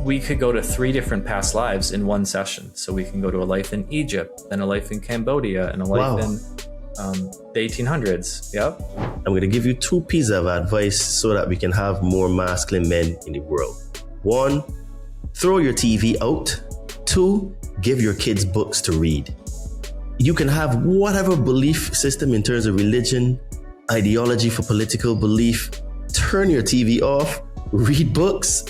we could go to 3 different past lives in one session. So we can go to a life in Egypt, then a life in Cambodia, and a life in the 1800s. Yep. I'm going to give you 2 pieces of advice so that we can have more masculine men in the world. 1, throw your TV out. 2, give your kids books to read. You can have whatever belief system in terms of religion, ideology for political belief. Turn your TV off, read books,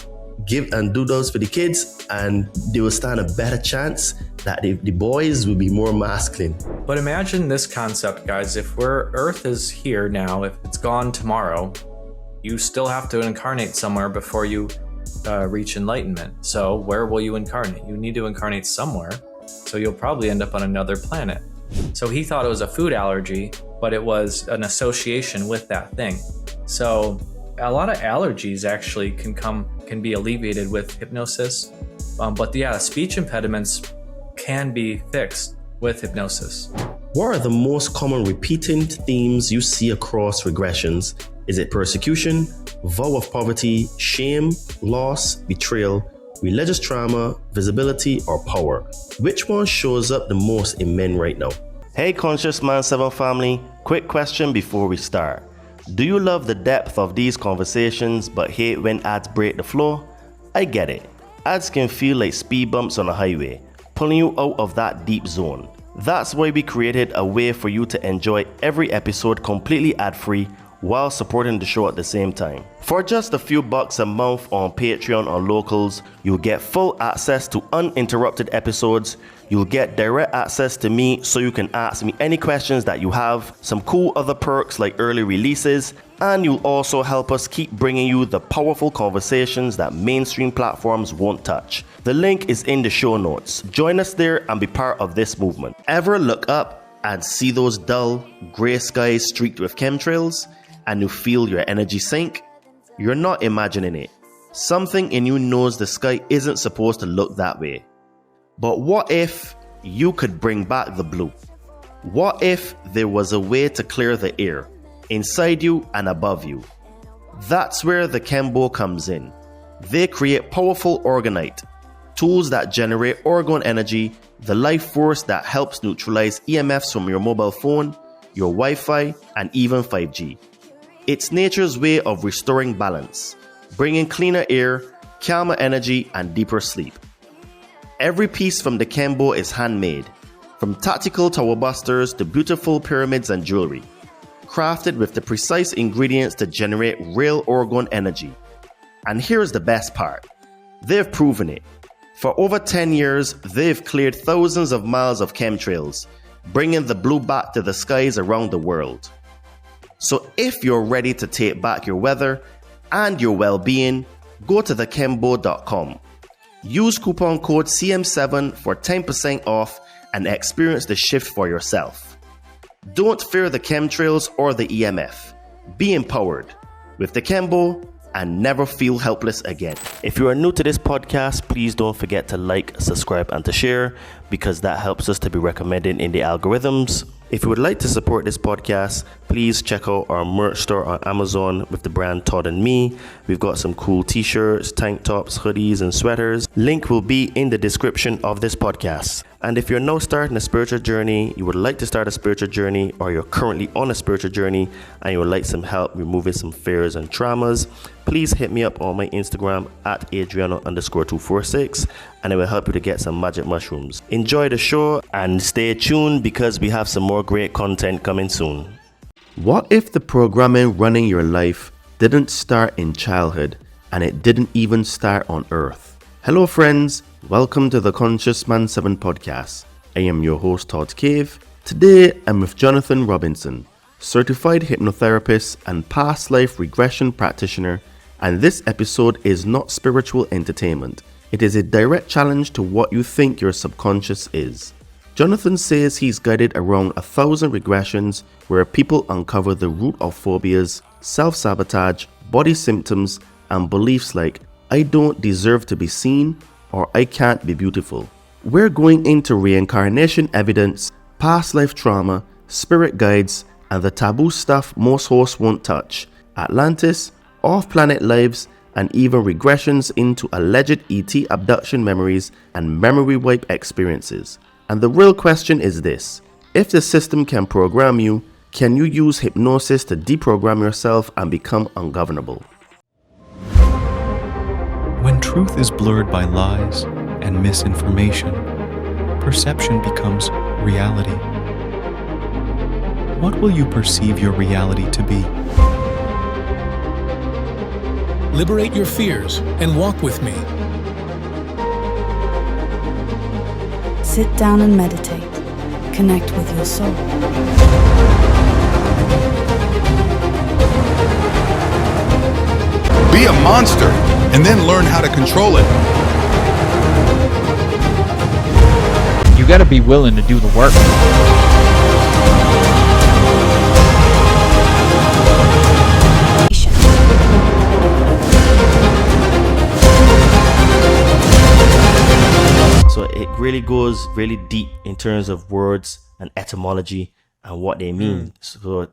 give and do those for the kids, and they will stand a better chance that the boys will be more masculine. But imagine this concept, guys. If Earth is here now, if it's gone tomorrow, you still have to incarnate somewhere before you reach enlightenment. So where will you incarnate? You need to incarnate somewhere. So you'll probably end up on another planet. So he thought it was a food allergy, but it was an association with that thing. So a lot of allergies actually can be alleviated with hypnosis. But yeah, speech impediments can be fixed with hypnosis. What are the most common repeating themes you see across regressions? Is it persecution, vow of poverty, shame, loss, betrayal, religious trauma, visibility, or power? Which one shows up the most in men right now? Hey Conscious Man 7 family, quick question before we start. Do you love the depth of these conversations but hate when ads break the flow? I get it. Ads can feel like speed bumps on a highway, pulling you out of that deep zone. That's why we created a way for you to enjoy every episode completely ad-free while supporting the show at the same time. For just a few bucks a month on Patreon or Locals, you'll get full access to uninterrupted episodes. You'll get direct access to me so you can ask me any questions that you have, some cool other perks like early releases, and you'll also help us keep bringing you the powerful conversations that mainstream platforms won't touch. The link is in the show notes. Join us there and be part of this movement. Ever look up and see those dull, grey skies streaked with chemtrails, and you feel your energy sink? You're not imagining it. Something in you knows the sky isn't supposed to look that way. But what if you could bring back the blue? What if there was a way to clear the air inside you and above you? That's where the Chembo comes in. They create powerful orgonite, tools that generate orgone energy, the life force that helps neutralize EMFs from your mobile phone, your Wi-Fi, and even 5G. It's nature's way of restoring balance, bringing cleaner air, calmer energy, and deeper sleep. Every piece from the Chembo is handmade, from tactical tower busters to beautiful pyramids and jewelry, crafted with the precise ingredients to generate real orgone energy. And here's the best part. They've proven it. For over 10 years, they've cleared thousands of miles of chemtrails, bringing the blue back to the skies around the world. So if you're ready to take back your weather and your well-being, go to thechembo.com. Use coupon code CM7 for 10% off and experience the shift for yourself. Don't fear the chemtrails or the EMF. Be empowered with the Chembo and never feel helpless again. If you are new to this podcast, please don't forget to like, subscribe, and to share, because that helps us to be recommended in the algorithms. If you would like to support this podcast, please check out our merch store on Amazon with the brand Todd and Me. We've got some cool t-shirts, tank tops, hoodies, and sweaters. Link will be in the description of this podcast. And if you're now starting a spiritual journey, you would like to start a spiritual journey, or you're currently on a spiritual journey and you would like some help removing some fears and traumas, please hit me up on my Instagram at Adriano_246 and it will help you to get some magic mushrooms. Enjoy the show and stay tuned, because we have some more great content coming soon. What if the programming running your life didn't start in childhood and it didn't even start on Earth? Hello friends, welcome to the Conscious Man 7 podcast. I am your host Todd Cave. Today I'm with Jonathan Robinson, certified hypnotherapist and past life regression practitioner, and this episode is not spiritual entertainment. It is a direct challenge to what you think your subconscious is. Jonathan says he's guided around 1,000 regressions where people uncover the root of phobias, self-sabotage, body symptoms, and beliefs like I don't deserve to be seen or I can't be beautiful. We're going into reincarnation evidence, past life trauma, spirit guides, and the taboo stuff most hosts won't touch, Atlantis, off-planet lives, and even regressions into alleged ET abduction memories and memory wipe experiences. And the real question is this: if the system can program you, can you use hypnosis to deprogram yourself and become ungovernable? When truth is blurred by lies and misinformation, perception becomes reality. What will you perceive your reality to be? Liberate your fears and walk with me. Sit down and meditate. Connect with your soul. Be a monster and then learn how to control it. You gotta be willing to do the work. So it really goes really deep in terms of words and etymology and what they mean. So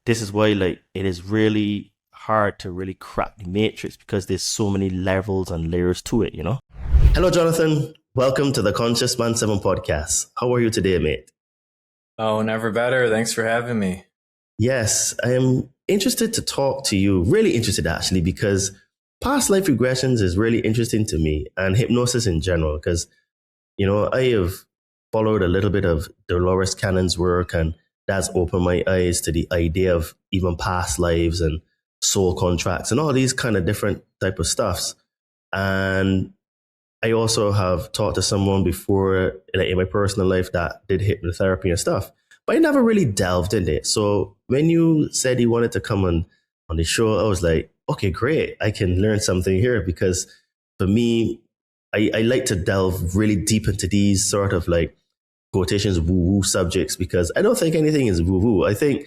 this is why it is really hard to really crack the matrix, because there's so many levels and layers to it, Hello, Jonathan. Welcome to the Conscious Man 7 podcast. How are you today, mate? Oh, never better. Thanks for having me. Yes, I am interested to talk to you. Really interested, actually, because past life regressions is really interesting to me, and hypnosis in general, because I have followed a little bit of Dolores Cannon's work, and that's opened my eyes to the idea of even past lives and soul contracts and all these kind of different type of stuffs. And I also have talked to someone before, in my personal life, that did hypnotherapy and stuff, but I never really delved in it. So when you said you wanted to come on the show, I was like, okay, great. I can learn something here, because for me, I like to delve really deep into these sort of quotations woo-woo subjects, because I don't think anything is woo-woo. I think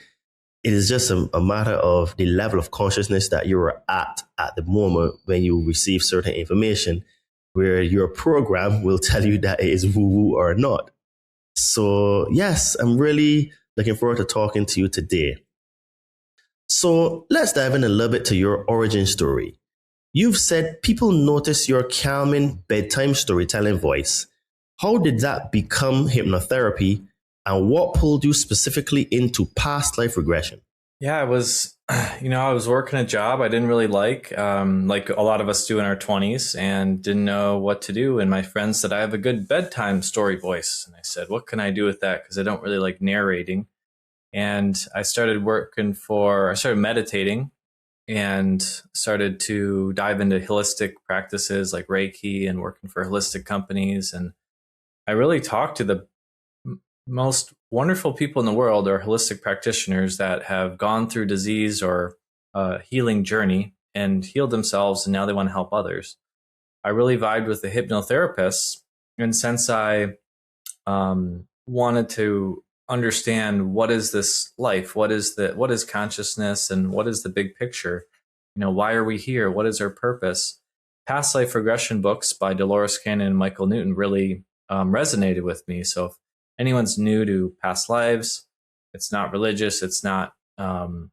it is just a matter of the level of consciousness that you're at the moment when you receive certain information, where your program will tell you that it is woo-woo or not. So yes, I'm really looking forward to talking to you today. So let's dive in a little bit to your origin story. You've said people notice your calming bedtime storytelling voice. How did that become hypnotherapy, and what pulled you specifically into past life regression? Yeah, I was working a job I didn't really like a lot of us do in our 20s, and didn't know what to do. And my friend said, I have a good bedtime story voice. And I said, what can I do with that? Because I don't really like narrating. And I started meditating, and started to dive into holistic practices like Reiki and working for holistic companies. And I really talked to the most wonderful people in the world, are holistic practitioners that have gone through disease or a healing journey and healed themselves, and now they want to help others. I really vibed with the hypnotherapists, and since I wanted to understand what is this life, what is consciousness, and what is the big picture, why are we here, what is our purpose, past life regression books by Dolores Cannon and Michael Newton really resonated with me. So if anyone's new to past lives, it's not religious, it's not it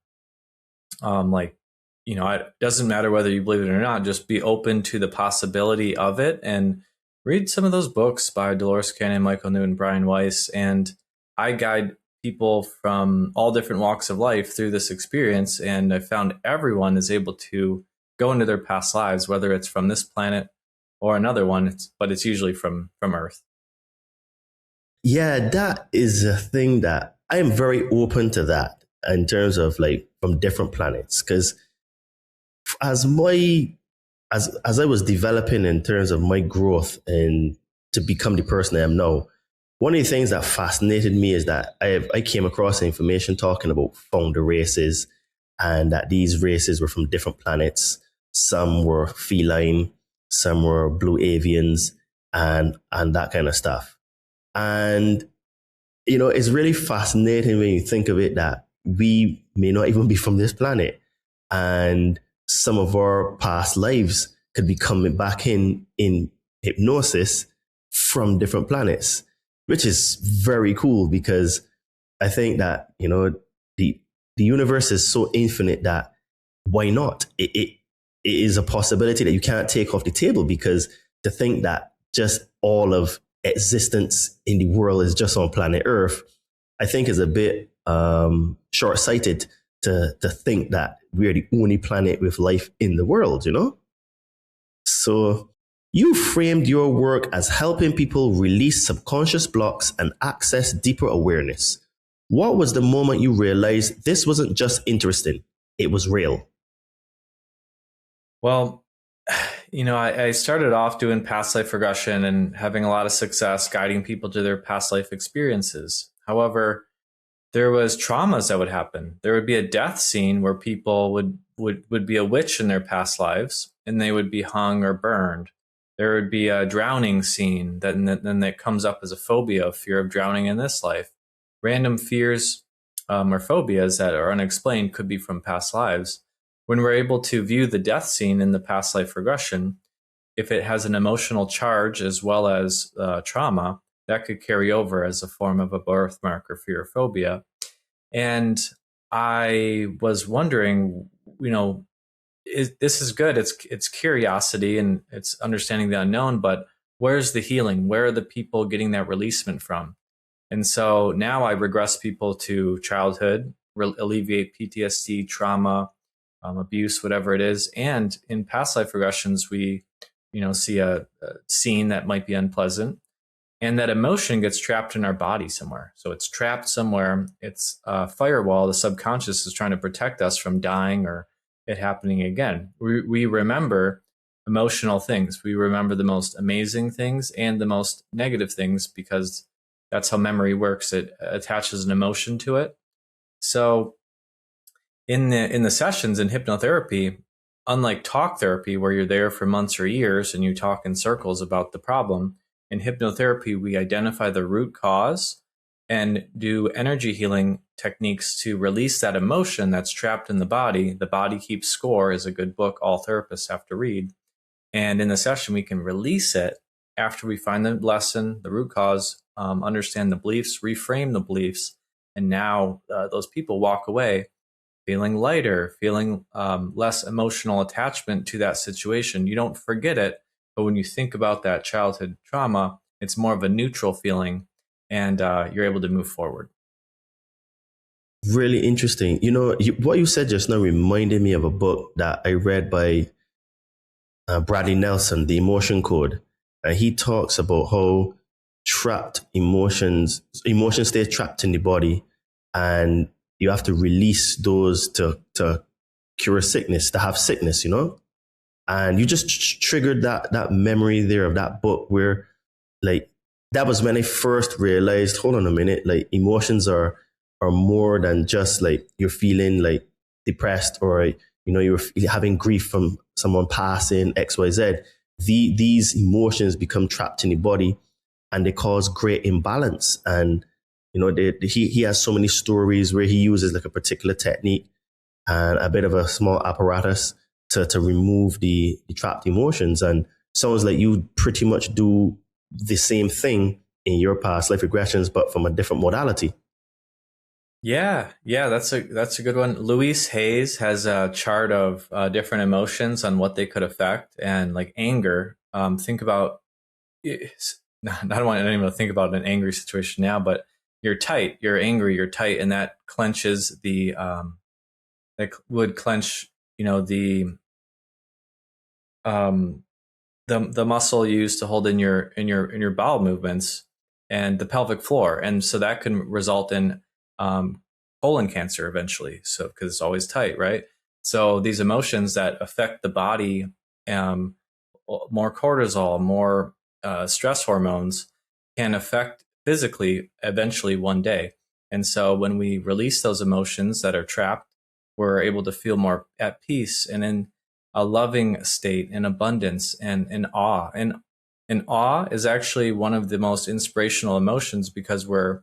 doesn't matter whether you believe it or not, just be open to the possibility of it, and read some of those books by Dolores Cannon, Michael Newton, Brian Weiss. And I guide people from all different walks of life through this experience, and I found everyone is able to go into their past lives, whether it's from this planet or another one, but it's usually from Earth. Yeah, that is a thing that I am very open to, that in terms of from different planets, because as I was developing in terms of my growth and to become the person I am now, one of the things that fascinated me is that I came across information talking about founder races, and that these races were from different planets. Some were feline, some were blue avians, and that kind of stuff. And, it's really fascinating when you think of it, that we may not even be from this planet, and some of our past lives could be coming back in hypnosis from different planets, which is very cool, because I think that, the universe is so infinite that why not? It it is a possibility that you can't take off the table, because to think that just all of existence in the world is just on planet Earth, I think is a bit short-sighted to think that we're the only planet with life in the world, you know? So you framed your work as helping people release subconscious blocks and access deeper awareness. What was the moment you realized this wasn't just interesting, it was real? Well, I started off doing past life regression and having a lot of success guiding people to their past life experiences. However, there was traumas that would happen. There would be a death scene where people would be a witch in their past lives and they would be hung or burned. There would be a drowning scene that comes up as a phobia, fear of drowning in this life. Random fears or phobias that are unexplained could be from past lives. When we're able to view the death scene in the past life regression, if it has an emotional charge as well as trauma, that could carry over as a form of a birthmark or fear or phobia. And I was wondering, this is good. It's curiosity and it's understanding the unknown, but where's the healing? Where are the people getting that releasement from? And so now I regress people to childhood, alleviate PTSD, trauma, abuse, whatever it is. And in past life regressions, we, see a scene that might be unpleasant, and that emotion gets trapped in our body somewhere. So it's trapped somewhere. It's a firewall. The subconscious is trying to protect us from dying or it happening again. We remember emotional things. We remember the most amazing things and the most negative things because that's how memory works. It attaches an emotion to it. So in the sessions in hypnotherapy, unlike talk therapy where you're there for months or years and you talk in circles about the problem, in hypnotherapy we identify the root cause and do energy healing techniques to release that emotion that's trapped in the body. The Body Keeps Score is a good book all therapists have to read. And in the session we can release it after we find the lesson, the root cause, understand the beliefs, reframe the beliefs, and now those people walk away feeling lighter, feeling less emotional attachment to that situation. You don't forget it, but when you think about that childhood trauma, it's more of a neutral feeling, and you're able to move forward. Really interesting. What you said just now reminded me of a book that I read by Bradley Nelson, The Emotion Code. And he talks about how trapped emotions stay trapped in the body, and you have to release those to cure sickness, to have sickness, And you just triggered that memory there of that book where, like, that was when I first realized, hold on a minute, like, emotions are more than just like you're feeling like depressed or, you're having grief from someone passing XYZ. These emotions become trapped in the body and they cause great imbalance. And he has so many stories where he uses like a particular technique and a bit of a small apparatus to remove the trapped emotions. And sounds like you pretty much do the same thing in your past life regressions, but from a different modality. Yeah, that's a good one. Louise Hayes has a chart of different emotions on what they could affect, and like anger. Think about. I don't want anyone to think about an angry situation now, but you're tight, you're angry, you're tight, and that clenches the that would clench, the muscle used to hold in your bowel movements and the pelvic floor, and so that can result in colon cancer eventually. So because it's always tight, right? So these emotions that affect the body, more cortisol, more stress hormones, can affect physically eventually one day. And so when we release those emotions that are trapped, we're able to feel more at peace and in a loving state, in abundance and in awe. And awe is actually one of the most inspirational emotions because we're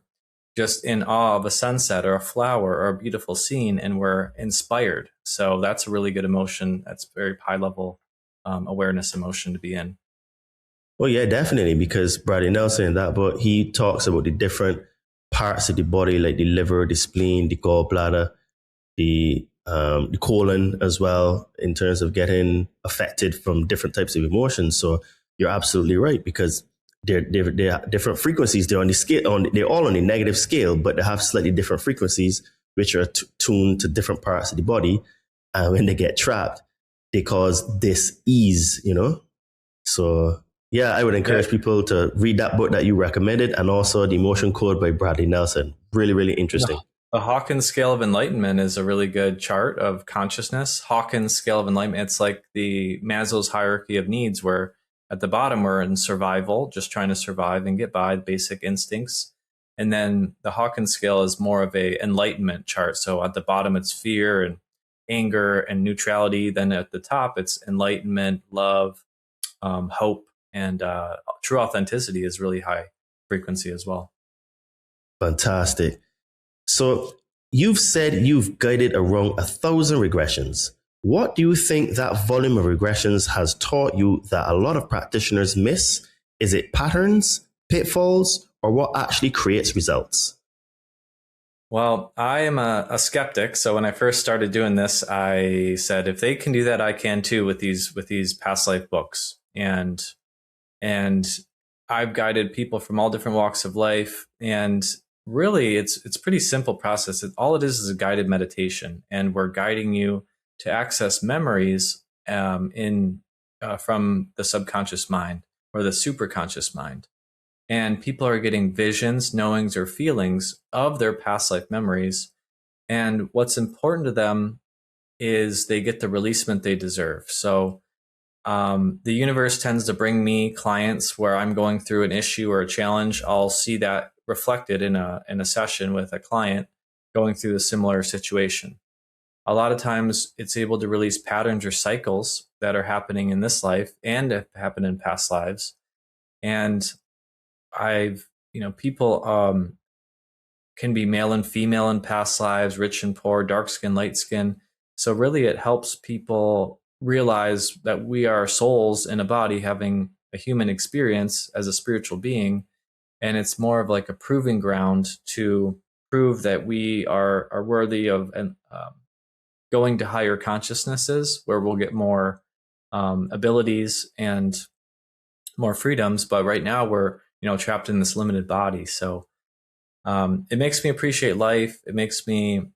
just in awe of a sunset or a flower or a beautiful scene and we're inspired. So that's a really good emotion. That's very high level awareness emotion to be in. Well, yeah, definitely, because Bradley Nelson in that book, he talks about the different parts of the body, like the liver, the spleen, the gallbladder, the the colon as well, in terms of getting affected from different types of emotions. So you're absolutely right, because they're different frequencies. They're on the scale, they're all on the negative scale, but they have slightly different frequencies, which are tuned to different parts of the body. And when they get trapped, they cause dis-ease, So yeah, I would encourage people to read that book that you recommended, and also The Emotion Code by Bradley Nelson. Really, really interesting. The Hawkins scale of enlightenment is a really good chart of consciousness. Hawkins scale of enlightenment, it's like the Maslow's hierarchy of needs, where at the bottom we're in survival, just trying to survive and get by, basic instincts. And then the Hawkins scale is more of a enlightenment chart. So at the bottom it's fear and anger and neutrality. Then at the top it's enlightenment, love, hope, and true authenticity is really high frequency as well. Fantastic. So you've said you've guided around 1,000 regressions. What do you think that volume of regressions has taught you that a lot of practitioners miss? Is it patterns, pitfalls, or what actually creates results? Well, I am a skeptic. So when I first started doing this, I said, if they can do that, I can too with these past life books. And I've guided people from all different walks of life. And really, it's a pretty simple process. All it is a guided meditation. And we're guiding you to access memories from the subconscious mind or the superconscious mind. And people are getting visions, knowings, or feelings of their past life memories. And what's important to them is they get the releasement they deserve. So the universe tends to bring me clients where I'm going through an issue or a challenge. I'll see that reflected in a session with a client going through a similar situation. A lot of times it's able to release patterns or cycles that are happening in this life and have happened in past lives. And people can be male and female in past lives, rich and poor, dark skin, light skin. So really it helps people realize that we are souls in a body having a human experience as a spiritual being. And it's more of like a proving ground to prove that we are worthy of going to higher consciousnesses where we'll get more abilities and more freedoms. But right now we're trapped in this limited body. So it makes me appreciate life. It makes me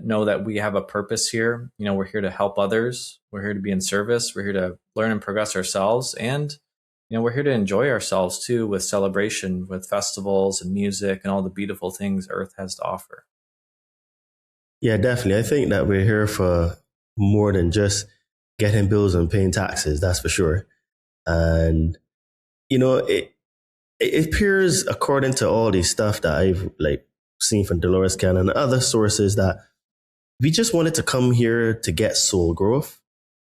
know that we have a purpose here. We're here to help others. We're here to be in service. We're here to learn and progress ourselves. And, we're here to enjoy ourselves too, with celebration, with festivals and music and all the beautiful things Earth has to offer. Yeah, definitely. I think that we're here for more than just getting bills and paying taxes. That's for sure. And, it appears, according to all this stuff that I've seen from Dolores Cannon and other sources, that we just wanted to come here to get soul growth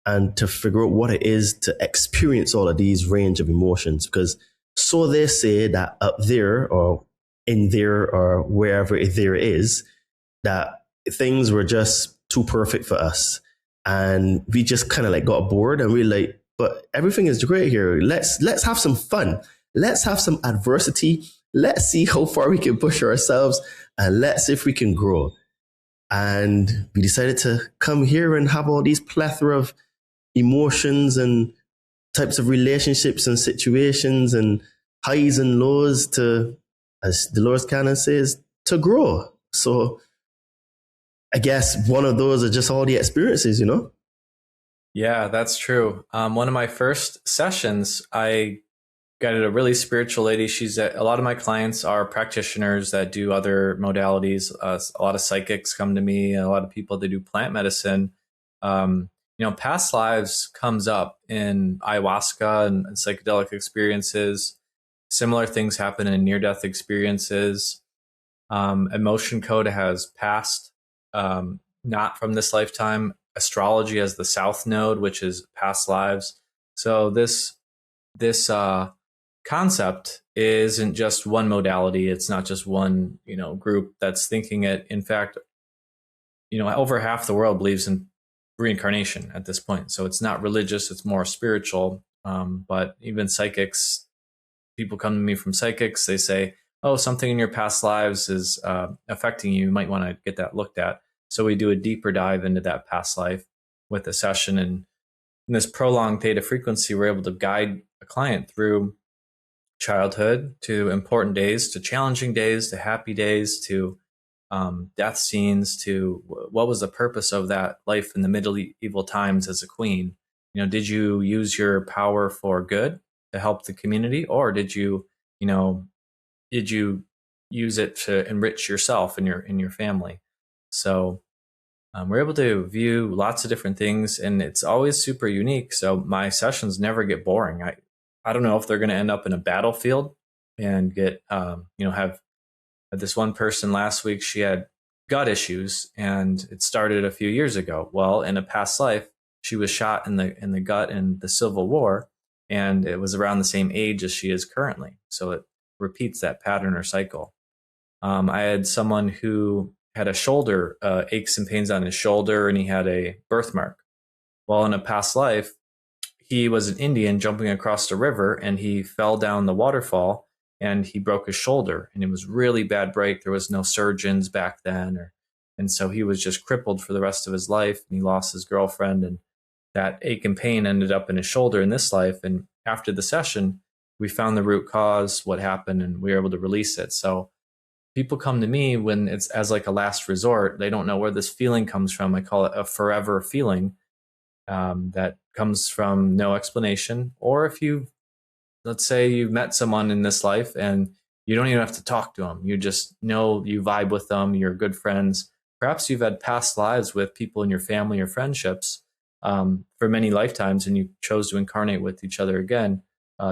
and to figure out what it is to experience all of these range of emotions. Because so they say that up there or in there or wherever there is, that things were just too perfect for us. And we just kind of got bored, and we're but everything is great here. Let's have some fun. Let's have some adversity. Let's see how far we can push ourselves, and let's see if we can grow. And we decided to come here and have all these plethora of emotions and types of relationships and situations and highs and lows to, as Dolores Cannon says, to grow. So I guess one of those are just all the experiences, Yeah, that's true. One of my first sessions, I guided a really spiritual lady. A lot of my clients are practitioners that do other modalities. A lot of psychics come to me, a lot of people that do plant medicine. Past lives comes up in ayahuasca and psychedelic experiences. Similar things happen in near-death experiences. Emotion code has past, not from this lifetime. Astrology has the South Node, which is past lives. So this concept isn't just one modality. It's not just one, group that's thinking it. In fact, over half the world believes in reincarnation at this point. So it's not religious, it's more spiritual. But even psychics, people come to me from psychics, they say, oh, something in your past lives is affecting you. You might want to get that looked at. So we do a deeper dive into that past life with a session. And in this prolonged theta frequency, we're able to guide a client through childhood to important days, to challenging days, to happy days, to death scenes, to what was the purpose of that life in the medieval times as a queen. You know, did you use your power for good to help the community, or did you use it to enrich yourself and your family? So we're able to view lots of different things, and it's always super unique. So my sessions never get boring. I don't know if they're going to end up in a battlefield and get have this one person last week. She had gut issues, and it started a few years ago. Well, in a past life, she was shot in the gut in the Civil War, and it was around the same age as she is currently. So it repeats that pattern or cycle. I had someone who had a shoulder aches and pains on his shoulder, and he had a birthmark. Well, in a past life, he was an Indian jumping across the river, and he fell down the waterfall, and he broke his shoulder, and it was really bad break. There was no surgeons back then, and so he was just crippled for the rest of his life, and he lost his girlfriend, and that ache and pain ended up in his shoulder in this life. And after the session, we found the root cause, what happened, and we were able to release it. So people come to me when it's as like a last resort. They don't know where this feeling comes from. I call it a forever feeling that comes from no explanation. Or if let's say you've met someone in this life and you don't even have to talk to them. You just know you vibe with them. You're good friends. Perhaps you've had past lives with people in your family or friendships for many lifetimes, and you chose to incarnate with each other again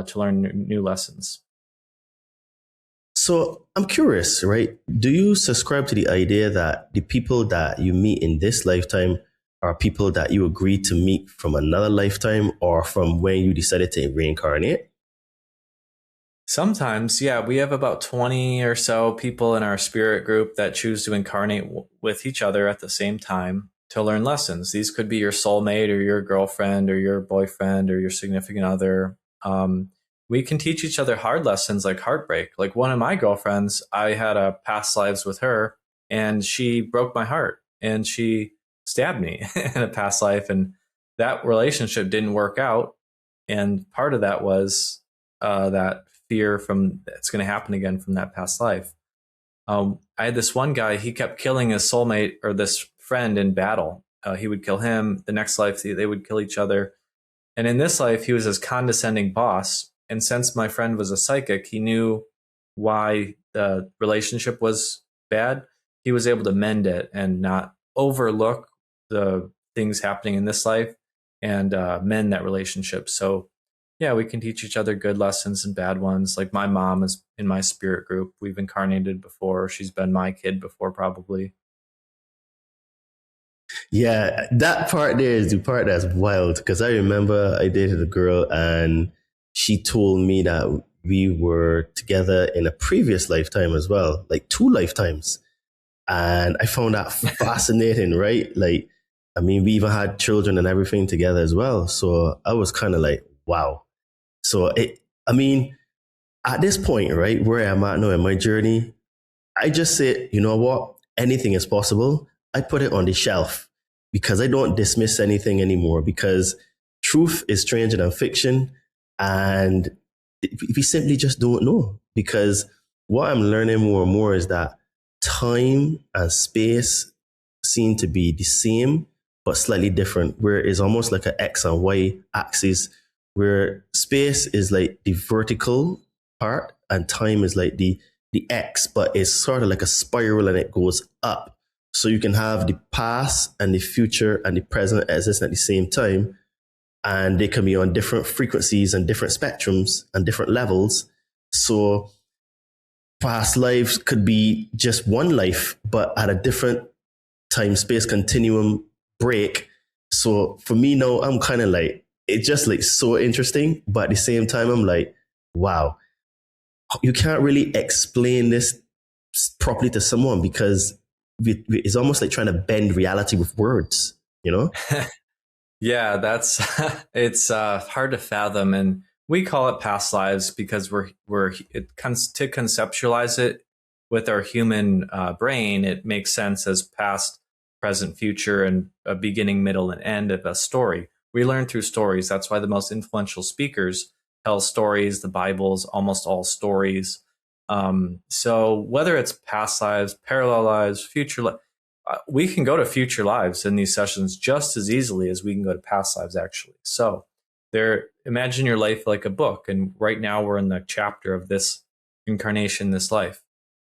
to learn new lessons. So I'm curious, right? Do you subscribe to the idea that the people that you meet in this lifetime are people that you agreed to meet from another lifetime or from when you decided to reincarnate? Sometimes, yeah, we have about 20 or so people in our spirit group that choose to incarnate with each other at the same time to learn lessons. These could be your soulmate or your girlfriend or your boyfriend or your significant other. We can teach each other hard lessons like heartbreak. Like one of my girlfriends, I had a past lives with her, and she broke my heart, and she stabbed me in a past life, and that relationship didn't work out. And part of that was that fear from it's going to happen again from that past life. I had this one guy, he kept killing his soulmate or this friend in battle. He would kill him. The next life, they would kill each other. And in this life, he was his condescending boss. And since my friend was a psychic, he knew why the relationship was bad. He was able to mend it and not overlook the things happening in this life and mend that relationship. So yeah, we can teach each other good lessons and bad ones. Like my mom is in my spirit group. We've incarnated before. She's been my kid before, probably. Yeah, that part there is the part that's wild, because I remember I dated a girl and she told me that we were together in a previous lifetime as well, like 2 lifetimes. And I found that fascinating, right? Like, I mean, we even had children and everything together as well. So I was kind of like, wow. So at this point, right, where I'm at now in my journey, I just said, you know what? Anything is possible. I put it on the shelf because I don't dismiss anything anymore, because truth is stranger than fiction. And we simply just don't know, because what I'm learning more and more is that time and space seem to be the same, but slightly different, where it's almost like an X and Y axis, where space is like the vertical part and time is like the X, but it's sort of like a spiral and it goes up. So you can have the past and the future and the present existing at the same time. And they can be on different frequencies and different spectrums and different levels. So past lives could be just one life, but at a different time-space continuum break. So for me now, I'm kind of like, it's just like so interesting. But at the same time, I'm like, wow, you can't really explain this properly to someone, because it's almost like trying to bend reality with words, you know? Yeah, that's it's hard to fathom, and we call it past lives because to conceptualize it with our human brain, it makes sense as past present, future, and a beginning, middle, and end of a story. We learn through stories. That's why the most influential speakers tell stories. The Bible's almost all stories. So whether it's past lives, parallel lives, future lives, we can go to future lives in these sessions just as easily as we can go to past lives, actually. So imagine your life like a book. And right now we're in the chapter of this incarnation, this life.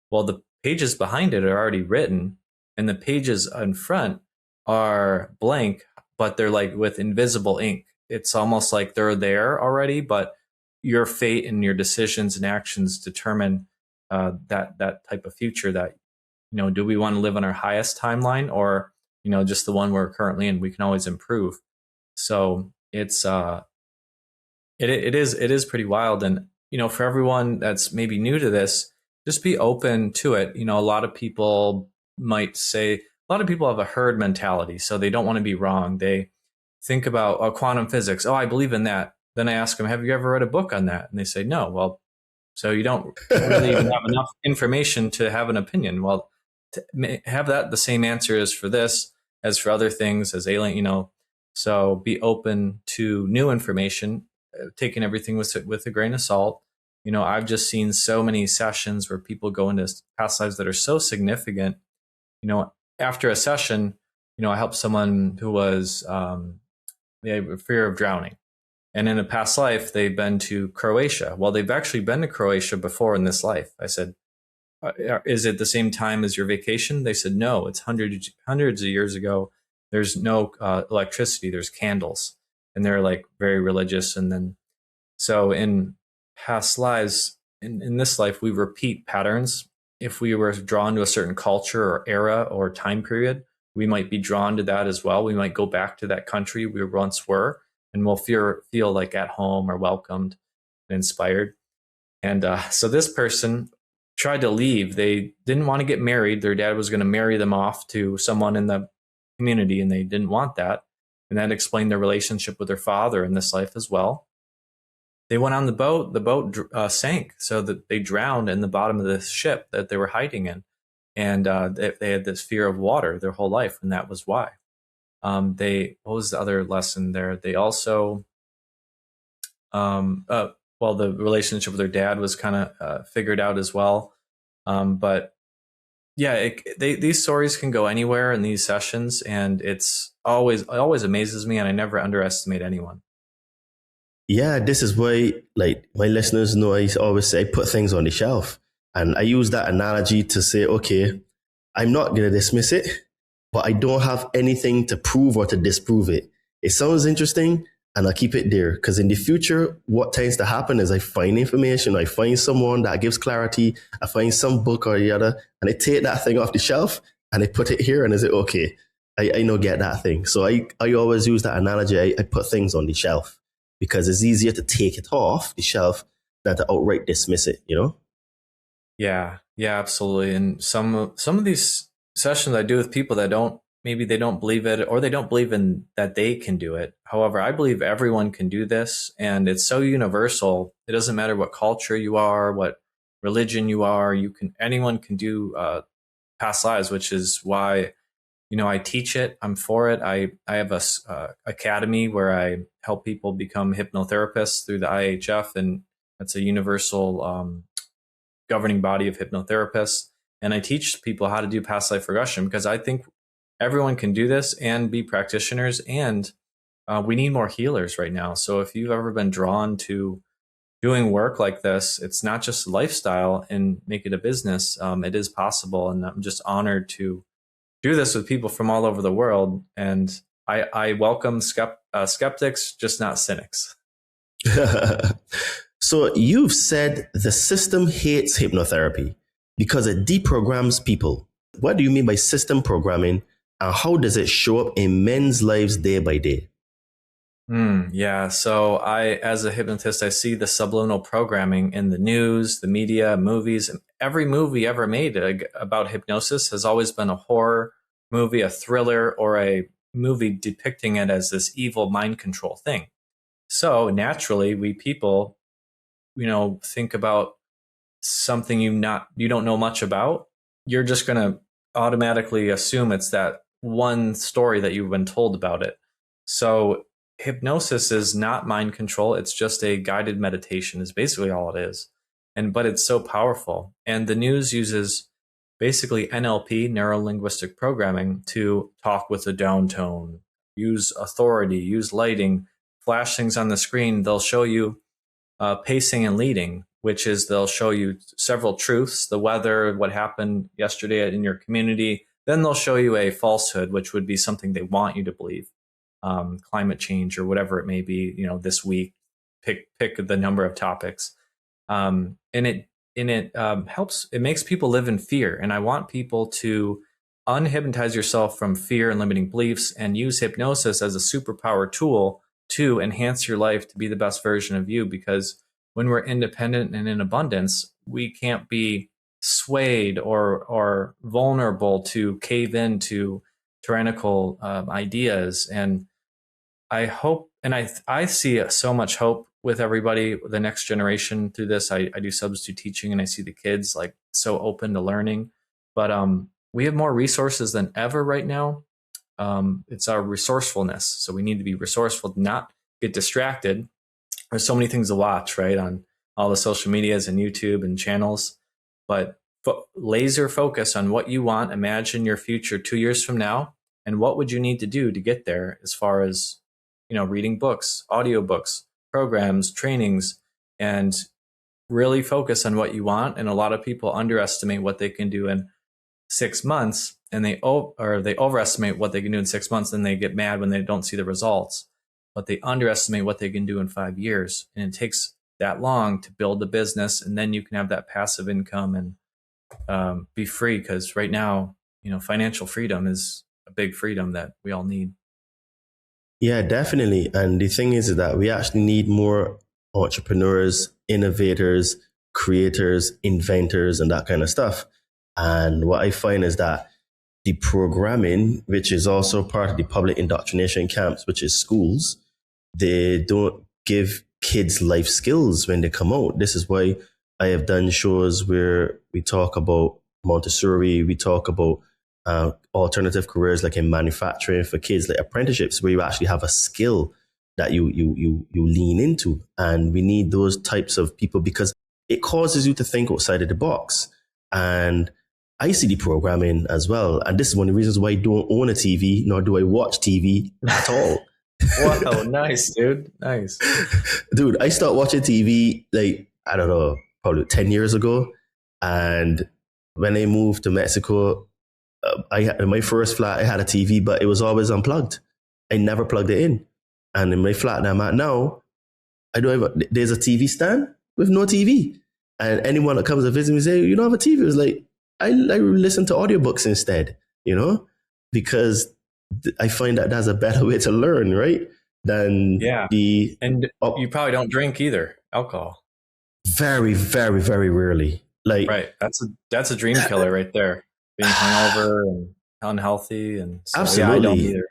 Well, the pages behind it are already written, and the pages in front are blank, but they're like with invisible ink. It's almost like they're there already, but your fate and your decisions and actions determine that type of future. That, do we want to live on our highest timeline, or just the one we're currently in? We can always improve. So it's it is pretty wild. And for everyone that's maybe new to this, just be open to it. A lot of people might say, a lot of people have a herd mentality, so they don't want to be wrong. They think about quantum physics. Oh, I believe in that. Then I ask them, have you ever read a book on that? And they say, no. Well, so you don't really even have enough information to have an opinion. Well, to have that the same answer as for this, as for other things, as alien, so be open to new information, taking everything with a grain of salt. I've just seen so many sessions where people go into past lives that are so significant. After a session, I helped someone who was, they have a fear of drowning. And in a past life, they've been to Croatia. Well, they've actually been to Croatia before in this life. I said, is it the same time as your vacation? They said, no, it's hundreds of years ago. There's no electricity. There's candles. And they're like very religious. And then, so in past lives, in this life, we repeat patterns. If we were drawn to a certain culture or era or time period, we might be drawn to that as well. We might go back to that country we once were, and we'll feel like at home or welcomed and inspired. And so this person tried to leave. They didn't want to get married. Their dad was going to marry them off to someone in the community, and they didn't want that. And that explained their relationship with their father in this life as well. They went on the boat. The boat sank, so that they drowned in the bottom of the ship that they were hiding in. And they had this fear of water their whole life, and that was why. What was the other lesson there? They also, the relationship with their dad was kind of figured out as well. But yeah, these stories can go anywhere in these sessions, and it always amazes me, and I never underestimate anyone. Yeah, this is why, like, my listeners know I always say I put things on the shelf. And I use that analogy to say, okay, I'm not going to dismiss it, but I don't have anything to prove or to disprove it. It sounds interesting, and I'll keep it there. Because in the future, what tends to happen is I find information, I find someone that gives clarity, I find some book or the other, and I take that thing off the shelf and I put it here, and I say, okay, I know get that thing. So I always use that analogy. I put things on the shelf because it's easier to take it off the shelf than to outright dismiss it, Yeah, absolutely. And some of these sessions I do with people that maybe they don't believe it, or they don't believe in that they can do it. However, I believe everyone can do this, and it's so universal. It doesn't matter what culture you are, what religion you are. Anyone can do past lives, which is why I teach it. I'm for it. I have a academy where I help people become hypnotherapists through the IHF, and that's a universal governing body of hypnotherapists. And I teach people how to do past life regression, because I think everyone can do this and be practitioners, and we need more healers right now. So if you've ever been drawn to doing work like this, it's not just a lifestyle and make it a business. It is possible. And I'm just honored to do this with people from all over the world. And I welcome skeptics, just not cynics. So you've said the system hates hypnotherapy because it deprograms people. What do you mean by system programming, and how does it show up in men's lives day by day? Yeah. So as a hypnotist, I see the subliminal programming in the news, the media, movies. And every movie ever made about hypnosis has always been a horror movie, a thriller, or a movie depicting it as this evil mind control thing. So naturally, we people, think about something you don't know much about. You're just going to automatically assume it's that one story that you've been told about it. So hypnosis is not mind control. It's just a guided meditation is basically all it is. But it's so powerful. And the news uses basically NLP, neuro linguistic programming, to talk with a down tone, use authority, use lighting, flash things on the screen. They'll show you pacing and leading, which is they'll show you several truths, the weather, what happened yesterday in your community. Then they'll show you a falsehood, which would be something they want you to believe, climate change or whatever it may be. This week, pick the number of topics, and it helps. It makes people live in fear, and I want people to unhypnotize yourself from fear and limiting beliefs, and use hypnosis as a superpower tool to enhance your life to be the best version of you. Because when we're independent and in abundance, we can't be swayed or vulnerable to cave into tyrannical ideas. And I hope, and I see so much hope with everybody, the next generation through this. I do substitute teaching, and I see the kids like so open to learning. But we have more resources than ever right now. It's our resourcefulness. So we need to be resourceful, not get distracted. There's so many things to watch, right, on all the social medias and YouTube and channels. But laser focus on what you want. Imagine your future 2 years from now, and what would you need to do to get there, as far as reading books, audiobooks, programs, trainings, and really focus on what you want. And a lot of people underestimate what they can do in 6 months, and they overestimate what they can do in 6 months, and they get mad when they don't see the results. But they underestimate what they can do in 5 years, and it takes that long to build the business, and then you can have that passive income and be free. Because right now, financial freedom is a big freedom that we all need. Yeah, definitely. And the thing is that we actually need more entrepreneurs, innovators, creators, inventors, and that kind of stuff. And what I find is that deprogramming, which is also part of the public indoctrination camps, which is schools, they don't give kids life skills when they come out. This is why I have done shows where we talk about Montessori, we talk about alternative careers like in manufacturing for kids, like apprenticeships, where you actually have a skill that you lean into. And we need those types of people, because it causes you to think outside of the box. And I see deprogramming as well. And this is one of the reasons why I don't own a TV, nor do I watch TV at all. Wow, nice, dude. Nice. Dude, I started watching TV, like, I don't know, probably 10 years ago. And when I moved to Mexico, in my first flat, I had a TV, but it was always unplugged. I never plugged it in. And in my flat that I'm at now, there's a TV stand with no TV. And anyone that comes to visit me say, you don't have a TV. It's like, I listen to audiobooks instead, because I find that that's a better way to learn, right? Than and you probably don't drink either, alcohol. Very, very, very rarely. Like, right. That's a dream killer right there. Being hungover and unhealthy, and so, absolutely. I don't either.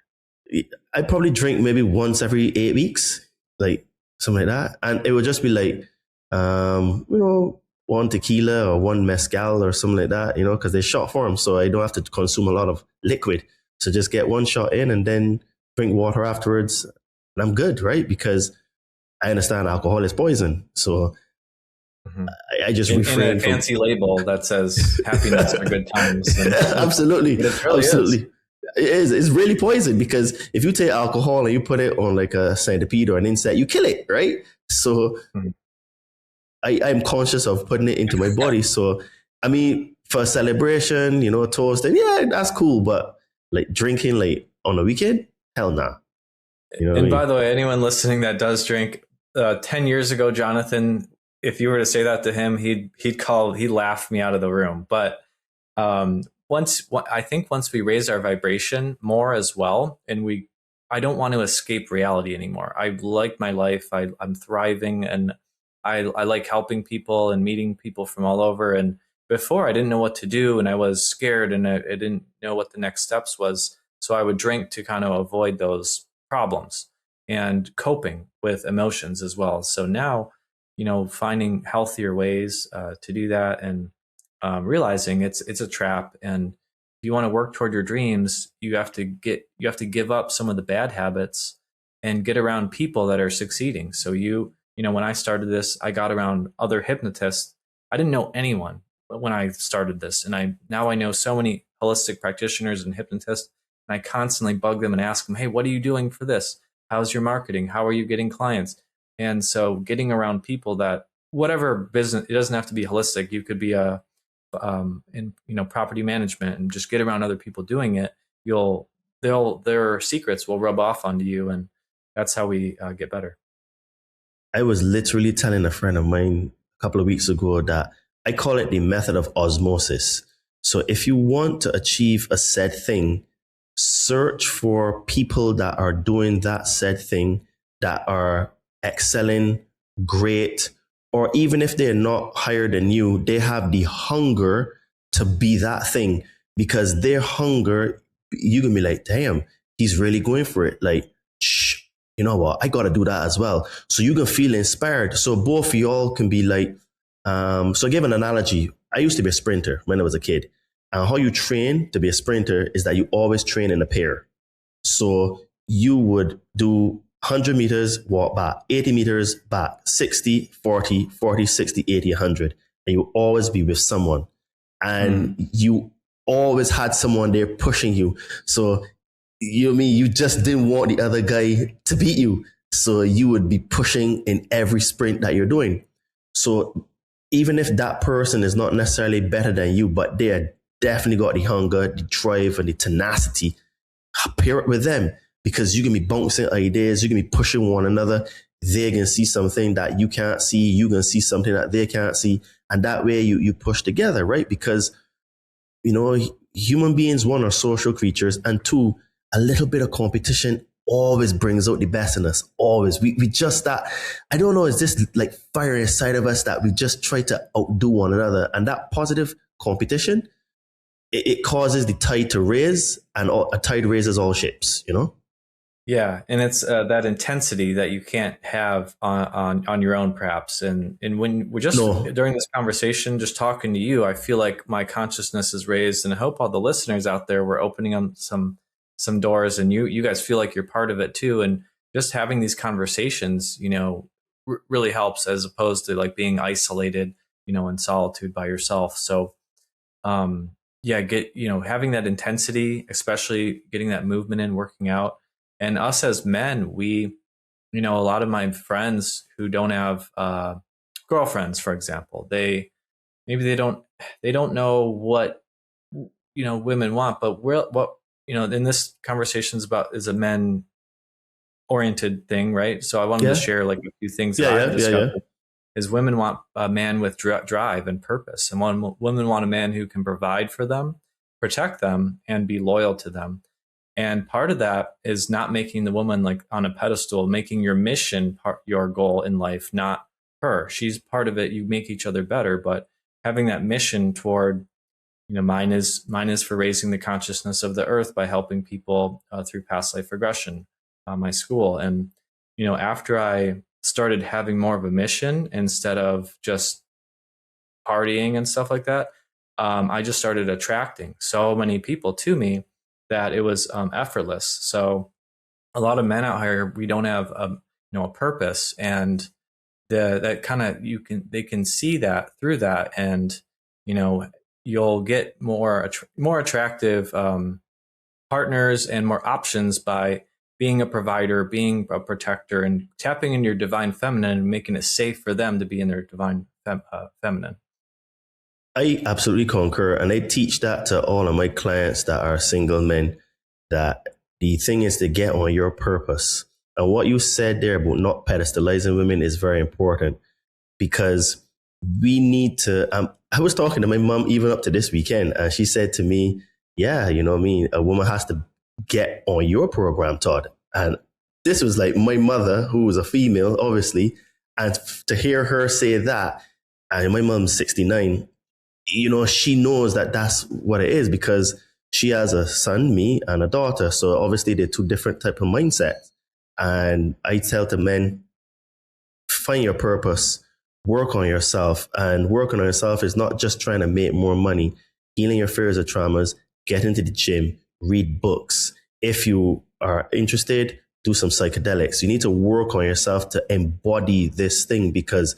I probably drink maybe once every 8 weeks, like something like that, and it would just be like, one tequila or one mezcal or something like that, because they're short form, so I don't have to consume a lot of liquid. So just get one shot in and then drink water afterwards, and I'm good, right? Because I understand alcohol is poison, so. Mm-hmm. I just refrain in a fancy label that says happiness or good times. Absolutely. Really absolutely. It is. It's really poison, because if you take alcohol and you put it on like a centipede or an insect, you kill it, right? So I'm conscious of putting it into my body. So, I mean, for a celebration, toast, and yeah, that's cool. But like drinking like on a weekend, hell nah. And by the way, anyone listening that does drink, 10 years ago, Jonathan, if you were to say that to him, he'd laugh me out of the room. But I think once we raise our vibration more as well, and I don't want to escape reality anymore. I like my life. I'm thriving, and I like helping people and meeting people from all over. And before, I didn't know what to do, and I was scared, and I didn't know what the next steps was. So I would drink to kind of avoid those problems and coping with emotions as well. So now, finding healthier ways to do that, and realizing it's a trap, and you want to work toward your dreams, you have to give up some of the bad habits and get around people that are succeeding. So when I started this, I got around other hypnotists. I didn't know anyone when I started this, and now I know so many holistic practitioners and hypnotists, and I constantly bug them and ask them, hey, what are you doing for this? How's your marketing? How are you getting clients? And so getting around people that, whatever business, it doesn't have to be holistic. You could be in property management, and just get around other people doing it. Their secrets will rub off onto you, and that's how we get better. I was literally telling a friend of mine a couple of weeks ago that I call it the method of osmosis. So if you want to achieve a said thing, search for people that are doing that said thing, that are excelling, great, or even if they're not higher than you, they have the hunger to be that thing, because their hunger, you can be like, damn, he's really going for it. Like, shh, you know what? I got to do that as well. So you can feel inspired. So both of y'all can be like, so I give an analogy. I used to be a sprinter when I was a kid. And how you train to be a sprinter is that you always train in a pair. So you would do 100 meters, walk back, 80 meters, back, 60, 40, 40, 60, 80, 100. And you always be with someone. And you always had someone there pushing you. So you just didn't want the other guy to beat you. So you would be pushing in every sprint that you're doing. So even if that person is not necessarily better than you, but they are definitely got the hunger, the drive, and the tenacity, pair up with them, because you can be bouncing ideas, you can be pushing one another. They can see something that you can't see, you can see something that they can't see. And that way you push together, right? Because, human beings, one, are social creatures, and two, a little bit of competition always brings out the best in us. Always. We just that, I don't know, is this like fire inside of us that we just try to outdo one another. And that positive competition, it causes the tide to raise, and a tide raises all ships, Yeah, and it's that intensity that you can't have on your own, perhaps. And when we're just during this conversation, just talking to you, I feel like my consciousness is raised, and I hope all the listeners out there, we're opening up some doors, and you guys feel like you're part of it too. And just having these conversations, really helps, as opposed to like being isolated, in solitude by yourself. So, having that intensity, especially getting that movement in, working out. And us as men, we, a lot of my friends who don't have girlfriends, for example, they don't know what, women want, but what, in this conversation is a men oriented thing, right? So I wanted to share like a few things that I've discovered. Is women want a man with drive and purpose, and women want a man who can provide for them, protect them, and be loyal to them. And part of that is not making the woman like on a pedestal, making your mission your goal in life, not her. She's part of it. You make each other better, but having that mission toward, mine is for raising the consciousness of the earth by helping people through past life regression, my school. And, after I started having more of a mission instead of just partying and stuff like that, I just started attracting so many people to me that it was effortless. So a lot of men out here, we don't have a purpose, and that kind of they can see that through that, and you'll get more attractive partners and more options by being a provider, being a protector, and tapping in your divine feminine and making it safe for them to be in their divine feminine. I absolutely concur. And I teach that to all of my clients that are single men, that the thing is to get on your purpose. And what you said there about not pedestalizing women is very important, because we need to, I was talking to my mom even up to this weekend, and she said to me, yeah, a woman has to get on your program, Todd. And this was like my mother, who was a female, obviously. And to hear her say that, and my mom's 69, she knows that that's what it is, because she has a son, me, and a daughter. So obviously they're two different type of mindsets. And I tell the men, find your purpose, work on yourself. And working on yourself is not just trying to make more money, healing your fears or traumas, get into the gym, read books. If you are interested, do some psychedelics. You need to work on yourself to embody this thing because,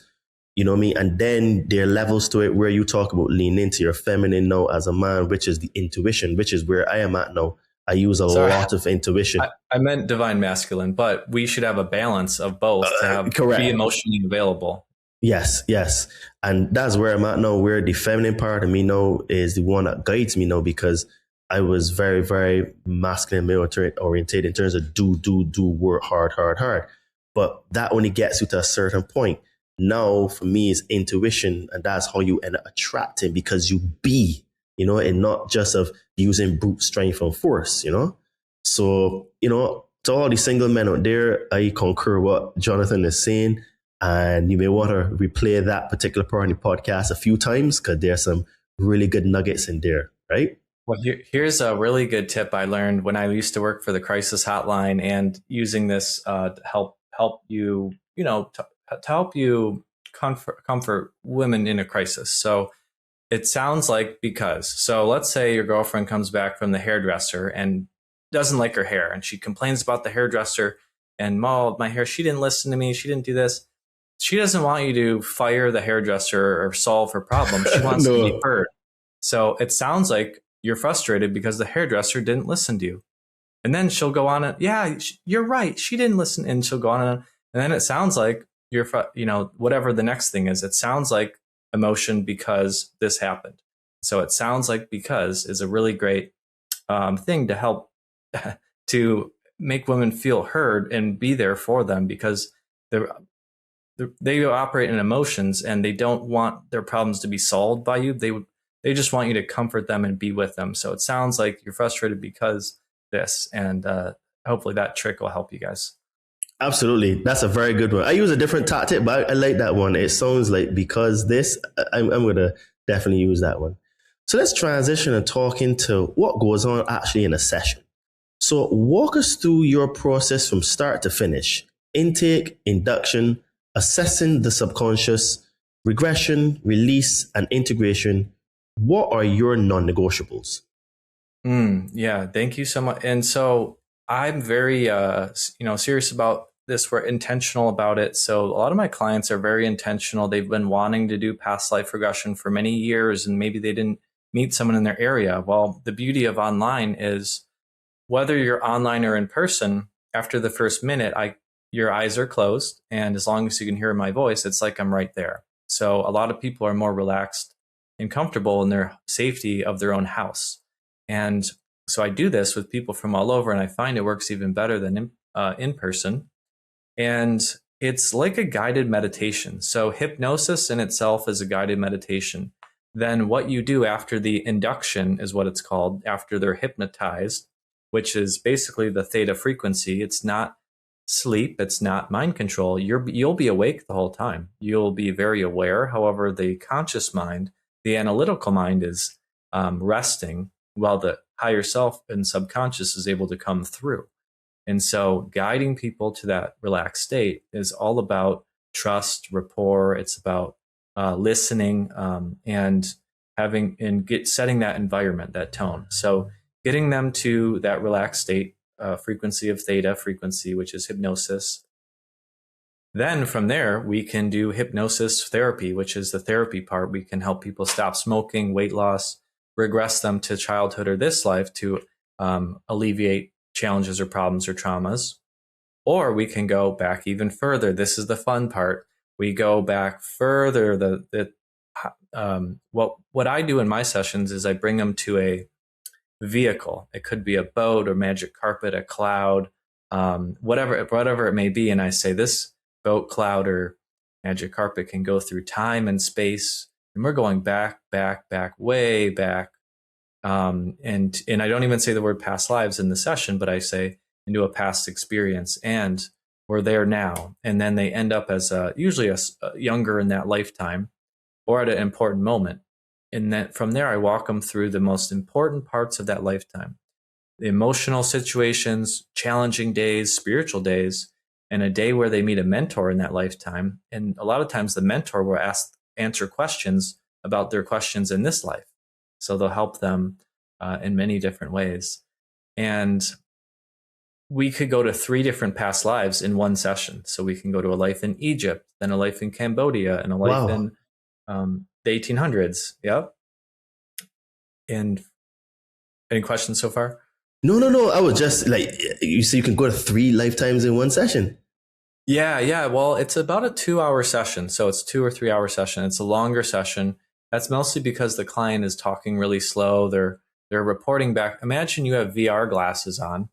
you know what I mean? And then there are levels to it where you talk about lean into your feminine now as a man, which is the intuition, which is where I am at now. I use a lot of intuition. I meant divine masculine, but we should have a balance of both to have be emotionally available. Yes. And that's where I'm at now, where the feminine part of me now is the one that guides me now, because I was very, very masculine, male oriented in terms of do, work hard. But that only gets you to a certain point. Now, for me, it's intuition, and that's how you end up attracting, because you be, you know, and not just of using brute strength and force, you know. So, you know, to all the single men out there, I concur what Jonathan is saying, and you may want to replay that particular part in the podcast a few times because there's some really good nuggets in there, right? Well, here's a really good tip I learned when I used to work for the crisis hotline, and using this to help you, you know, to help you comfort women in a crisis. So it sounds like because. So let's say your girlfriend comes back from the hairdresser and doesn't like her hair, and she complains about the hairdresser and, my hair, she didn't listen to me, she didn't do this. She doesn't want you to fire the hairdresser or solve her problem. She wants to be heard. So it sounds like you're frustrated because the hairdresser didn't listen to you. And then she'll go on and, yeah, you're right, she didn't listen. And she'll go on and then it sounds like you're, you know, whatever the next thing is, it sounds like emotion because this happened. So it sounds like because is a really great thing to help to make women feel heard and be there for them, because they operate in emotions and they don't want their problems to be solved by you. They just want you to comfort them and be with them. So it sounds like you're frustrated because this, and hopefully that trick will help you guys. Absolutely. That's a very good one. I use a different tactic, but I like that one. It sounds like because this, I'm going to definitely use that one. So let's transition and talk into what goes on actually in a session. So walk us through your process from start to finish: intake, induction, assessing the subconscious, regression, release, and integration. What are your non-negotiables? Yeah, thank you so much. And so I'm very, serious about this. We're intentional about it. So a lot of my clients are very intentional. They've been wanting to do past life regression for many years, and maybe they didn't meet someone in their area. Well, the beauty of online is whether you're online or in person, after the first minute, your eyes are closed. And as long as you can hear my voice, it's like I'm right there. So a lot of people are more relaxed and comfortable in their safety of their own house. And so I do this with people from all over, and I find it works even better than in person. And it's like a guided meditation. So hypnosis in itself is a guided meditation. Then what you do after the induction is what it's called, after they're hypnotized, which is basically the theta frequency. It's not sleep. It's not mind control. You'll be awake the whole time. You'll be very aware. However, the conscious mind, the analytical mind, is resting, while the higher self and subconscious is able to come through. And so guiding people to that relaxed state is all about trust, rapport. It's about listening and setting that environment, that tone. So getting them to that relaxed state, frequency of theta frequency, which is hypnosis. Then from there, we can do hypnosis therapy, which is the therapy part. We can help people stop smoking, weight loss, regress them to childhood or this life to alleviate challenges or problems or traumas. Or we can go back even further. This is the fun part. We go back further. What I do in my sessions is I bring them to a vehicle. It could be a boat or magic carpet, a cloud, whatever it may be. And I say this boat, cloud, or magic carpet can go through time and space. And we're going back, way back. And I don't even say the word past lives in the session, but I say into a past experience, and we're there now. And then they end up as usually a younger in that lifetime or at an important moment. And then from there, I walk them through the most important parts of that lifetime: the emotional situations, challenging days, spiritual days, and a day where they meet a mentor in that lifetime. And a lot of times the mentor will answer questions about their questions in this life. So they'll help them in many different ways. And we could go to 3 different past lives in one session. So we can go to a life in Egypt, then a life in Cambodia, and a life in the 1800s. Yep. And any questions so far? No. I was just like, you say you can go to 3 lifetimes in one session. Yeah. Well, it's about a 2-hour session. So it's 2 or 3 hour session. It's a longer session. That's mostly because the client is talking really slow. They're reporting back. Imagine you have VR glasses on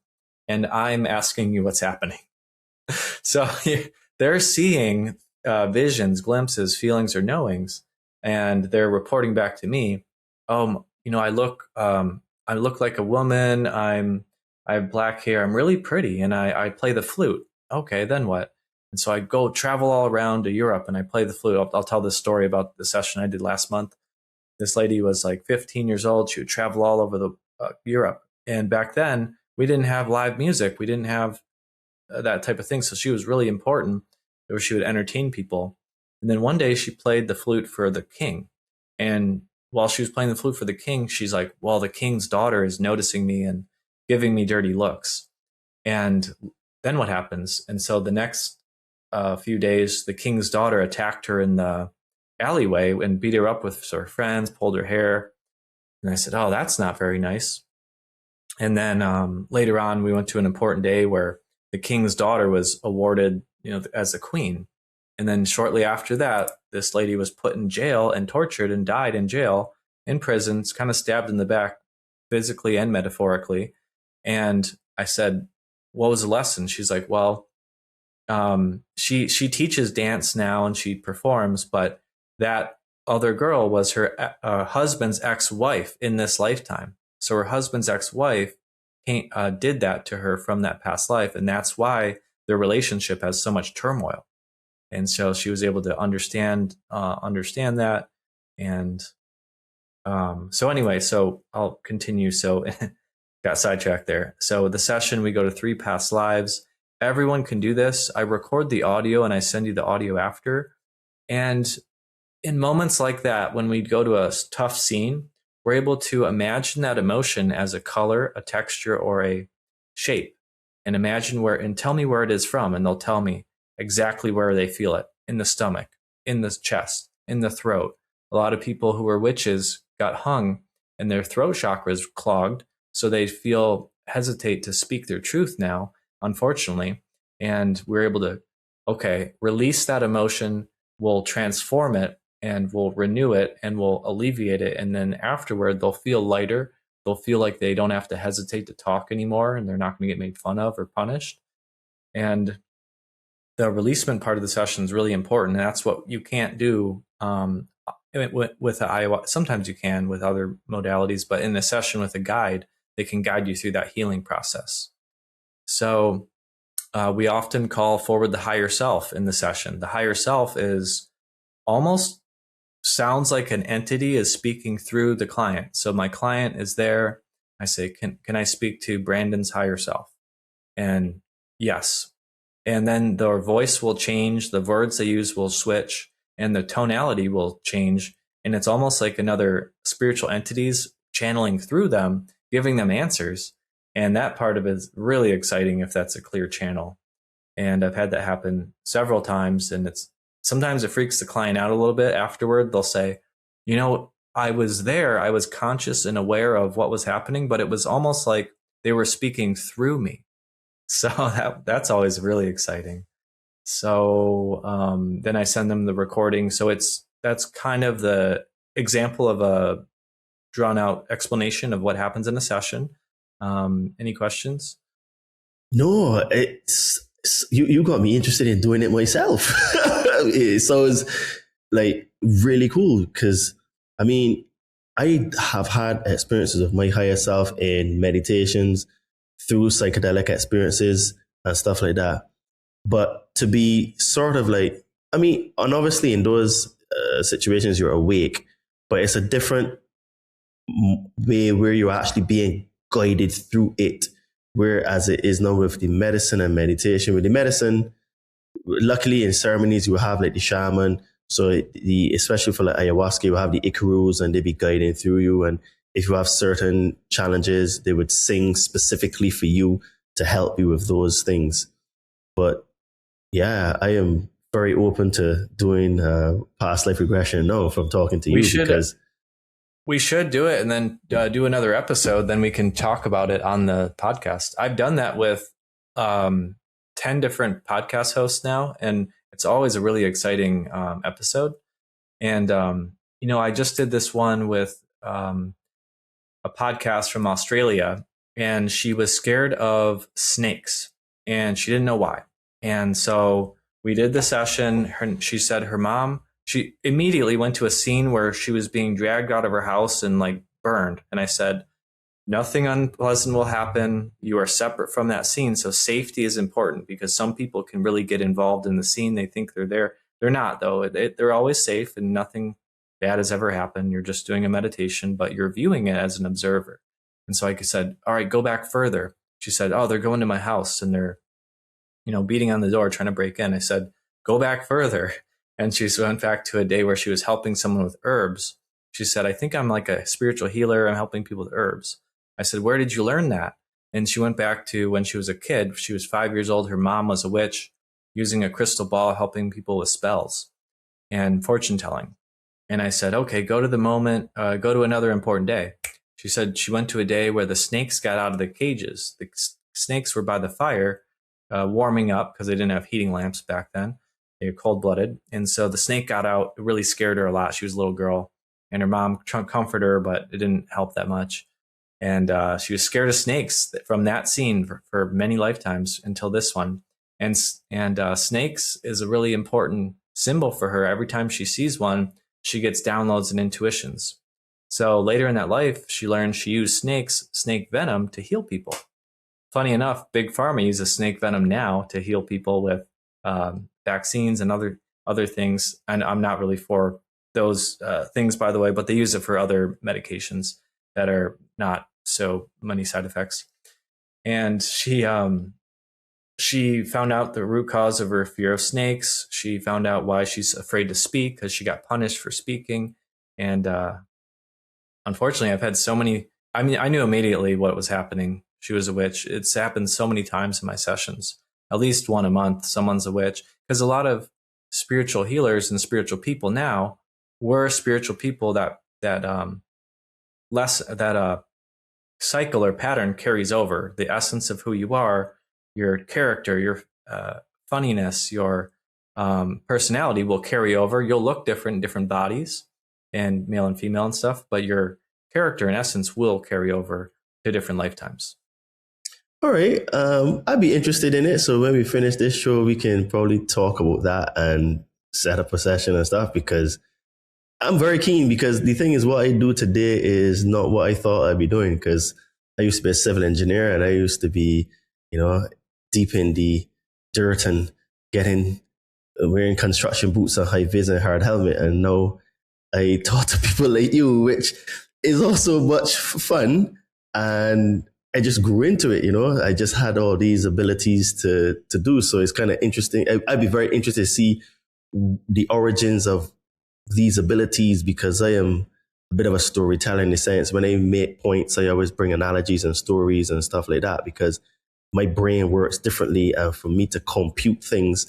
and I'm asking you what's happening. So they're seeing visions, glimpses, feelings, or knowings, and they're reporting back to me. I look like a woman. I have black hair. I'm really pretty, and I play the flute. Okay, then what? And so I go travel all around to Europe, and I play the flute. I'll tell this story about the session I did last month. This lady was like 15 years old. She would travel all over the Europe, and back then we didn't have live music. We didn't have that type of thing. So she was really important, or she would entertain people. And then one day she played the flute for the king. And while she was playing the flute for the king, she's like, well, the king's daughter is noticing me and giving me dirty looks. And then what happens? And so the next few days, the king's daughter attacked her in the alleyway and beat her up with her friends, pulled her hair. And I said, oh, that's not very nice. And then later on, we went to an important day where the king's daughter was awarded, as a queen. And then shortly after that, this lady was put in jail and tortured and died in jail, in prison, kind of stabbed in the back, physically and metaphorically. And I said, what was the lesson? She's like, well, she teaches dance now and she performs, but that other girl was her husband's ex-wife in this lifetime. So her husband's ex-wife did that to her from that past life. And that's why their relationship has so much turmoil. And so she was able to understand that. And so I'll continue. So got sidetracked there. So the session, we go to 3 past lives. Everyone can do this. I record the audio and I send you the audio after. And in moments like that, when we go to a tough scene, we're able to imagine that emotion as a color, a texture, or a shape, and imagine and tell me where it is from. And they'll tell me exactly where they feel it: in the stomach, in the chest, in the throat. A lot of people who were witches got hung and their throat chakra is clogged. So they hesitate to speak their truth now, unfortunately. And we're able to, release that emotion. We'll transform it and we'll renew it and we'll alleviate it. And then afterward, they'll feel lighter. They'll feel like they don't have to hesitate to talk anymore and they're not going to get made fun of or punished. And the releasement part of the session is really important. And that's what you can't do with the ayahuasca. Sometimes you can with other modalities, but in the session with a guide, they can guide you through that healing process. So we often call forward the higher self in the session. The higher self sounds like an entity is speaking through the client. So my client is there. I say, can I speak to Brandon's higher self? And yes. And then their voice will change. The words they use will switch and the tonality will change. And it's almost like another spiritual entities channeling through them, giving them answers. And that part of it is really exciting if that's a clear channel. And I've had that happen several times. And sometimes it freaks the client out a little bit. Afterward, they'll say, I was there. I was conscious and aware of what was happening, but it was almost like they were speaking through me. So that's always really exciting. So then I send them the recording. So that's kind of the example of a drawn out explanation of what happens in a session. Any questions? No, you got me interested in doing it myself. So it's like really cool because I have had experiences of my higher self in meditations, through psychedelic experiences and stuff like that. But to be sort of like, and obviously in those situations you're awake, but it's a different way where you're actually being guided through it. Whereas it is now with the medicine and meditation. With the medicine, luckily in ceremonies you will have like the shaman. So especially for like ayahuasca, you have the Icarus and they be guiding through you. And if you have certain challenges, they would sing specifically for you to help you with those things. But yeah, I am very open to doing past life regression now from talking to you, because we should do it and then do another episode. Then we can talk about it on the podcast. I've done that with 10 different podcast hosts now, and it's always a really exciting episode. And, I just did this one with a podcast from Australia, and she was scared of snakes and she didn't know why. And so we did the session. She said her mom, she immediately went to a scene where she was being dragged out of her house and like burned. And I said, nothing unpleasant will happen. You are separate from that scene. So safety is important, because some people can really get involved in the scene. They think they're there. They're not, though. They're always safe and nothing bad has ever happened. You're just doing a meditation, but you're viewing it as an observer. And so I said, all right, go back further. She said, oh, they're going to my house and they're, beating on the door, trying to break in. I said, go back further. And she went back to a day where she was helping someone with herbs. She said, I think I'm like a spiritual healer. I'm helping people with herbs. I said, where did you learn that? And she went back to when she was a kid. She was 5 years old. Her mom was a witch, using a crystal ball, helping people with spells and fortune telling. And I said, okay, go to the moment, go to another important day. She said she went to a day where the snakes got out of the cages. The snakes were by the fire, warming up because they didn't have heating lamps back then. They were cold-blooded. And so the snake got out. It really scared her a lot. She was a little girl. And her mom tried to comfort her, but it didn't help that much. And she was scared of snakes from that scene for many lifetimes until this one. And snakes is a really important symbol for her. Every time she sees one, she gets downloads and intuitions. So later in that life, she learned she used snake venom to heal people. Funny enough, Big Pharma uses snake venom now to heal people with vaccines and other things. And I'm not really for those things, by the way, but they use it for other medications that are not so many side effects. And she found out the root cause of her fear of snakes. She found out why she's afraid to speak, because she got punished for speaking. And unfortunately, I've had so many. I mean, I knew immediately what was happening. She was a witch. It's happened so many times in my sessions, at least one a month. Someone's a witch, because a lot of spiritual healers and spiritual people now were spiritual people that cycle or pattern carries over. The essence of who you are, your character, your funniness, your personality will carry over. You'll look different in different bodies, and male and female and stuff, but your character and essence will carry over to different lifetimes. All right. I'd be interested in it. So when we finish this show, we can probably talk about that and set up a session and stuff, because I'm very keen, because the thing is, what I do today is not what I thought I'd be doing, because I used to be a civil engineer and I used to be, deep in the dirt and wearing construction boots and high vis and hard helmet. And now I talk to people like you, which is also much fun. And I just grew into it, I just had all these abilities to do. So it's kind of interesting. I'd be very interested to see the origins of these abilities, because I am a bit of a storyteller in the sense, when I make points, I always bring analogies and stories and stuff like that, because my brain works differently. And for me to compute things,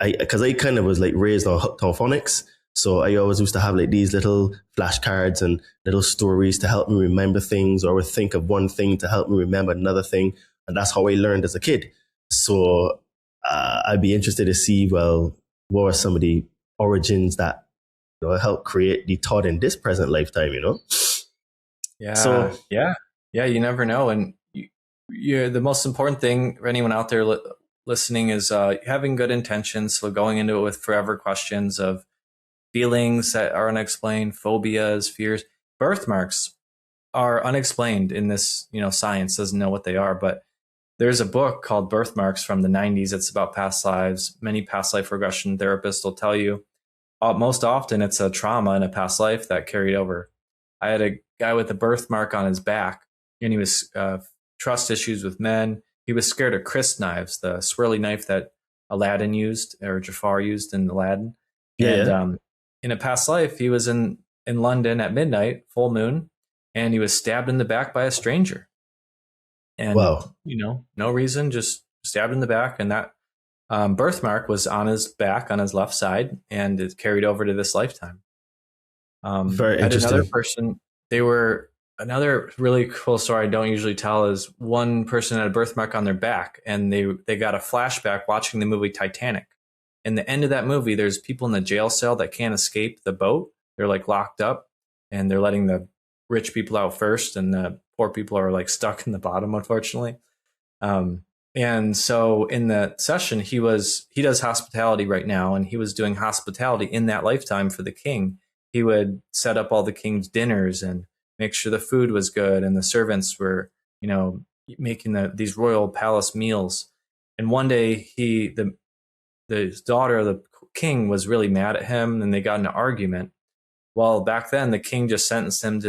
because I kind of was like raised on phonics. So I always used to have like these little flashcards and little stories to help me remember things, or would think of one thing to help me remember another thing. And that's how I learned as a kid. So I'd be interested to see, well, what are some of the origins that help create the thought in this present lifetime, Yeah. So yeah, you never know. And you're the most important thing for anyone out there listening is having good intentions. So going into it with forever questions of feelings that are unexplained, phobias, fears. Birthmarks are unexplained in this, science doesn't know what they are, but there's a book called Birthmarks from the 90s. It's about past lives. Many past life regression therapists will tell you most often it's a trauma in a past life that carried over. I had a guy with a birthmark on his back, and he was trust issues with men. He was scared of crisp knives, the swirly knife that Aladdin used, or Jafar used in Aladdin. Yeah. And in a past life, he was in London at midnight, full moon, and he was stabbed in the back by a stranger. And, Wow. No reason, just stabbed in the back. And that birthmark was on his back, on his left side, and it carried over to this lifetime. Very At another interesting. person, another really cool story I don't usually tell is one person had a birthmark on their back, and they got a flashback watching the movie Titanic. In the end of that movie, there's people in the jail cell that can't escape the boat. They're like locked up, and they're letting the rich people out first, and the poor people are like stuck in the bottom, unfortunately. And so in that session, he does hospitality right now, and he was doing hospitality in that lifetime for the king. He would set up all the king's dinners and make sure the food was good, and the servants were, making these royal palace meals. And one day, the daughter of the king was really mad at him, and they got in an argument. Well, back then, the king just sentenced him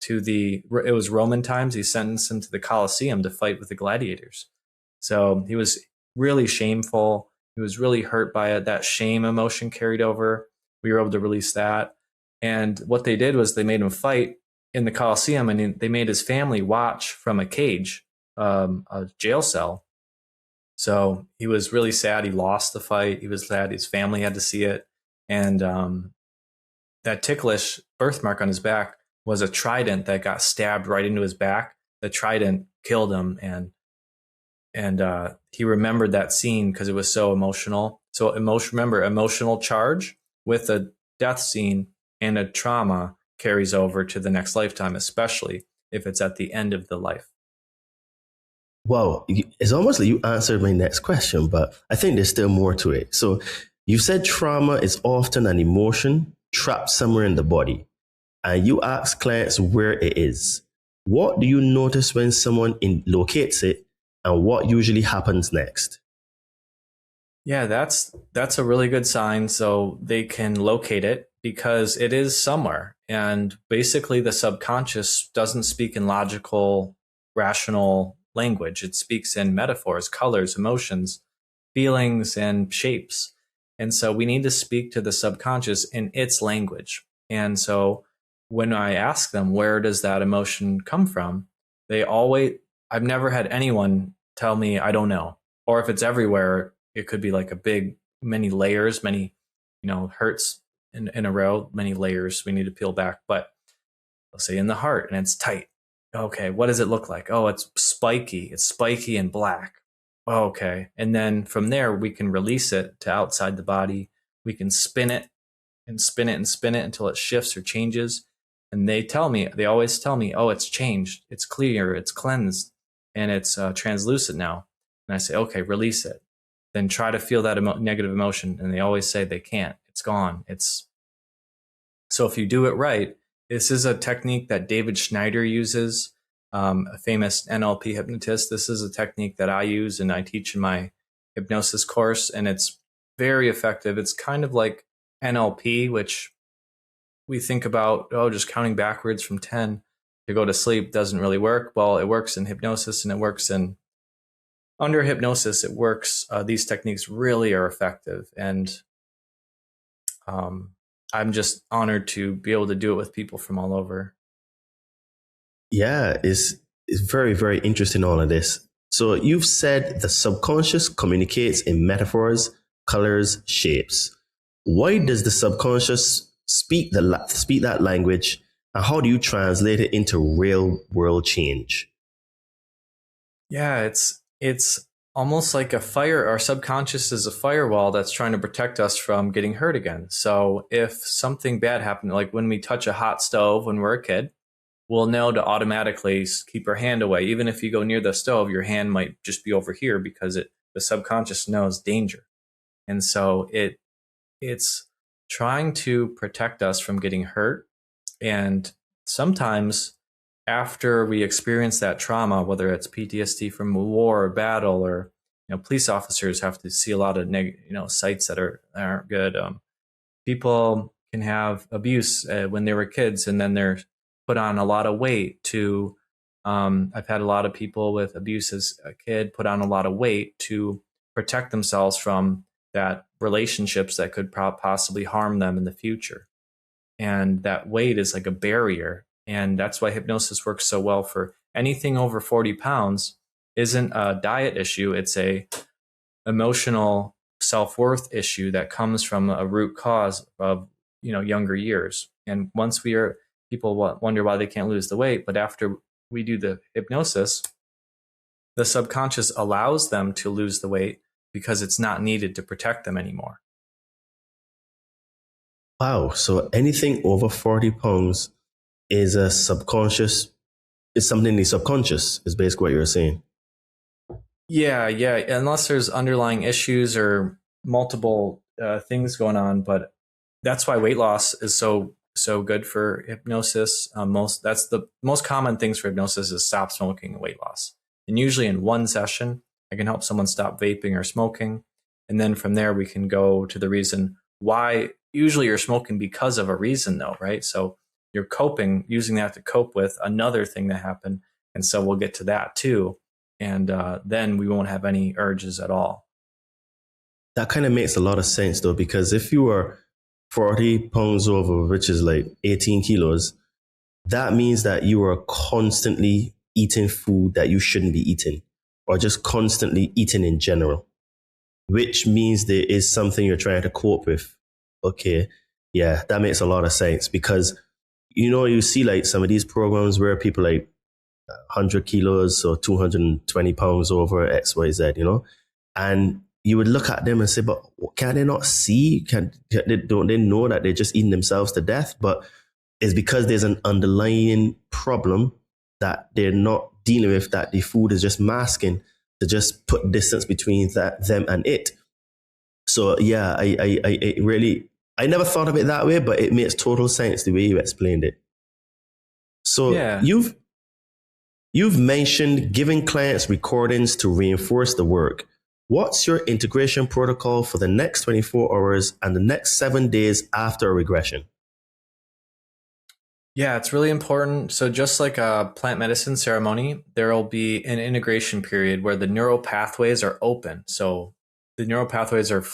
it was Roman times. He sentenced him to the Colosseum to fight with the gladiators. So he was really shameful. He was really hurt by it. That shame emotion carried over. We were able to release that. And what they did was they made him fight in the Colosseum, and they made his family watch from a cage, a jail cell. So he was really sad. He lost the fight. He was sad. His family had to see it. And that ticklish birthmark on his back was a trident that got stabbed right into his back. The trident killed him, and he remembered that scene because it was so emotional. So remember, emotional charge with a death scene and a trauma carries over to the next lifetime, especially if it's at the end of the life. Wow, it's almost like you answered my next question, but I think there's still more to it. So you said trauma is often an emotion trapped somewhere in the body, and you ask clients where it is. What do you notice when someone locates it, and what usually happens next? Yeah, that's a really good sign. So they can locate it because it is somewhere. And basically the subconscious doesn't speak in logical, rational language. It speaks in metaphors, colors, emotions, feelings, and shapes. And so we need to speak to the subconscious in its language. And so when I ask them, where does that emotion come from? I've never had anyone tell me, I don't know. Or if it's everywhere, it could be like many layers, many, hurts in a row, many layers we need to peel back. But let's say in the heart and it's tight. Okay, what does it look like? Oh, it's spiky. It's spiky and black. Oh, okay. And then from there, we can release it to outside the body. We can spin it and spin it and spin it until it shifts or changes. And they always tell me, oh, it's changed. It's clear. It's cleansed. And it's translucent now. And I say, okay, release it. Then try to feel that negative emotion. And they always say they can't. It's gone. So if you do it right, this is a technique that David Schneider uses, a famous NLP hypnotist. This is a technique that I use and I teach in my hypnosis course, and it's very effective. It's kind of like NLP, which we think about, just counting backwards from 10 to go to sleep doesn't really work. Well, it works in hypnosis, and it works under hypnosis. It works. These techniques really are effective. And I'm just honored to be able to do it with people from all over. Yeah, it's very, very interesting, all of this. So you've said the subconscious communicates in metaphors, colors, shapes. Why does the subconscious speak that language, and how do you translate it into real world change? Yeah, it's almost like a fire. Our subconscious is a firewall that's trying to protect us from getting hurt again. So if something bad happened, like when we touch a hot stove when we're a kid, we'll know to automatically keep our hand away. Even if you go near the stove, your hand might just be over here because the subconscious knows danger. And so it's trying to protect us from getting hurt. And sometimes after we experience that trauma, whether it's PTSD from a war or battle, or police officers have to see a lot of sights that aren't good. People can have abuse when they were kids, and then they're put on a lot of weight to. I've had a lot of people with abuse as a kid put on a lot of weight to protect themselves from that relationships that could possibly harm them in the future. And that weight is like a barrier And that's why hypnosis works so well for anything over 40 pounds. Isn't a diet issue. It's a emotional self-worth issue that comes from a root cause of, younger years. And once people wonder why they can't lose the weight, but after we do the hypnosis, the subconscious allows them to lose the weight because it's not needed to protect them anymore. Wow. So anything over 40 pounds is something in the subconscious, is basically what you're saying. Yeah. Unless there's underlying issues or multiple things going on, but that's why weight loss is so good for hypnosis. That's the most common things for hypnosis is stop smoking and weight loss. And usually in one session, I can help someone stop vaping or smoking, and then from there we can go to the reason why. Usually you're smoking because of a reason, though, right? So you're using that to cope with another thing that happened, and so we'll get to that too. And then we won't have any urges at all. That kind of makes a lot of sense, though, because if you are 40 pounds over, which is like 18 kilos, that means that you are constantly eating food that you shouldn't be eating, or just constantly eating in general, which means there is something you're trying to cope with. Okay, yeah, that makes a lot of sense, because, you see like some of these programs where people like 100 kilos or 220 pounds over XYZ, and you would look at them and say, but can they not see? Don't they know that they're just eating themselves to death? But it's because there's an underlying problem that they're not dealing with, that the food is just masking to just put distance between them and it. So yeah, I never thought of it that way, but it makes total sense the way you explained it. So yeah. You've mentioned giving clients recordings to reinforce the work. What's your integration protocol for the next 24 hours and the next 7 days after a regression? Yeah, it's really important. So just like a plant medicine ceremony, there will be an integration period where the neural pathways are open. So the neural pathways are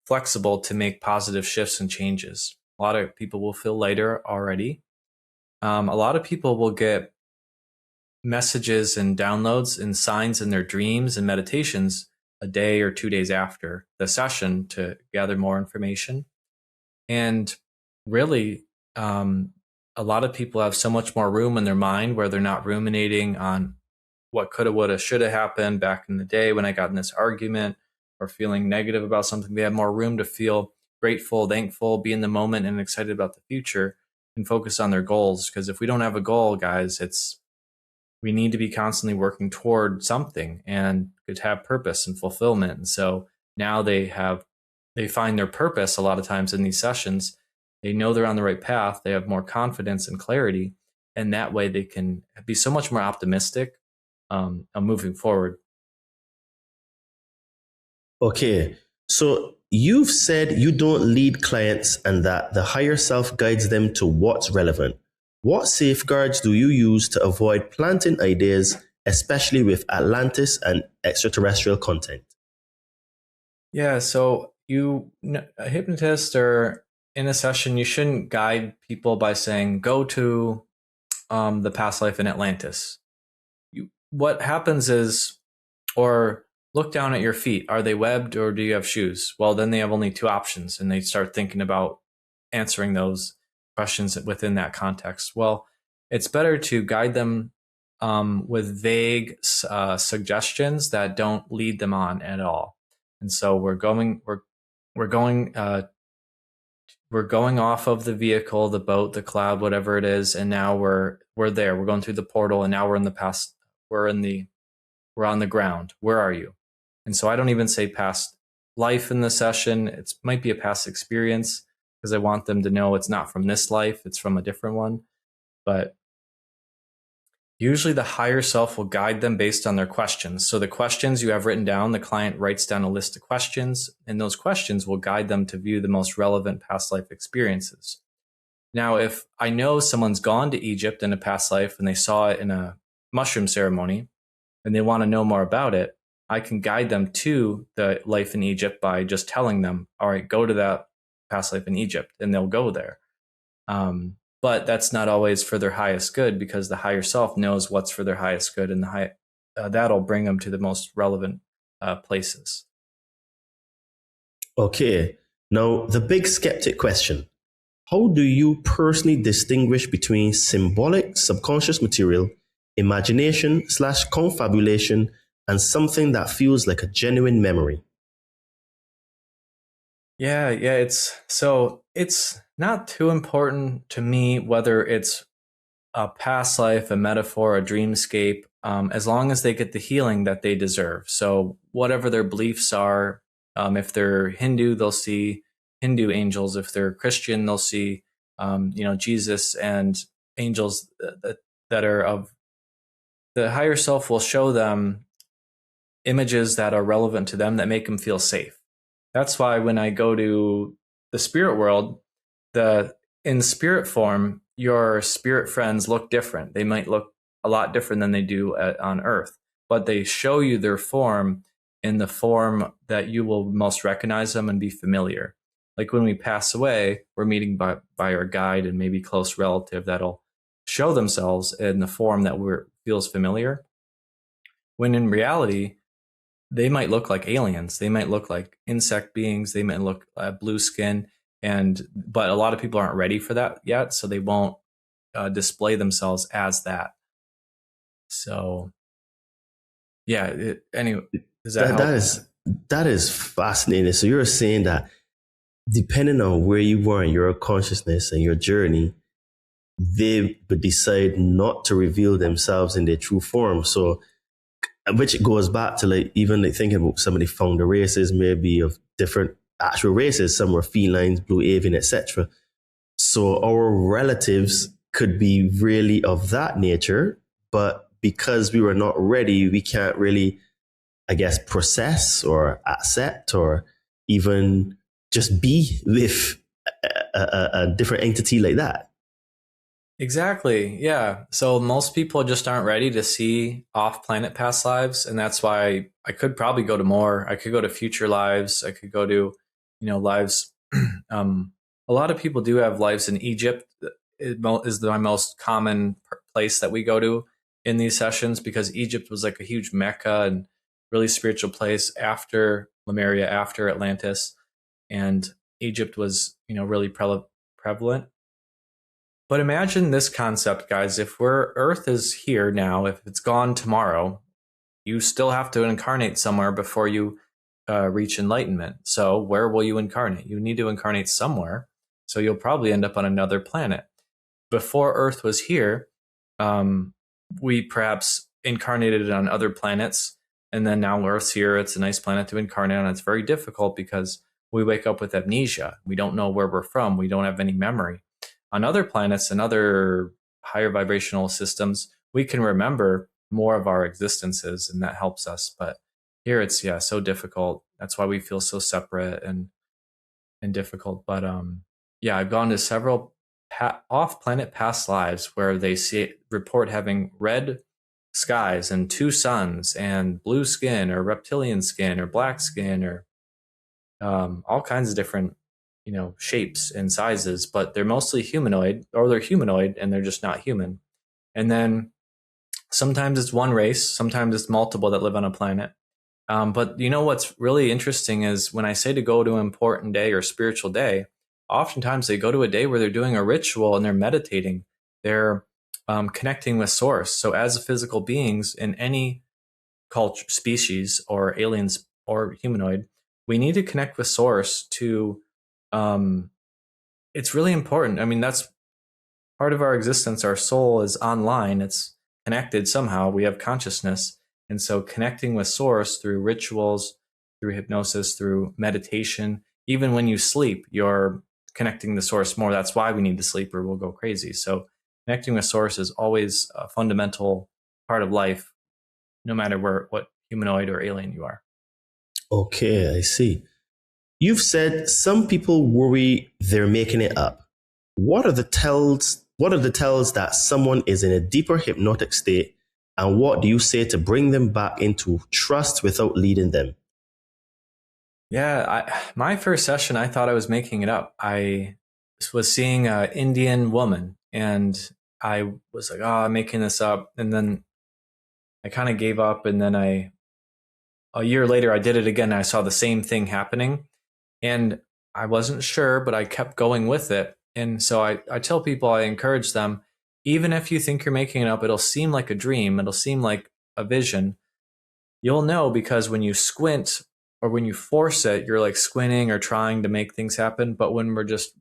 flexible to make positive shifts and changes. A lot of people will feel lighter already. A lot of people will get messages and downloads and signs in their dreams and meditations a day or 2 days after the session to gather more information. And really, a lot of people have so much more room in their mind where they're not ruminating on what coulda, woulda, shoulda happened back in the day when I got in this argument, or feeling negative about something. They have more room to feel grateful, thankful, be in the moment and excited about the future, and focus on their goals. Because if we don't have a goal, guys, we need to be constantly working toward something and could have purpose and fulfillment. And so now they find their purpose a lot of times in these sessions. They know they're on the right path. They have more confidence and clarity. And that way they can be so much more optimistic moving forward. Okay. So you've said you don't lead clients and that the higher self guides them to what's relevant. What safeguards do you use to avoid planting ideas, especially with Atlantis and extraterrestrial content? Yeah, so a hypnotist or in a session, you shouldn't guide people by saying, go to the past life in Atlantis. What happens is, or look down at your feet. Are they webbed or do you have shoes? Well, then they have only two options, and they start thinking about answering those questions within that context. Well, it's better to guide them with vague suggestions that don't lead them on at all. And so we're going off of the vehicle, the boat, the cloud, whatever it is, and now we're there. We're going through the portal, and now we're in the past. We're on the ground. Where are you? And so I don't even say past life in the session. It might be a past experience, because I want them to know it's not from this life, it's from a different one. But usually the higher self will guide them based on their questions. So the questions you have written down, the client writes down a list of questions, and those questions will guide them to view the most relevant past life experiences. Now, if I know someone's gone to Egypt in a past life and they saw it in a mushroom ceremony and they want to know more about it, I can guide them to the life in Egypt by just telling them, all right, go to that past life in Egypt, and they'll go there. but that's not always for their highest good, because the higher self knows what's for their highest good, and that'll bring them to the most relevant places. Okay. Now, the big skeptic question. How do you personally distinguish between symbolic subconscious material, imagination/confabulation, and something that feels like a genuine memory? Yeah, it's not too important to me whether it's a past life, a metaphor, a dreamscape, as long as they get the healing that they deserve. So whatever their beliefs are, if they're Hindu, they'll see Hindu angels. If they're Christian, they'll see, Jesus and angels that are of the higher self will show them images that are relevant to them that make them feel safe. That's why when I go to the spirit world, in spirit form, your spirit friends look different. They might look a lot different than they do on Earth, but they show you their form in the form that you will most recognize them and be familiar. Like when we pass away, we're meeting by our guide and maybe close relative that'll show themselves in the form that feels familiar. When in reality, they might look like aliens. They might look like insect beings. They might look blue skin. But a lot of people aren't ready for that yet, so they won't display themselves as that. So, yeah. Anyway, does that help? That is fascinating. So you're saying that depending on where you were in your consciousness and your journey, they would decide not to reveal themselves in their true form. So, which goes back to even thinking about some of the founder races, maybe of different actual races. Some were felines, blue avian, etc. So our relatives could be really of that nature, but because we were not ready, we can't really, I guess, process or accept or even just be with a different entity like that. Exactly. Yeah. So most people just aren't ready to see off-planet past lives, and that's why I could probably go to more. I could go to future lives. I could go to, lives. A lot of people do have lives in Egypt. Is my most common place that we go to in these sessions, because Egypt was like a huge Mecca and really spiritual place after Lemuria, after Atlantis, and Egypt was, really prevalent. But imagine this concept, guys. If Earth is here now, if it's gone tomorrow, you still have to incarnate somewhere before you reach enlightenment. So where will you incarnate? You need to incarnate somewhere. So you'll probably end up on another planet. Before Earth was here, we perhaps incarnated on other planets. And then now Earth's here. It's a nice planet to incarnate on. It's very difficult because we wake up with amnesia. We don't know where we're from. We don't have any memory. On other planets and other higher vibrational systems, we can remember more of our existences, and that helps us. But here it's, so difficult. That's why we feel so separate and difficult. But I've gone to several off-planet past lives where they report having red skies and two suns and blue skin or reptilian skin or black skin or all kinds of different shapes and sizes, but they're mostly humanoid, or they're humanoid and they're just not human. And then sometimes it's one race, sometimes it's multiple that live on a planet. But what's really interesting is when I say to go to an important day or spiritual day, oftentimes they go to a day where they're doing a ritual and they're meditating. They're connecting with source. So as physical beings in any culture, species, or aliens or humanoid, we need to connect with source to it's really important. I mean, that's part of our existence. Our soul is online. It's connected somehow. We have consciousness. And so connecting with source through rituals, through hypnosis, through meditation, even when you sleep, you're connecting the source more. That's why we need to sleep or we'll go crazy. So connecting with source is always a fundamental part of life, no matter what humanoid or alien you are. Okay, I see. You've said some people worry they're making it up. What are the tells that someone is in a deeper hypnotic state, and what do you say to bring them back into trust without leading them? Yeah, my first session, I thought I was making it up. I was seeing an Indian woman, and I was like, oh, I'm making this up. And then I kind of gave up. And then a year later, I did it again. And I saw the same thing happening. And I wasn't sure, but I kept going with it. And so I tell people, I encourage them, even if you think you're making it up, it'll seem like a dream. It'll seem like a vision. You'll know, because when you squint or when you force it, you're like squinting or trying to make things happen. But when we're just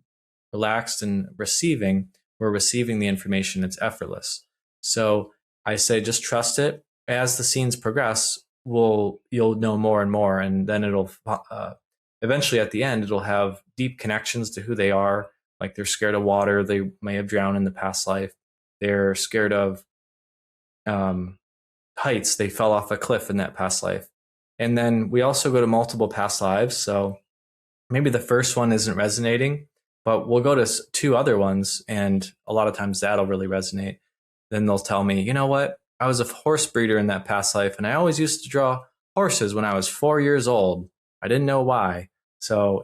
relaxed and receiving, we're receiving the information. It's effortless. So I say, just trust it. As the scenes progress, you'll know more and more. And then it'll eventually at the end, it'll have deep connections to who they are. Like they're scared of water. They may have drowned in the past life. They're scared of heights. They fell off a cliff in that past life. And then we also go to multiple past lives. So maybe the first one isn't resonating, but we'll go to 2 other ones. And a lot of times that'll really resonate. Then they'll tell me, you know what? I was a horse breeder in that past life. And I always used to draw horses when I was 4 years old. I didn't know why. So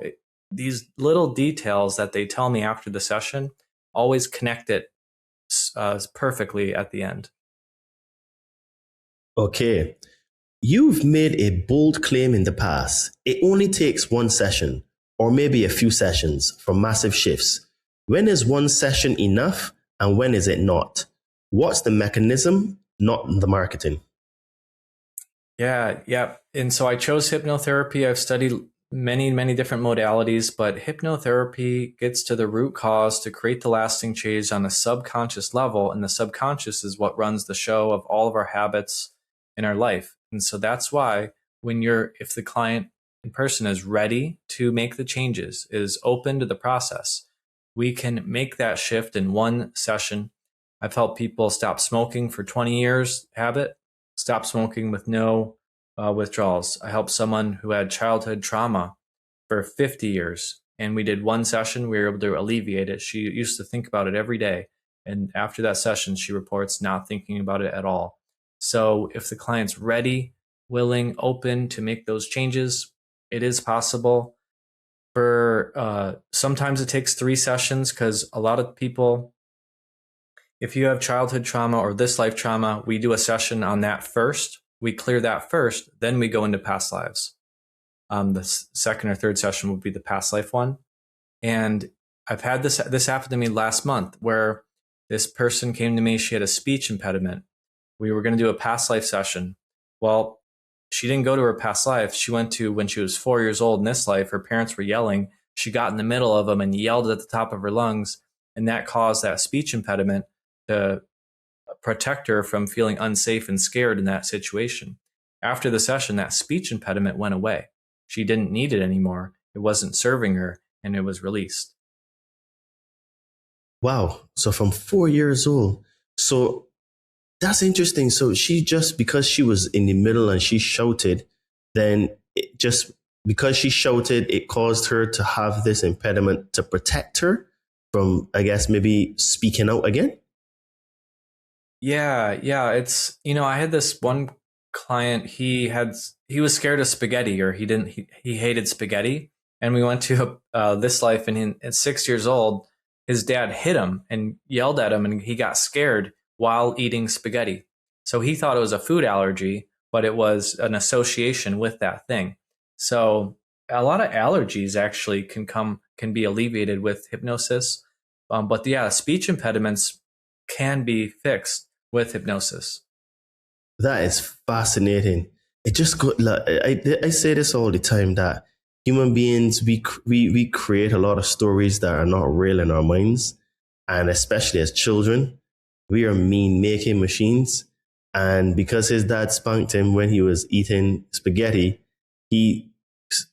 these little details that they tell me after the session always connect it perfectly at the end. Okay. You've made a bold claim in the past. It only takes one session, or maybe a few sessions, for massive shifts. When is one session enough, and when is it not? What's the mechanism, not the marketing? Yeah. And so I chose hypnotherapy. I've studied many different modalities, but hypnotherapy gets to the root cause to create the lasting change on a subconscious level. And the subconscious is what runs the show of all of our habits in our life. And so that's why if the client in person is ready to make the changes, is open to the process, we can make that shift in one session. I've helped people stop smoking for 20 years habit, stop smoking with no withdrawals. I helped someone who had childhood trauma for 50 years, and we did one session. We were able to alleviate it. She used to think about it every day. And after that session, she reports not thinking about it at all. So if the client's ready, willing, open to make those changes, it is possible. Sometimes it takes 3 sessions, because a lot of people, if you have childhood trauma or this life trauma, we do a session on that first. We clear that first, then we go into past lives. The second or third session would be the past life one. And I've had this happened to me last month, where this person came to me. She had a speech impediment. We were going to do a past life session. Well, she didn't go to her past life. She went to when she was 4 years old in this life. Her parents were yelling. She got in the middle of them and yelled at the top of her lungs. And that caused that speech impediment to protect her from feeling unsafe and scared in that situation. After the session, that speech impediment went away. She didn't need it anymore. It wasn't serving her, and it was released. Wow. So from 4 years old. So that's interesting. So because she was in the middle and she shouted, then because she shouted, it caused her to have this impediment to protect her from, I guess, maybe speaking out again? Yeah. It's, I had this one client, he was scared of spaghetti, or he hated spaghetti. And we went to this life, and at 6 years old, his dad hit him and yelled at him, and he got scared while eating spaghetti. So he thought it was a food allergy, but it was an association with that thing. So a lot of allergies actually can be alleviated with hypnosis. But speech impediments can be fixed with hypnosis. That is fascinating. It just I say this all the time, that human beings, we create a lot of stories that are not real in our minds. And especially as children, we are making machines. And because his dad spanked him when he was eating spaghetti,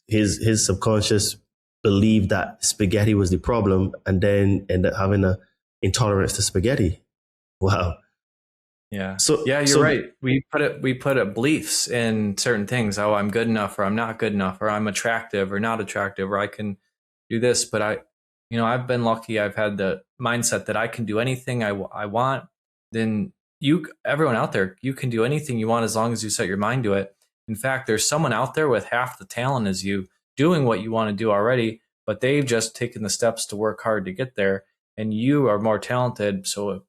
his subconscious believed that spaghetti was the problem, and then ended up having an intolerance to spaghetti. Wow. Yeah. You're right. We put beliefs in certain things. Oh, I'm good enough, or I'm not good enough, or I'm attractive or not attractive, or I can do this. But I've been lucky. I've had the mindset that I can do anything I want. Then everyone out there, you can do anything you want as long as you set your mind to it. In fact, there's someone out there with half the talent as you, doing what you want to do already, but they've just taken the steps to work hard to get there. and you are more talented. So if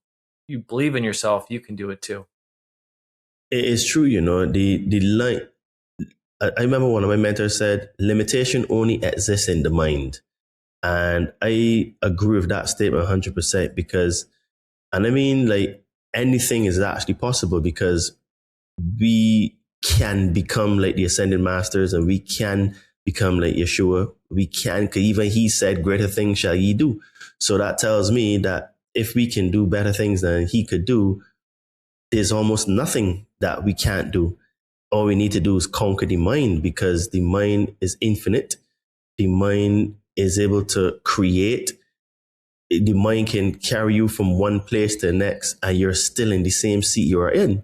you believe in yourself, you can do it too. It is true, the line. I remember one of my mentors said, limitation only exists in the mind. And I agree with that statement 100% because, and I mean, like, anything is actually possible because we can become like the ascended masters and we can become like Yeshua. We can, even he said, greater things shall ye do. So that tells me that if we can do better things than he could do, there's almost nothing that we can't do. All we need to do is conquer the mind because the mind is infinite. The mind is able to create. The mind can carry you from one place to the next and you're still in the same seat you are in.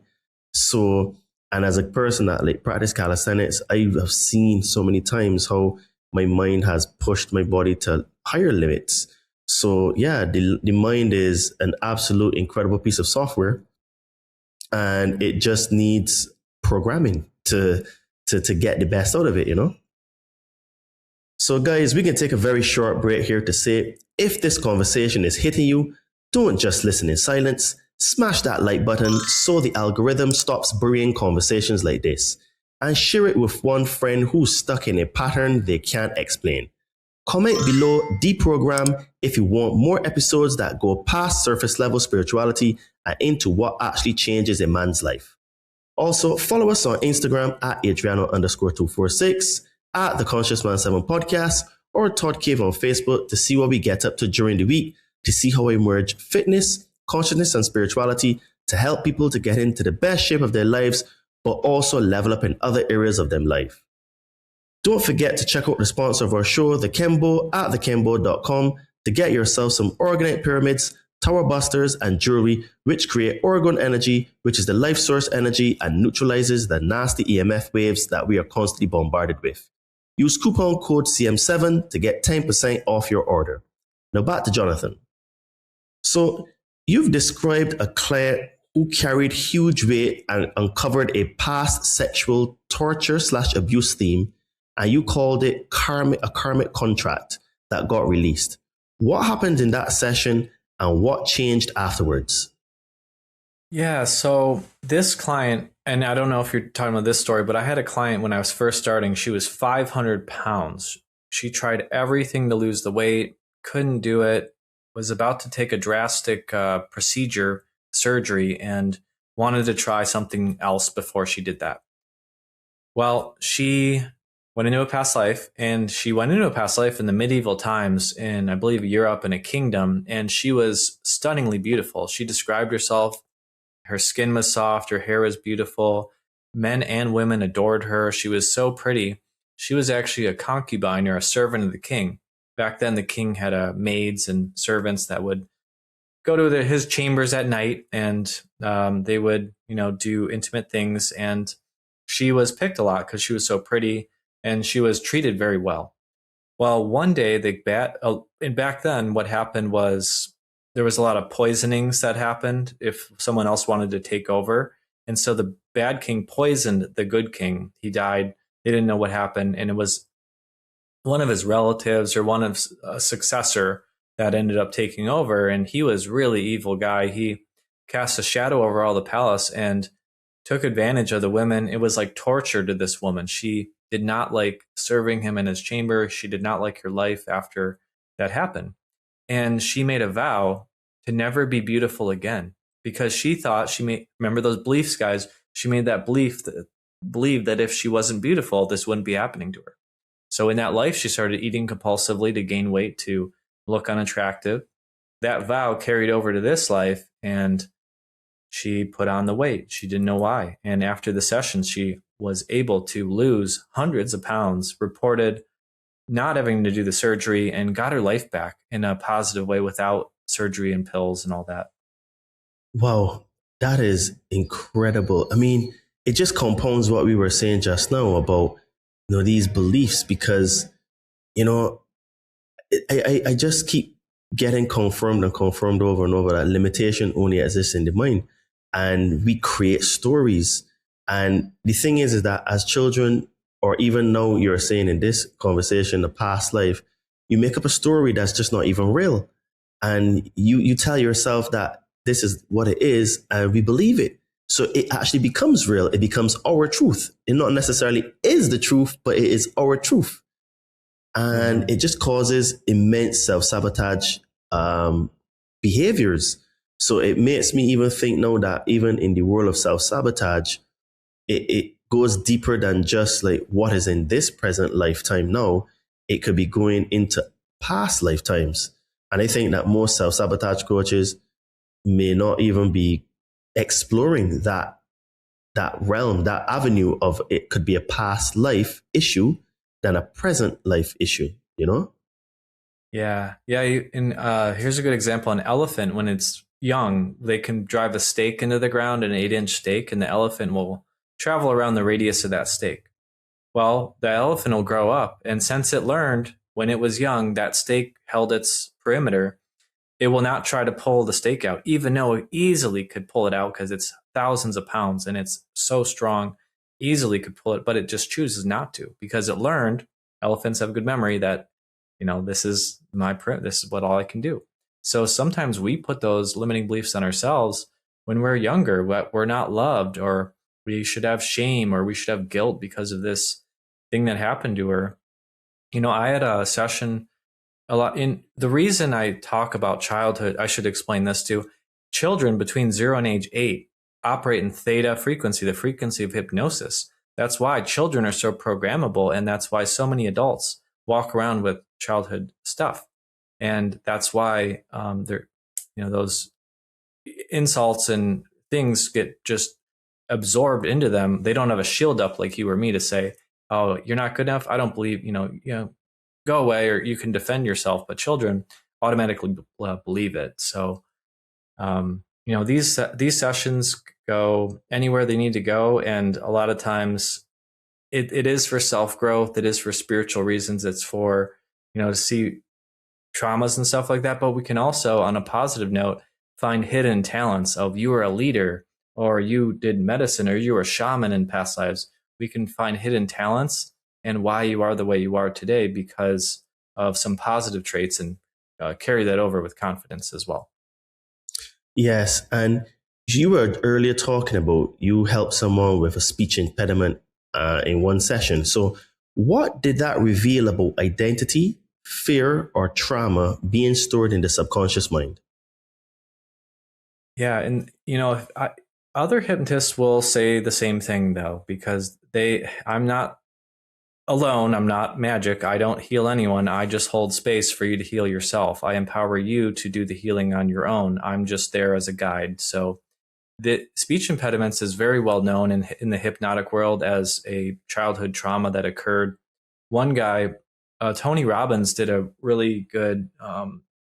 So, and as a person that like practice calisthenics, I have seen so many times how my mind has pushed my body to higher limits. So yeah, the mind is an absolute incredible piece of software and it just needs programming to get the best out of it, So guys, we can take a very short break here to say, if this conversation is hitting you, don't just listen in silence. Smash that like button so the algorithm stops burying conversations like this, and share it with one friend who's stuck in a pattern they can't explain. Comment below Deprogram if you want more episodes that go past surface level spirituality and into what actually changes a man's life. Also, follow us on Instagram at Adriano_246, at the Conscious Man 7 podcast, or Todd Cave on Facebook to see what we get up to during the week, to see how I merge fitness, consciousness, and spirituality to help people to get into the best shape of their lives, but also level up in other areas of their life. Don't forget to check out the sponsor of our show, The Kembo, at thekembo.com to get yourself some orgonite pyramids, tower busters, and jewelry, which create orgone energy, which is the life source energy and neutralizes the nasty EMF waves that we are constantly bombarded with. Use coupon code CM7 to get 10% off your order. Now back to Jonathan. So you've described a client who carried huge weight and uncovered a past sexual torture/abuse theme, and you called it a karmic contract that got released. What happened in that session and what changed afterwards? Yeah, so this client, and I don't know if you're talking about this story, but I had a client when I was first starting. She was 500 pounds. She tried everything to lose the weight, couldn't do it, was about to take a drastic procedure, surgery, and wanted to try something else before she did that. Well, she went into a past life, and she went into a past life in the medieval times in, I believe, Europe, in a kingdom, and she was stunningly beautiful. She described herself. Her skin was soft, her hair was beautiful. Men and women adored her. She was so pretty. She was actually a concubine or a servant of the king. Back then, the king had maids and servants that would go to his chambers at night, and they would, do intimate things. And she was picked a lot because she was so pretty, and she was treated very well. Well, one day, and back then, what happened was there was a lot of poisonings that happened if someone else wanted to take over. And so the bad king poisoned the good king. He died. They didn't know what happened. And it was one of his relatives or one of a successor that ended up taking over. And he was really evil guy. He cast a shadow over all the palace and took advantage of the women. It was like torture to this woman. She did not like serving him in his chamber. She did not like her life after that happened. And she made a vow to never be beautiful again because she thought remember those beliefs, guys? She made that believe that if she wasn't beautiful, this wouldn't be happening to her. So in that life, she started eating compulsively to gain weight, to look unattractive. That vow carried over to this life, and she put on the weight. She didn't know why. And after the session, she was able to lose hundreds of pounds, reported not having to do the surgery, and got her life back in a positive way without surgery and pills and all that. Wow, that is incredible. I mean, it just compounds what we were saying just now about, these beliefs, because, I just keep getting confirmed over and over that limitation only exists in the mind, and we create stories. And the thing is that as children, or even now you're saying in this conversation, the past life, you make up a story that's just not even real. and you tell yourself that this is what it is, and we believe it. So it actually becomes real. It becomes our truth. It not necessarily is the truth, but it is our truth. And it just causes immense self-sabotage behaviors. So it makes me even think now that even in the world of self-sabotage, it goes deeper than just like what is in this present lifetime now. It could be going into past lifetimes. And I think that most self-sabotage coaches may not even be exploring that realm, that avenue of it could be a past life issue than a present life issue, you know? Yeah. Here's a good example. An elephant, when it's young, they can drive a stake into the ground, an 8-inch stake, and the elephant will travel around the radius of that stake. Well, the elephant will grow up, and since it learned when it was young that stake held its perimeter, it will not try to pull the stake out, even though it easily could pull it out because it's thousands of pounds and it's so strong, easily could pull it, but it just chooses not to because it learned, elephants have a good memory, that, this is this is what all I can do. So sometimes we put those limiting beliefs on ourselves when we're younger, that we're not loved, or we should have shame, or we should have guilt because of this thing that happened to her. I had a session a lot in the reason I talk about childhood. I should explain this too. Children between 0 and age 8 operate in theta frequency, the frequency of hypnosis. That's why children are so programmable. And that's why so many adults walk around with childhood stuff. And that's why those insults and things get just absorbed into them. They don't have a shield up like you or me to say, oh, you're not good enough. I don't believe, go away, or you can defend yourself. But children automatically believe it. So, these sessions go anywhere they need to go. And a lot of times it is for self-growth. It is for spiritual reasons. It's for, to see traumas and stuff like that. But we can also, on a positive note, find hidden talents of you were a leader, or you did medicine, or you were a shaman in past lives. We can find hidden talents and why you are the way you are today because of some positive traits, and carry that over with confidence as well. Yes. And you were earlier talking about you helped someone with a speech impediment in one session. So what did that reveal about identity, fear, or trauma being stored in the subconscious mind? Yeah. And, other hypnotists will say the same thing though, because I'm not alone. I'm not magic. I don't heal anyone. I just hold space for you to heal yourself. I empower you to do the healing on your own. I'm just there as a guide. So the speech impediments is very well known in the hypnotic world as a childhood trauma that occurred. One guy, Tony Robbins, did a really good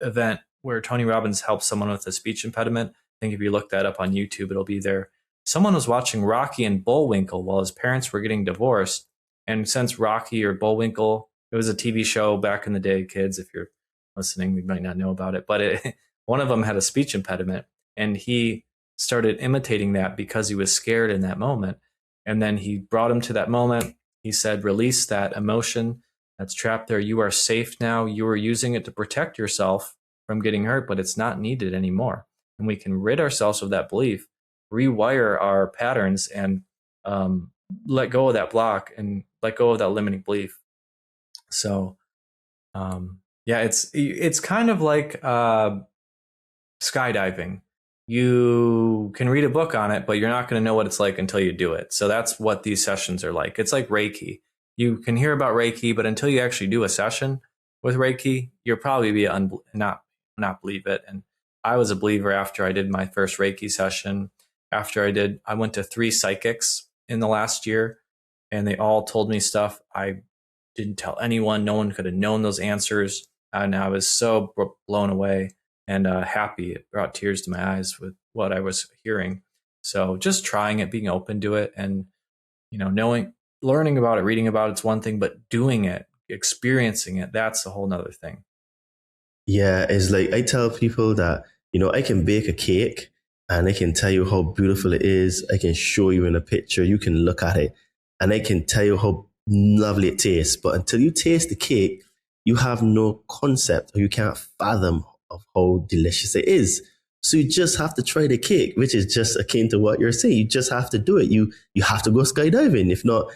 event where Tony Robbins helped someone with a speech impediment. I think if you look that up on YouTube, it'll be there. Someone was watching Rocky and Bullwinkle while his parents were getting divorced. And since Rocky or Bullwinkle, it was a TV show back in the day, kids, if you're listening, you might not know about it. But one of them had a speech impediment, and he started imitating that because he was scared in that moment. And then he brought him to that moment. He said, release that emotion that's trapped there. You are safe now. You are using it to protect yourself from getting hurt, but it's not needed anymore. And we can rid ourselves of that belief, rewire our patterns, and let go of that block and let go of that limiting belief. So, it's kind of like skydiving. You can read a book on it, but you're not going to know what it's like until you do it. So that's what these sessions are like. It's like Reiki. You can hear about Reiki, but until you actually do a session with Reiki, you'll probably be not believe it. And I was a believer after I did my first Reiki session. I went to 3 psychics in the last year, and they all told me stuff I didn't tell anyone. No one could have known those answers. And I was so blown away and happy. It brought tears to my eyes with what I was hearing. So just trying it, being open to it, and, learning about it, reading about it's one thing, but doing it, experiencing it, that's a whole nother thing. Yeah. It's like I tell people that, I can bake a cake and I can tell you how beautiful it is. I can show you in a picture. You can look at it and I can tell you how lovely it tastes. But until you taste the cake, you have no concept, or you can't fathom of how delicious it is. So you just have to try the cake, which is just akin to what you're saying. You just have to do it. You have to go skydiving. If not,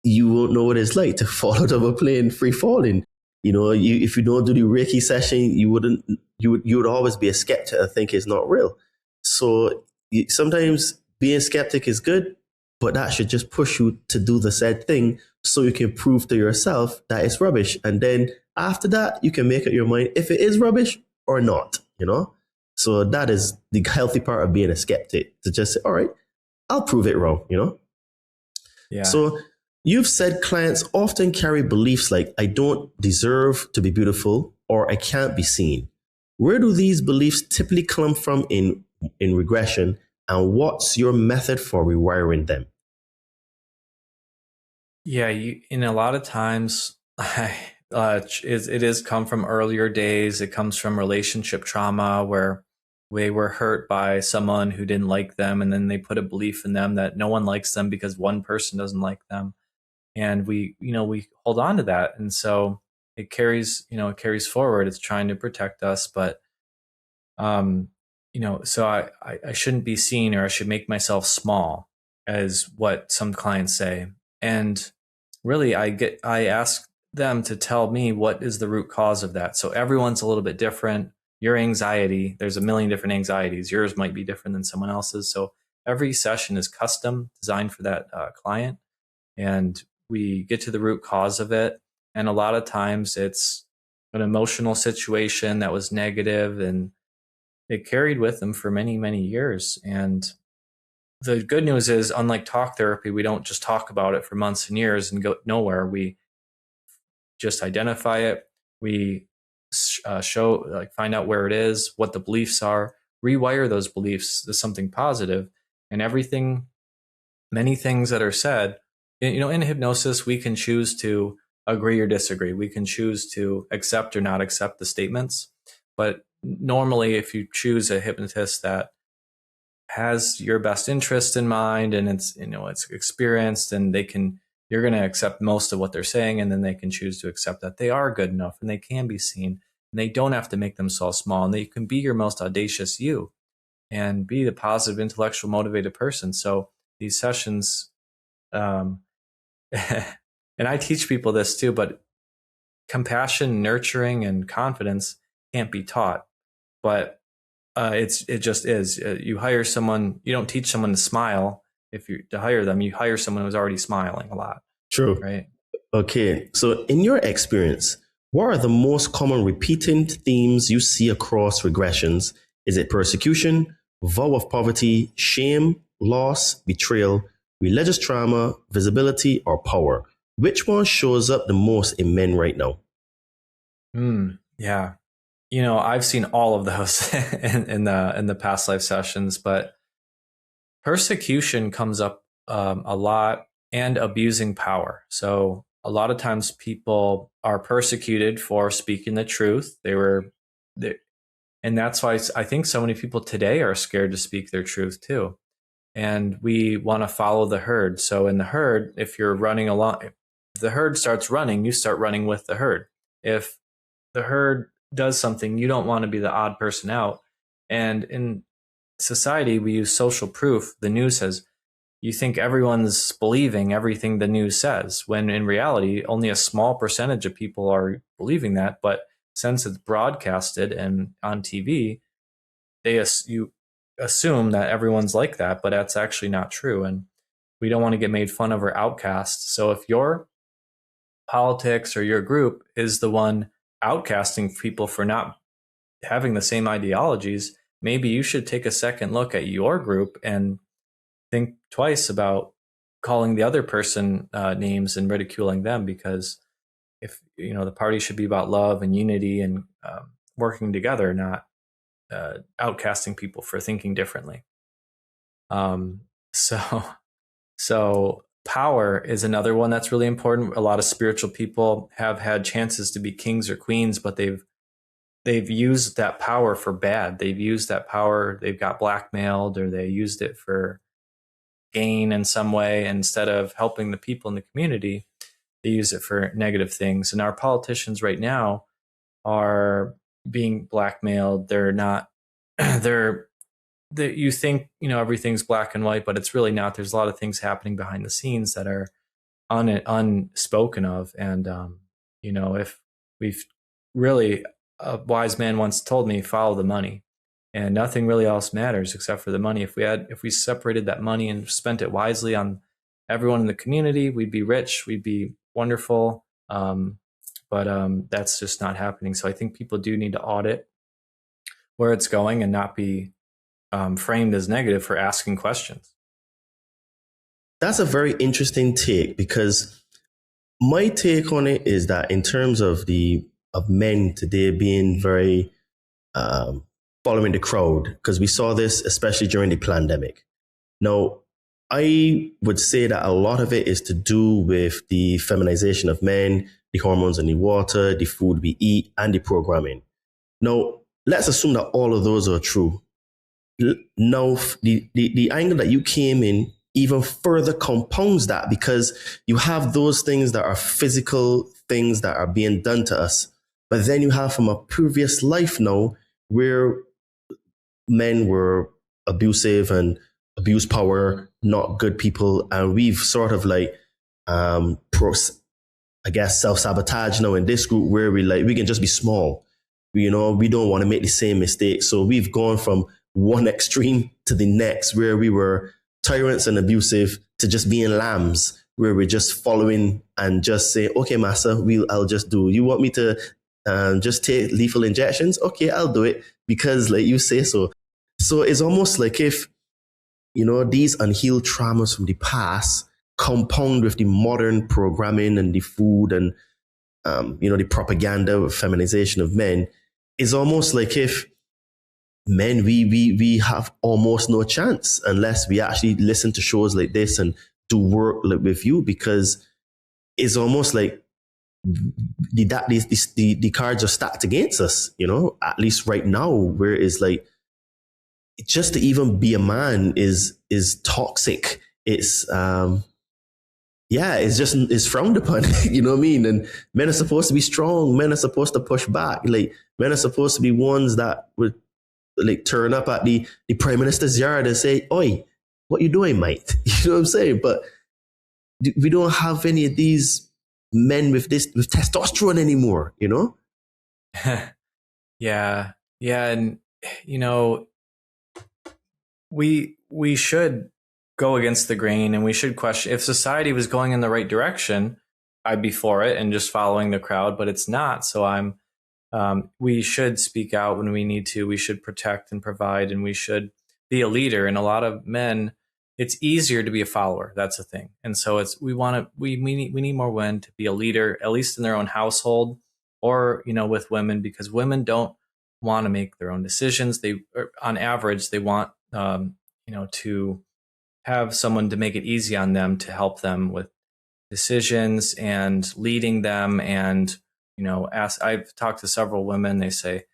you won't know what it's like to fall out of a plane free falling. If you don't do the Reiki session, you would always be a skeptic and think it's not real. So sometimes being skeptic is good, but that should just push you to do the said thing so you can prove to yourself that it's rubbish. And then after that, you can make up your mind if it is rubbish or not, So that is the healthy part of being a skeptic, to just say, all right, I'll prove it wrong, Yeah. So you've said clients often carry beliefs like, I don't deserve to be beautiful, or I can't be seen. Where do these beliefs typically come from in regression, and what's your method for rewiring them? Yeah, in a lot of times, it is come from earlier days. It comes from relationship trauma where they were hurt by someone who didn't like them, and then they put a belief in them that no one likes them because one person doesn't like them, and we hold on to that, and so it carries forward. It's trying to protect us, but so I shouldn't be seen, or I should make myself small, as what some clients say. And really, I ask them to tell me what is the root cause of that. So everyone's a little bit different. Your anxiety, there's a million different anxieties. Yours might be different than someone else's. So every session is custom designed for that client. And we get to the root cause of it. And a lot of times it's an emotional situation that was negative, and it carried with them for many, many years. And the good news is, unlike talk therapy, we don't just talk about it for months and years and go nowhere. We just identify it. We find out where it is, what the beliefs are, rewire those beliefs to something positive, and many things that are said, in hypnosis, we can choose to agree or disagree. We can choose to accept or not accept the statements. But normally, if you choose a hypnotist that has your best interest in mind, and it's experienced, and you're going to accept most of what they're saying, and then they can choose to accept that they are good enough and they can be seen, and they don't have to make themselves small, and they can be your most audacious you and be the positive, intellectual, motivated person. So these sessions, and I teach people this too, but compassion, nurturing, and confidence can't be taught, but it just is. You hire someone, you don't teach someone to smile. To hire them, you hire someone who's already smiling a lot. True. Right. Okay. So in your experience, what are the most common repeating themes you see across regressions? Is it persecution, vow of poverty, shame, loss, betrayal, religious trauma, visibility, or power? Which one shows up the most in men right now? Yeah. I've seen all of those in the past life sessions, but persecution comes up a lot, and abusing power. So a lot of times people are persecuted for speaking the truth. And that's why I think so many people today are scared to speak their truth too. And we want to follow the herd. So in the herd, if you're running along, if the herd starts running, you start running with the herd. If the herd does something, you don't want to be the odd person out. And in society, we use social proof. The news says, you think everyone's believing everything the news says, when in reality, only a small percentage of people are believing that. But since it's broadcasted and on TV, you assume that everyone's like that, but that's actually not true. And we don't want to get made fun of or outcast. So if your politics or your group is the one outcasting people for not having the same ideologies, maybe you should take a second look at your group and think twice about calling the other person names and ridiculing them, because if the party should be about love and unity and working together, not outcasting people for thinking differently. So power is another one that's really important. A lot of spiritual people have had chances to be kings or queens, but they've used that power for bad. They've used that power. They've got blackmailed, or they used it for gain in some way. Instead of helping the people in the community, they use it for negative things. And our politicians right now are being blackmailed. They're not. They're. You think everything's black and white, but it's really not. There's a lot of things happening behind the scenes that are unspoken of, and if we've really, a wise man once told me, follow the money, and nothing really else matters except for the money. If we separated that money and spent it wisely on everyone in the community, we'd be rich, we'd be wonderful. But that's just not happening. So I think people do need to audit where it's going and not be framed as negative for asking questions. That's a very interesting take, because my take on it is that in terms of men today being very following the crowd, because we saw this especially during the pandemic. Now, I would say that a lot of it is to do with the feminization of men, the hormones in the water, the food we eat, and the programming. Now, let's assume that all of those are true. Now, the angle that you came in even further compounds that, because you have those things that are physical things that are being done to us. But then you have from a previous life now where men were abusive and abuse power, not good people. And we've sort of self-sabotage now in this group where we can just be small. We don't want to make the same mistake. So we've gone from one extreme to the next, where we were tyrants and abusive, to just being lambs, where we're just following and just saying, okay, master, I'll just do. You want me to just take lethal injections? Okay, I'll do it because you say so. So it's almost like if, these unhealed traumas from the past compound with the modern programming and the food and, the propaganda of feminization of men, it's almost like if men, we have almost no chance unless we actually listen to shows like this and do work with you, because it's almost like the cards are stacked against us, at least right now, where it's like, just to even be a man is toxic. It's, it's frowned upon, you know what I mean? And men are supposed to be strong. Men are supposed to push back. Men are supposed to be ones that would turn up at the prime minister's yard and say, "Oi, what you doing, mate?" You know what I'm saying? But we don't have any of these men with testosterone anymore, Yeah. And, we should go against the grain, and we should question if society was going in the right direction. I'd be for it and just following the crowd, but it's not. So we should speak out when we need to. We should protect and provide, and we should be a leader. And a lot of men, it's easier to be a follower. That's the thing. And so we need more women to be a leader, at least in their own household, or, with women, because women don't want to make their own decisions. On average, they want, to have someone to make it easy on them, to help them with decisions and leading them. And, I've talked to several women. They say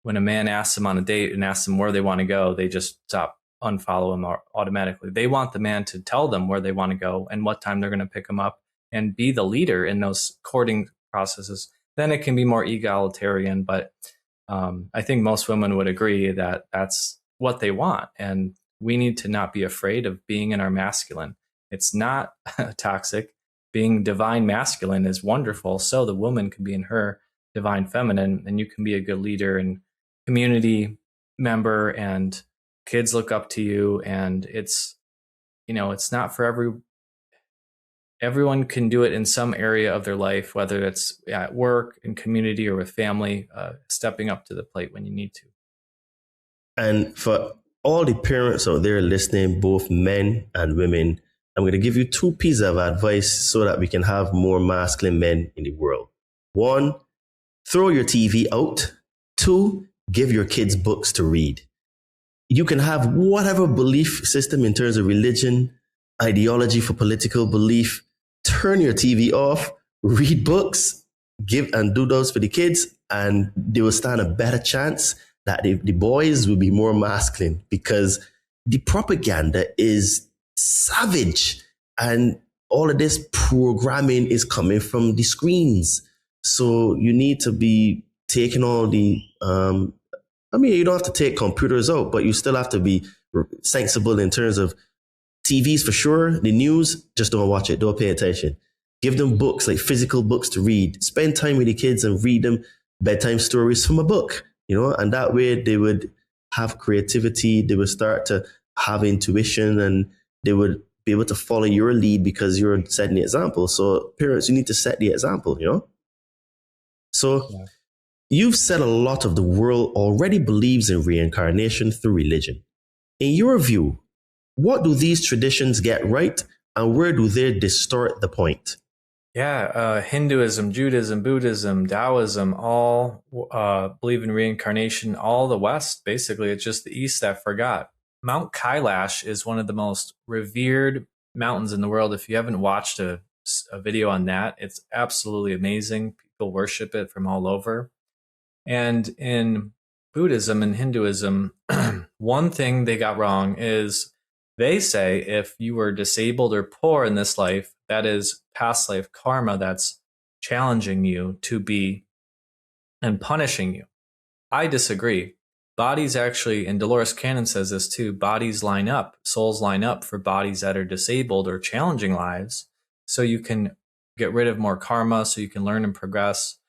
when a man asks them on a date and asks them where they want to go, they just unfollow him automatically. They want the man to tell them where they want to go and what time they're going to pick them up, and be the leader in those courting processes. Then it can be more egalitarian. But I think most women would agree that that's what they want. And we need to not be afraid of being in our masculine. It's not toxic. Being divine masculine is wonderful. So the woman can be in her divine feminine, and you can be a good leader and community member, and kids look up to you. And it's not for everyone can do it in some area of their life, whether it's at work, in community, or with family, stepping up to the plate when you need to. And for all the parents out there listening, both men and women, I'm going to give you 2 pieces of advice so that we can have more masculine men in the world. 1, throw your TV out. 2, give your kids books to read. You can have whatever belief system in terms of religion, ideology for political belief. Turn your TV off, read books, give and do those for the kids, and they will stand a better chance that the boys will be more masculine, because the propaganda is savage, and all of this programming is coming from the screens. So you need to be taking all the, you don't have to take computers out, but you still have to be sensible in terms of TVs for sure. The news, just don't watch it. Don't pay attention. Give them books, like physical books to read. Spend time with the kids and read them bedtime stories from a book, and that way they would have creativity. They would start to have intuition, and they would be able to follow your lead because you're setting the example. So parents, you need to set the example, So you've said a lot of the world already believes in reincarnation through religion. In your view, what do these traditions get right, and where do they distort the point? Yeah, Hinduism, Judaism, Buddhism, Taoism, all believe in reincarnation. All the West, basically, it's just the East that forgot. Mount Kailash is one of the most revered mountains in the world. If you haven't watched a video on that, it's absolutely amazing. People worship it from all over. And in Buddhism and Hinduism, one thing they got wrong is they say if you were disabled or poor in this life, that is past life karma that's challenging you to be and punishing you. I disagree. Bodies actually, and Dolores Cannon says this too, bodies line up, souls line up for bodies that are disabled or challenging lives, so you can get rid of more karma, so you can learn and progress.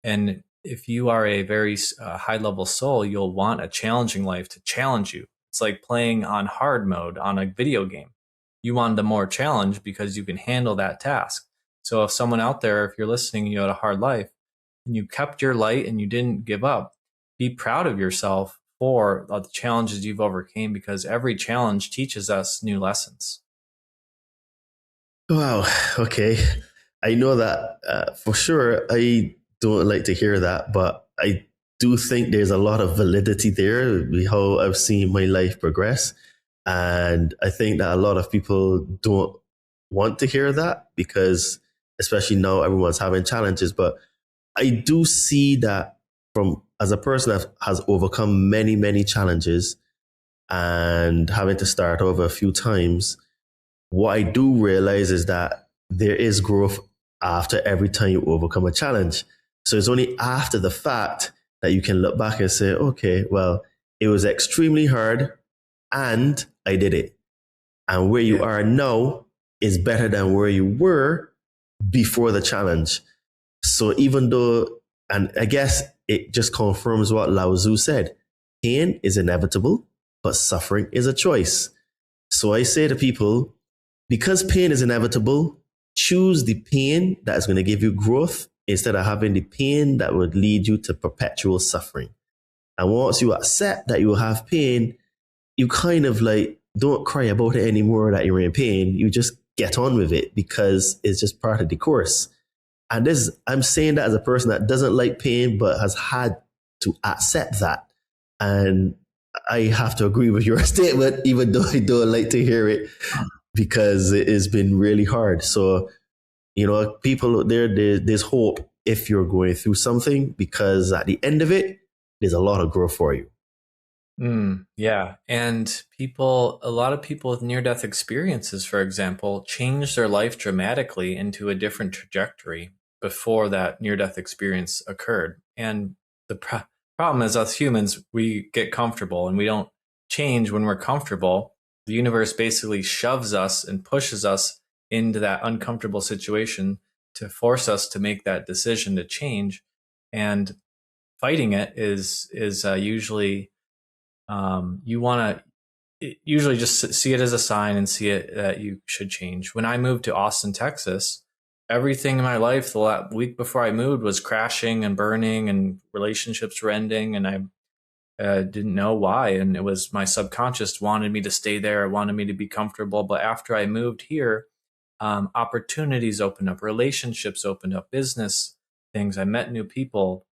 And if you are a very high-level soul, you'll want a challenging life to challenge you. It's like playing on hard mode on a video game. You want the more challenge because you can handle that task. So if someone out there, if you're listening, you had a hard life, and you kept your light and you didn't give up, be proud of yourself for the challenges you've overcame, because every challenge teaches us new lessons. Wow. Okay. I know that for sure. I don't like to hear that, but I do think there's a lot of validity there with how I've seen my life progress. And I think that a lot of people don't want to hear that because, especially now, everyone's having challenges. But I do see that as a person that has overcome many, many challenges and having to start over a few times, what I do realize is that there is growth after every time you overcome a challenge. So it's only after the fact that you can look back and say, okay, well, it was extremely hard and I did it. And where you are now is better than where you were before the challenge. So even though, and I guess it just confirms what Lao Tzu said, pain is inevitable, but suffering is a choice. So I say to people, because pain is inevitable, choose the pain that is going to give you growth instead of having the pain that would lead you to perpetual suffering. And once you accept that you will have pain, you kind of like don't cry about it anymore that you're in pain. You just get on with it because it's just part of the course. And I'm saying that as a person that doesn't like pain, but has had to accept that. And I have to agree with your statement, even though I don't like to hear it, because it has been really hard. So, people there's hope if you're going through something, because at the end of it, there's a lot of growth for you. Yeah. And a lot of people with near-death experiences, for example, change their life dramatically into a different trajectory before that near-death experience occurred. And the problem is, us humans, we get comfortable and we don't change when we're comfortable. The universe basically shoves us and pushes us into that uncomfortable situation to force us to make that decision to change. And fighting it is usually you want to usually just see it as a sign and see it that you should change. When I moved to Austin, Texas, everything in my life the week before I moved was crashing and burning, and relationships were ending, and I didn't know why. And it was my subconscious wanted me to stay there, wanted me to be comfortable. But after I moved here, opportunities opened up, relationships opened up, business things. I met new people.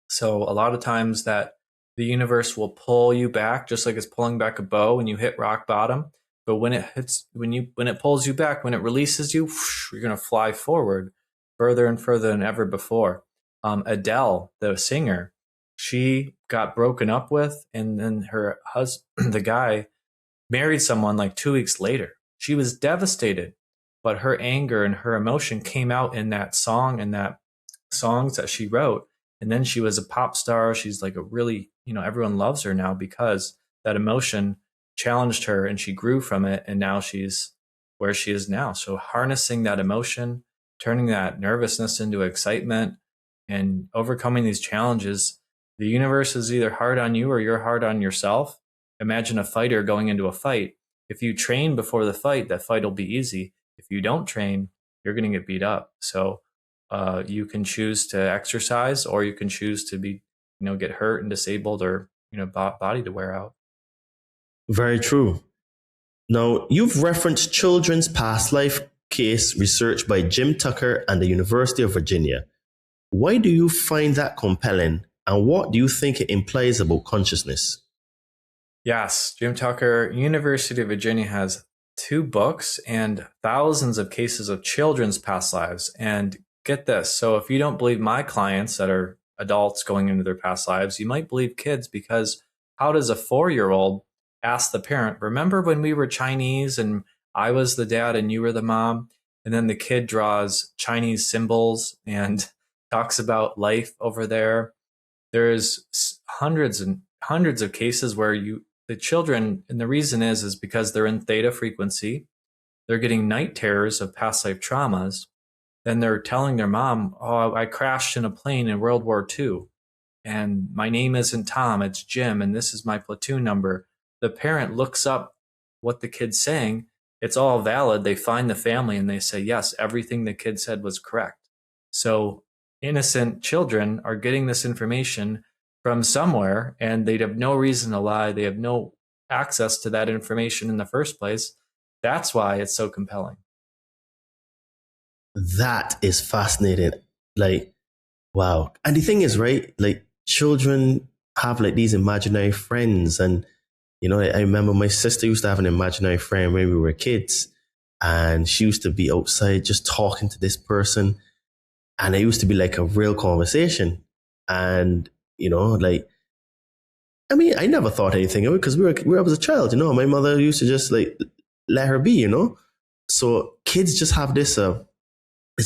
So a lot of times that the universe will pull you back, just like it's pulling back a bow when you hit rock bottom. But when it pulls you back, when it releases you, you're going to fly forward further and further than ever before. Adele, the singer, she got broken up with, and then her husband, the guy, married someone like 2 weeks later. She was devastated, but her anger and her emotion came out in that song and that songs that she wrote. And then she was a pop star. She's like a really, everyone loves her now because that emotion challenged her and she grew from it. And now she's where she is now. So harnessing that emotion, turning that nervousness into excitement, and overcoming these challenges. The universe is either hard on you or you're hard on yourself. Imagine a fighter going into a fight. If you train before the fight, that fight will be easy. If you don't train, you're going to get beat up. So you can choose to exercise, or you can choose to be, get hurt and disabled, or, body to wear out. Very true. Now, you've referenced children's past life case research by Jim Tucker and the University of Virginia. Why do you find that compelling, and what do you think it implies about consciousness? Yes, Jim Tucker, University of Virginia, has 2 books and thousands of cases of children's past lives. And get this, so if you don't believe my clients that are adults going into their past lives, you might believe kids, because how does a 4-year-old ask the parent, remember when we were Chinese and I was the dad and you were the mom? And then the kid draws Chinese symbols and talks about life over there. There's hundreds and hundreds of cases where the children, and the reason is because they're in theta frequency, they're getting night terrors of past life traumas. Then they're telling their mom, oh, I crashed in a plane in World War II, and my name isn't Tom, it's Jim, and this is my platoon number. The parent looks up what the kid's saying. It's all valid. They find the family and they say, yes, everything the kid said was correct. So innocent children are getting this information from somewhere, and they'd have no reason to lie. They have no access to that information in the first place. That's why it's so compelling. That is fascinating. Like, wow. And the thing is, right, like children have like these imaginary friends. And, I remember my sister used to have an imaginary friend when we were kids, and she used to be outside just talking to this person. And it used to be like a real conversation. And, like, I mean, I never thought anything of it because I was a child, my mother used to just like let her be, So kids just have this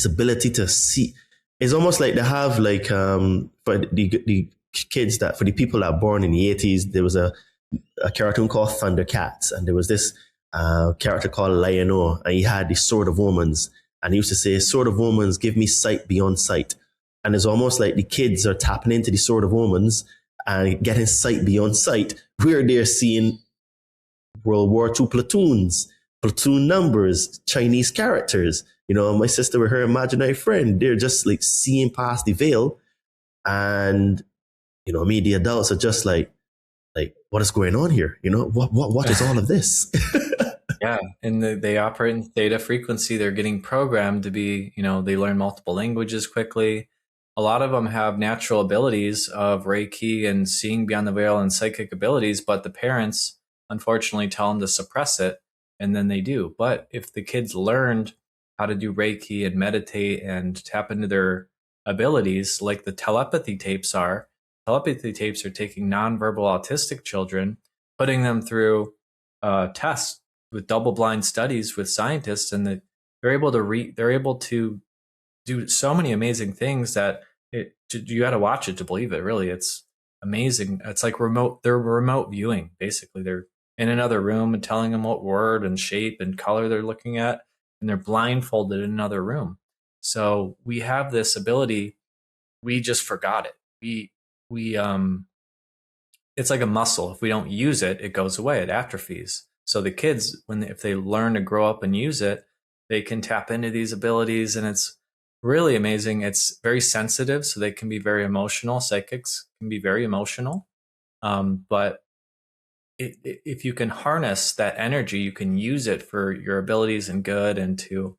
ability to see. It's almost like they have like, for the kids for the people that are born in the 80s, there was a cartoon called Thundercats. And there was this character called Lion-O, and he had the Sword of Omens. And he used to say, Sword of Omens, give me sight beyond sight. And it's almost like the kids are tapping into the Sword of Omens and getting sight beyond sight, where they're seeing World War II platoon numbers, Chinese characters. My sister with her imaginary friend, they're just like seeing past the veil. And, the adults are just like, what is going on here? What is all of this? Yeah, and they operate in theta frequency. They're getting programmed to be, they learn multiple languages quickly. A lot of them have natural abilities of Reiki and seeing beyond the veil and psychic abilities, but the parents, unfortunately, tell them to suppress it, and then they do. But if the kids learned how to do Reiki and meditate and tap into their abilities, like the telepathy tapes are taking nonverbal autistic children, putting them through tests with double-blind studies with scientists, and they're able to do so many amazing things that you got to watch it to believe it. Really, it's amazing. It's like they're remote viewing. Basically, they're in another room and telling them what word and shape and color they're looking at, and they're blindfolded in another room. So we have this ability. We just forgot it. It's like a muscle. If we don't use it, it goes away. It atrophies. So the kids, if they learn to grow up and use it, they can tap into these abilities, and it's really amazing. It's very sensitive, so they can be very emotional. Psychics can be very emotional, but if you can harness that energy, you can use it for your abilities and good, and to,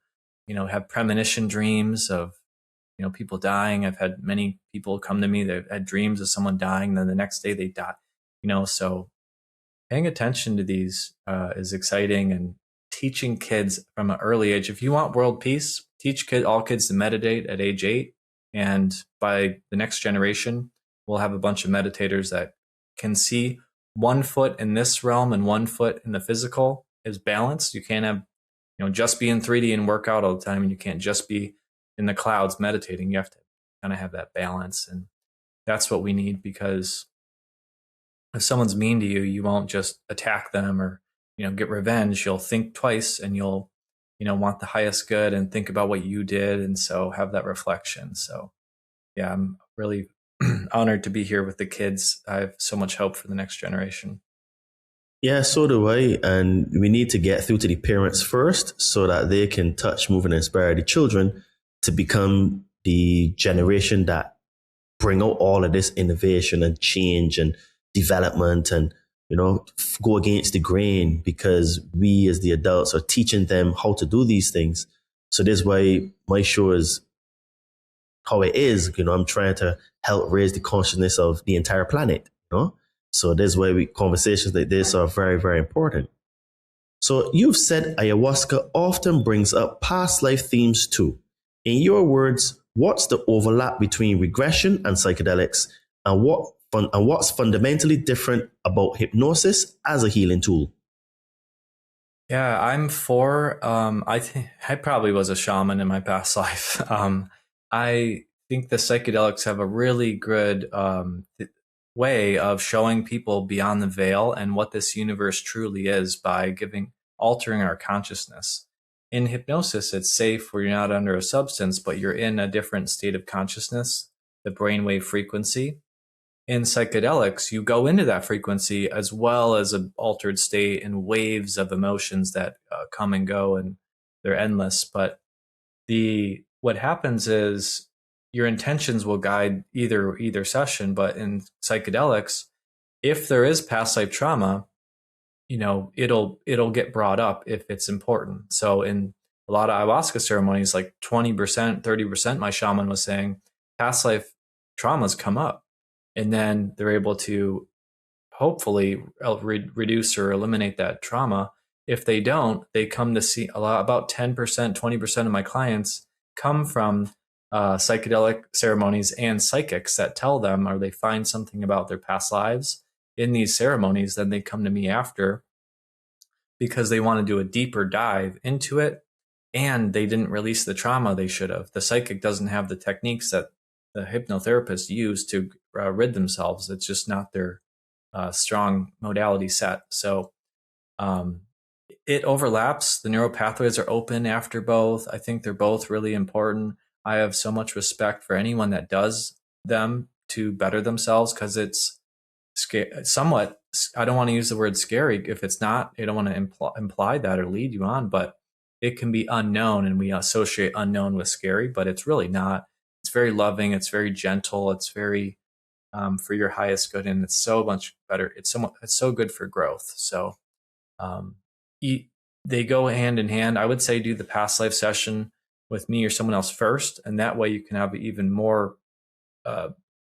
have premonition dreams of, people dying. I've had many people come to me that had dreams of someone dying, then the next day they die. So paying attention to these is exciting, and teaching kids from an early age. If you want world peace, teach all kids to meditate at age 8. And by the next generation, we'll have a bunch of meditators that can see 1 foot in this realm and 1 foot in the physical is balanced. You can't have, just be in 3D and work out all the time. And you can't just be in the clouds meditating. You have to kind of have that balance. And that's what we need, because if someone's mean to you, you won't just attack them or, get revenge. You'll think twice, and you'll, want the highest good and think about what you did. And so have that reflection. So yeah, I'm really honored to be here with the kids. I have so much hope for the next generation. Yeah, so do I. And we need to get through to the parents first so that they can touch, move, and inspire the children to become the generation that bring out all of this innovation and change and development and, go against the grain, because we as the adults are teaching them how to do these things. So this is why my show is how it is. I'm trying to help raise the consciousness of the entire planet, So this is why conversations like this are very, very important. So you've said ayahuasca often brings up past life themes too. In your words, what's the overlap between regression and psychedelics, and what's fundamentally different about hypnosis as a healing tool? Yeah, I'm for. I probably was a shaman in my past life. I think the psychedelics have a really good way of showing people beyond the veil and what this universe truly is by altering our consciousness. In hypnosis, it's safe where you're not under a substance, but you're in a different state of consciousness, the brainwave frequency. In psychedelics, you go into that frequency as well as an altered state and waves of emotions that come and go, and they're endless. But what happens is your intentions will guide either session. But in psychedelics, if there is past life trauma, it'll get brought up if it's important. So in a lot of ayahuasca ceremonies, like 20%, 30%, my shaman was saying, past life traumas come up. And then they're able to hopefully reduce or eliminate that trauma. If they don't, they come to see about 10%, 20% of my clients come from psychedelic ceremonies and psychics that tell them, or they find something about their past lives in these ceremonies. Then they come to me after because they want to do a deeper dive into it, and they didn't release the trauma they should have. The psychic doesn't have the techniques that the hypnotherapist use to rid themselves. It's just not their strong modality set. So it overlaps. The neural pathways are open after both. I think they're both really important. I have so much respect for anyone that does them to better themselves, because it's somewhat, I don't want to use the word scary if it's not. I don't want to imply that or lead you on, but it can be unknown, and we associate unknown with scary, but it's really not. It's very loving. It's very gentle. It's very for your highest good, and it's so much better. It's so good for growth. So they go hand in hand. I would say do the past life session with me or someone else first, and that way you can have even more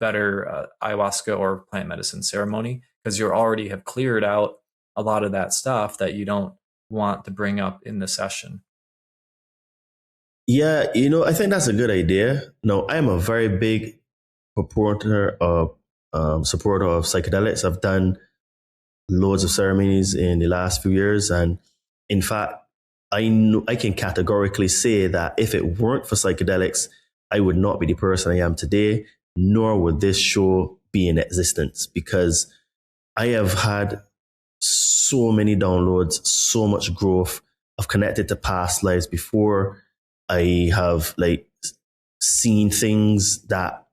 better ayahuasca or plant medicine ceremony, because you already have cleared out a lot of that stuff that you don't want to bring up in the session. Yeah, I think that's a good idea. No, I am a very big supporter of psychedelics. I've done loads of ceremonies in the last few years, and in fact, I can categorically say that if it weren't for psychedelics, I would not be the person I am today, nor would this show be in existence, because I have had so many downloads, so much growth. I've connected to past lives before. I have seen things that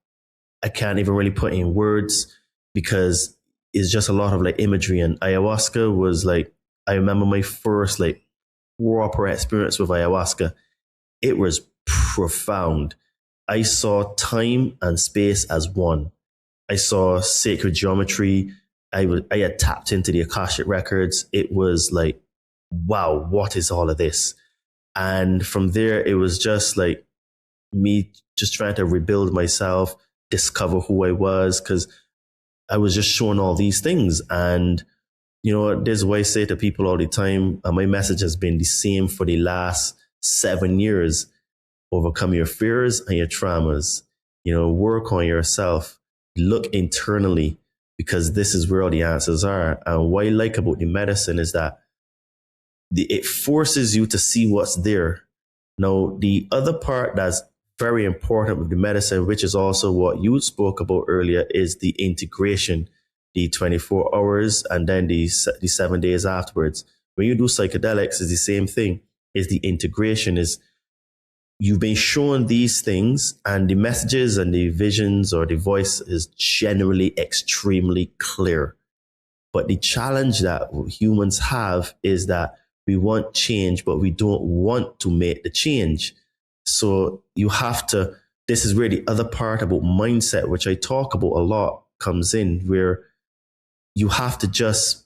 I can't even really put in words, because it's just a lot of imagery. And ayahuasca was I remember my first proper experience with ayahuasca. It was profound. I saw time and space as one. I saw sacred geometry. I had tapped into the Akashic records. It was wow, what is all of this? And from there, it was just me just trying to rebuild myself, discover who I was, because I was just showing all these things. And, this is what I say to people all the time. And my message has been the same for the last 7 years. Overcome your fears and your traumas. Work on yourself. Look internally, because this is where all the answers are. And what I like about the medicine is that it forces you to see what's there. Now, the other part that's very important with the medicine, which is also what you spoke about earlier, is the integration, the 24 hours and then the 7 days afterwards. When you do psychedelics, it's the same thing. Is the integration is you've been shown these things and the messages and the visions or the voice is generally extremely clear. But the challenge that humans have is that we want change, but we don't want to make the change. So you have to, this is where the other part about mindset, which I talk about a lot, comes in, where you have to just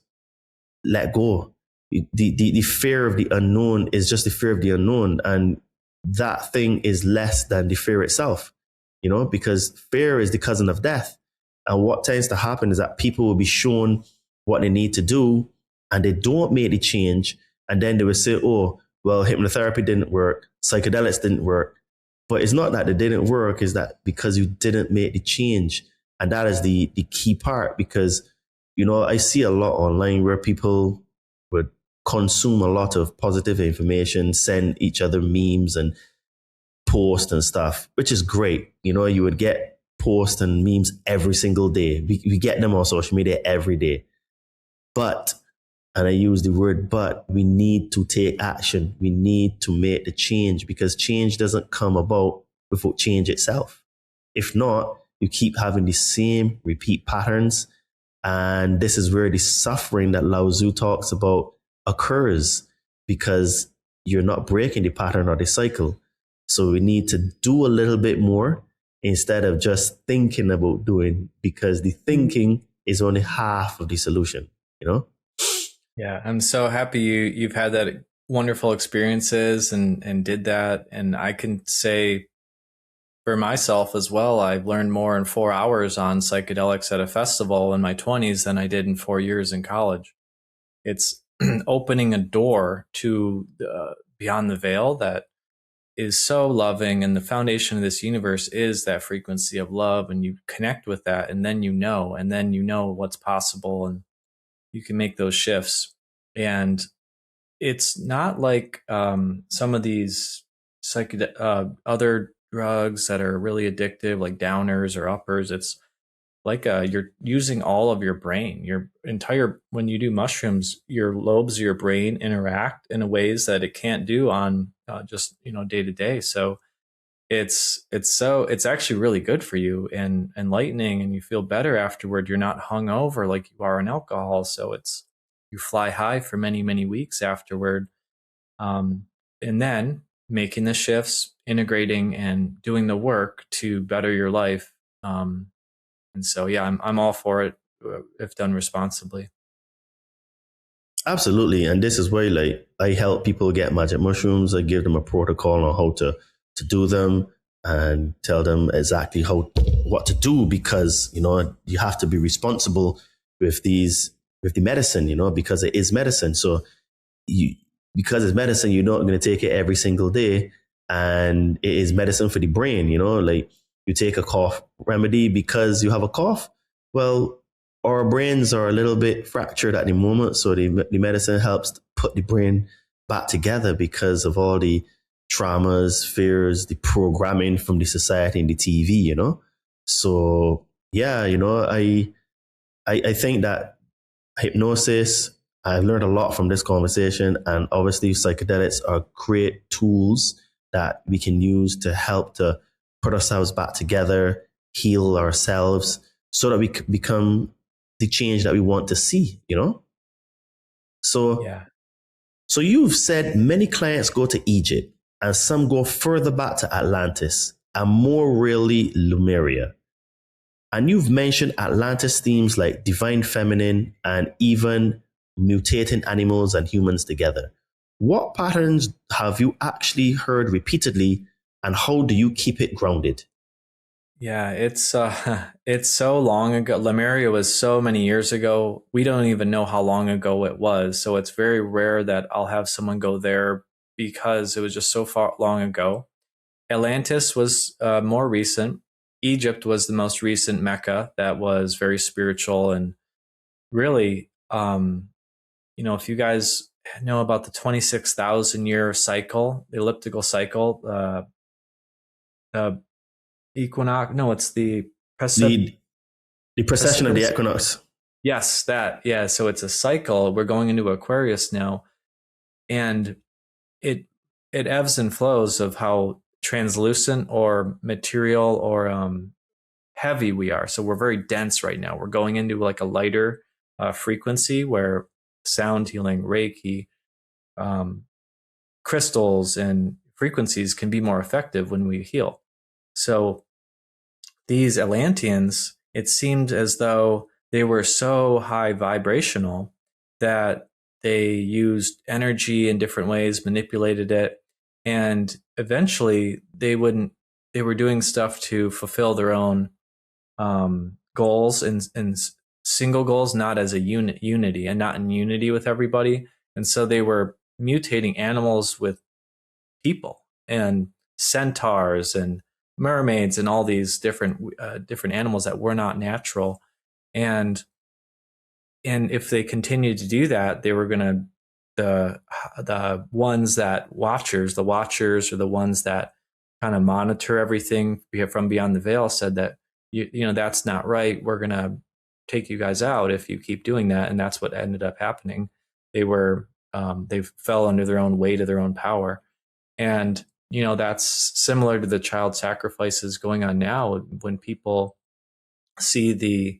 let go. The fear of the unknown is just the fear of the unknown. And that thing is less than the fear itself, you know, because fear is the cousin of death. And what tends to happen is that people will be shown what they need to do and they don't make the change. And then they will say, oh, well, hypnotherapy didn't work, psychedelics didn't work. But it's not that they didn't work, it's that because you didn't make the change. And that is the key part, because, you know, I see a lot online where people would consume a lot of positive information, send each other memes and posts and stuff, which is great. You know, you would get posts and memes every single day. We get them on social media every day. But, and I use the word but, we need to take action. We need to make the change, because change doesn't come about without change itself. If not, you keep having the same repeat patterns. And this is where the suffering that Lao Tzu talks about occurs, because you're not breaking the pattern or the cycle. So we need to do a little bit more instead of just thinking about doing, because the thinking is only half of the solution, you know? Yeah, I'm so happy you've had that wonderful experiences and did that. And I can say for myself as well, I've learned more in 4 hours on psychedelics at a festival in my 20s than I did in 4 years in college. It's opening a door to beyond the veil that is so loving. And the foundation of this universe is that frequency of love. And you connect with that, and then you know what's possible, and you can make those shifts. And it's not like some of these other drugs that are really addictive, like downers or uppers. It's like you're using all of your brain, your entire, when you do mushrooms, your lobes of your brain interact in ways that it can't do on just, day to day. So it's actually really good for you and enlightening, and you feel better afterward. You're not hung over like you are on alcohol. So you fly high for many, many weeks afterward. And then making the shifts, integrating and doing the work to better your life. And so, yeah, I'm all for it if done responsibly. Absolutely. And this is where, like, I help people get magic mushrooms. I give them a protocol on how to do them and tell them exactly what to do, because, you have to be responsible with the medicine, because it is medicine. So because it's medicine, you're not going to take it every single day. And it is medicine for the brain, like you take a cough remedy because you have a cough. Well, our brains are a little bit fractured at the moment. So the medicine helps put the brain back together because of all the traumas, fears, the programming from the society and the TV, So, yeah, I think that hypnosis, I've learned a lot from this conversation, and obviously psychedelics are great tools that we can use to help to put ourselves back together, heal ourselves, so that we become the change that we want to see, So, Yeah. So you've said many clients go to Egypt and some go further back to Atlantis and more rarely Lemuria. And you've mentioned Atlantis themes like divine feminine and even mutating animals and humans together. What patterns have you actually heard repeatedly, and how do you keep it grounded? Yeah, it's so long ago. Lemuria was so many years ago. We don't even know how long ago it was. So it's very rare that I'll have someone go there because it was just so far long ago. Atlantis was more recent. Egypt was the most recent Mecca that was very spiritual, and really, if you guys know about the 26,000 year cycle, the elliptical cycle, equinox. No, it's the the precession of the Precipitous? equinox. Yes, that. Yeah. So it's a cycle. We're going into Aquarius now, and it it ebbs and flows of how translucent or material or heavy we are. So we're very dense right now. We're going into like a lighter frequency where sound healing, Reiki, um, crystals, and frequencies can be more effective when we heal. So these Atlanteans, it seemed as though they were so high vibrational that they used energy in different ways, manipulated it, and eventually they were doing stuff to fulfill their own goals and single goals, not as a unity and not in unity with everybody. And so they were mutating animals with people and centaurs and mermaids and all these different animals that were not natural. And if they continued to do that, they were going to the ones that the watchers are the ones that kind of monitor everything from beyond the veil said that you know that's not right. We're going to take you guys out if you keep doing that. And that's what ended up happening. They fell under their own weight of their own power. And you know that's similar to the child sacrifices going on now when people see the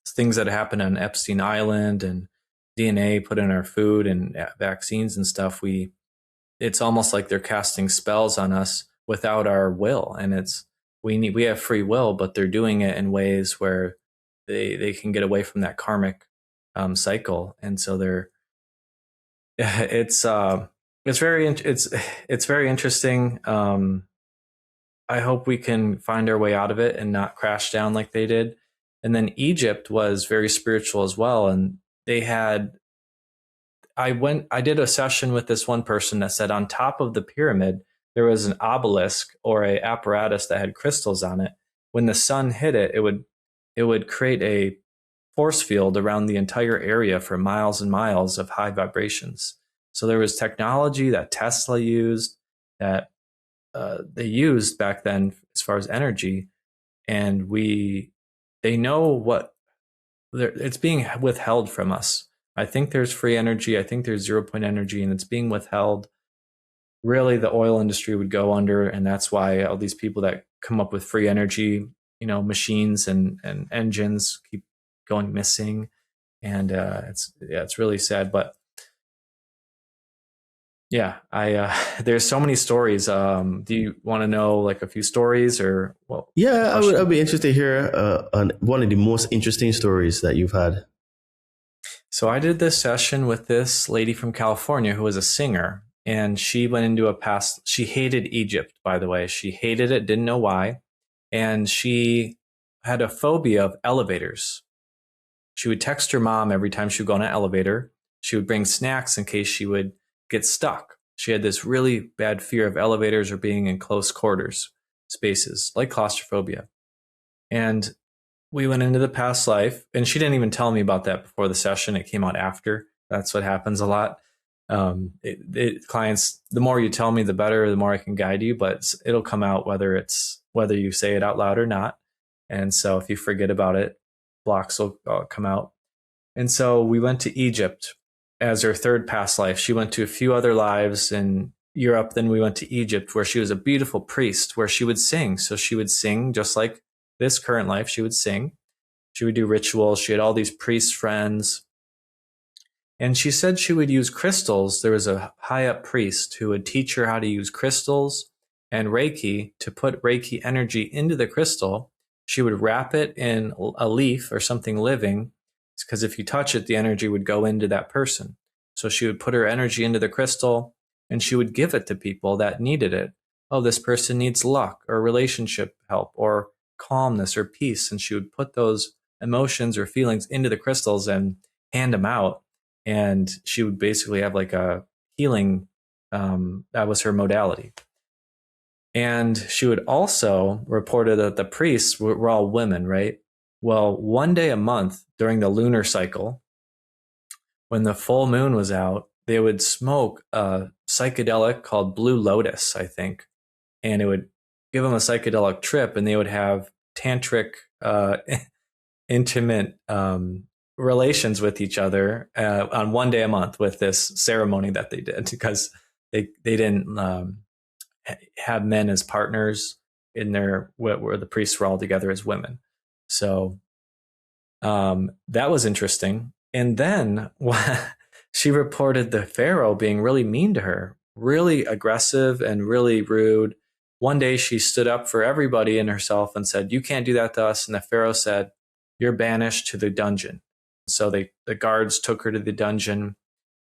things that happen on Epstein Island and DNA put in our food and vaccines and stuff. It's almost like they're casting spells on us without our will. And we have free will, but they're doing it in ways where they can get away from that karmic cycle. And so it's very interesting. I hope we can find our way out of it and not crash down like they did. And then Egypt was very spiritual as well. And I did a session with this one person that said on top of the pyramid, there was an obelisk or a apparatus that had crystals on it. When the sun hit it, it would create a force field around the entire area for miles and miles of high vibrations. So there was technology that Tesla used, that they used back then as far as energy, and they know what it's being withheld from us. I think there's free energy. I think there's 0 point energy, and it's being withheld. Really, the oil industry would go under, and that's why all these people that come up with free energy, machines and engines keep going missing, and it's really sad. But yeah, there's so many stories. Do you want to know like a few stories or Yeah, I'd be interested to hear on one of the most interesting stories that you've had. So I did this session with this lady from California who was a singer, and she went into she hated Egypt, by the way. She hated it, didn't know why. And she had a phobia of elevators. She would text her mom every time she would go on an elevator. She would bring snacks in case she would get stuck. She had this really bad fear of elevators or being in close quarters spaces, like claustrophobia. And we went into the past life, and she didn't even tell me about that before the session. It came out after. That's what happens a lot. Clients, the more you tell me, the better, the more I can guide you, but it'll come out whether you say it out loud or not. And so if you forget about it, blocks will come out. And so we went to Egypt as her third past life. She went to a few other lives in Europe. Then we went to Egypt, where she was a beautiful priest, where she would sing. So she would sing just like this current life. She would sing. She would do rituals. She had all these priest friends. And she said she would use crystals. There was a high up priest who would teach her how to use crystals and Reiki to put Reiki energy into the crystal. She would wrap it in a leaf or something living, because if you touch it, the energy would go into that person. So she would put her energy into the crystal, and she would give it to people that needed it. Oh, this person needs luck or relationship help or calmness or peace. And she would put those emotions or feelings into the crystals and hand them out. And she would basically have like a healing. That was her modality. And she would also reported that the priests were all women, right? Well, one day a month during the lunar cycle, when the full moon was out, they would smoke a psychedelic called Blue Lotus, I think. and it would give them a psychedelic trip, and they would have tantric, intimate relations with each other on one day a month with this ceremony that they did, because they didn't have men as partners in their where the priests were all together as women. So that was interesting. And then she reported the pharaoh being really mean to her, really aggressive and really rude. One day she stood up for everybody and herself and said, "You can't do that to us." And the pharaoh said, "You're banished to the dungeon." So the guards took her to the dungeon,